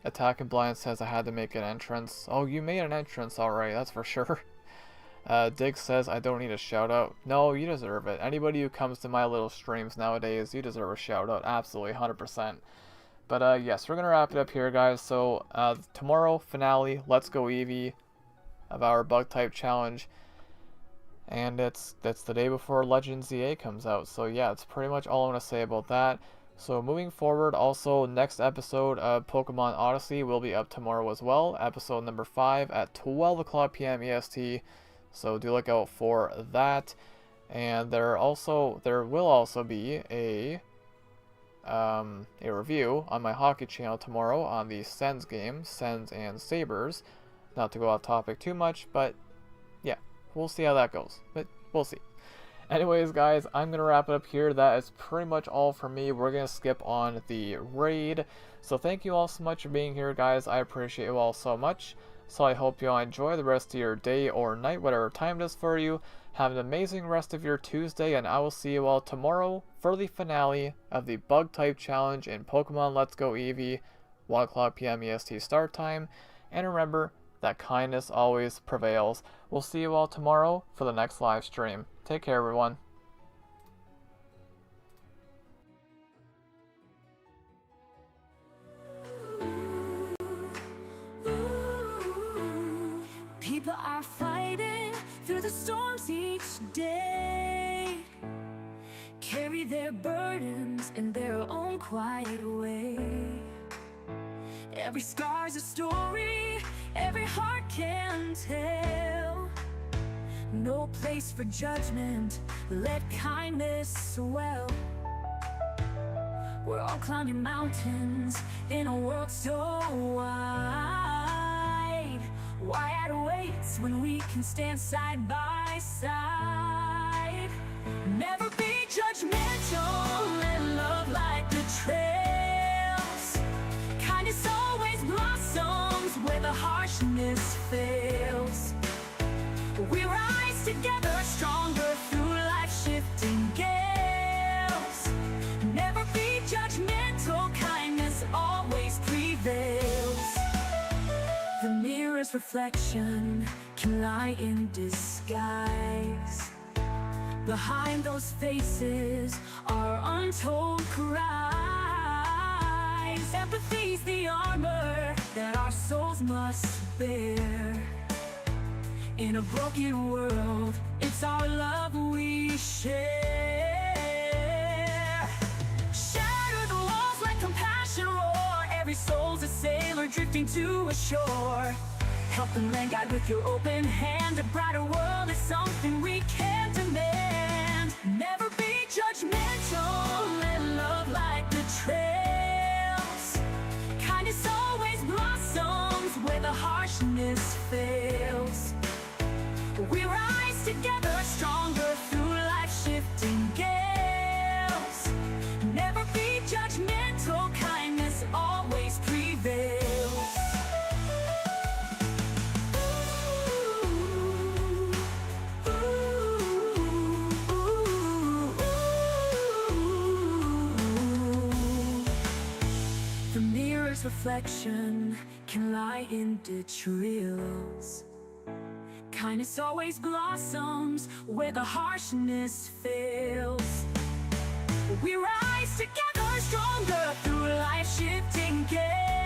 Attacking Blind says I had to make an entrance. Oh, you made an entrance alright, that's for sure. Diggs says I don't need a shout out. No, you deserve it. Anybody who comes to my little streams nowadays, you deserve a shout out. Absolutely, 100%. But yes, we're going to wrap it up here, guys. So tomorrow, finale, Let's Go Eevee of our bug type challenge. And that's the day before Legends EA comes out. So yeah, that's pretty much all I'm going to say about that. So moving forward, also next episode of Pokemon Odyssey will be up tomorrow as well. Episode number 5 at 12 o'clock p.m. EST. So do look out for that. And there will also be a review on my hockey channel tomorrow on the Sens game, Sens and Sabres. Not to go off topic too much, but yeah, we'll see how that goes. But we'll see. Anyways, guys, I'm going to wrap it up here. That is pretty much all for me. We're going to skip on the raid. So thank you all so much for being here, guys. I appreciate you all so much. So I hope you all enjoy the rest of your day or night, whatever time it is for you. Have an amazing rest of your Tuesday, and I will see you all tomorrow for the finale of the Bug Type Challenge in Pokemon Let's Go Eevee, 1 o'clock p.m. EST start time. And remember that kindness always prevails. We'll see you all tomorrow for the next live stream. Take care, everyone. People are fighting through the storms each day, carry their burdens in their own quiet way. Every scar's a story, every heart can tell. No place for judgment, let kindness swell. We're all climbing mountains in a world so wide. Why add weights when we can stand side by side? Never be judgmental, let love light the trails. Kindness always blossoms where the harshness fails. We rise together stronger through life's shifting gales. Never be judgmental, kindness always prevails. The mirror's reflection can lie in disguise. Behind those faces are untold cries. Empathy's the armor that our souls must bear. In a broken world, it's our love we share. Shatter the walls, let compassion roar. Every soul's a sailor drifting to a shore. Help the land guide with your open hand. A brighter world is something we can't demand. Never be judgmental, let love light the trails. Kindness always blossoms where the harshness fails. We rise together stronger through life's shifting gales. Never be judgmental, kindness always prevails. The mirror's reflection can lie in ditch reels. Kindness always blossoms where the harshness fails. We rise together stronger through life's shifting gales.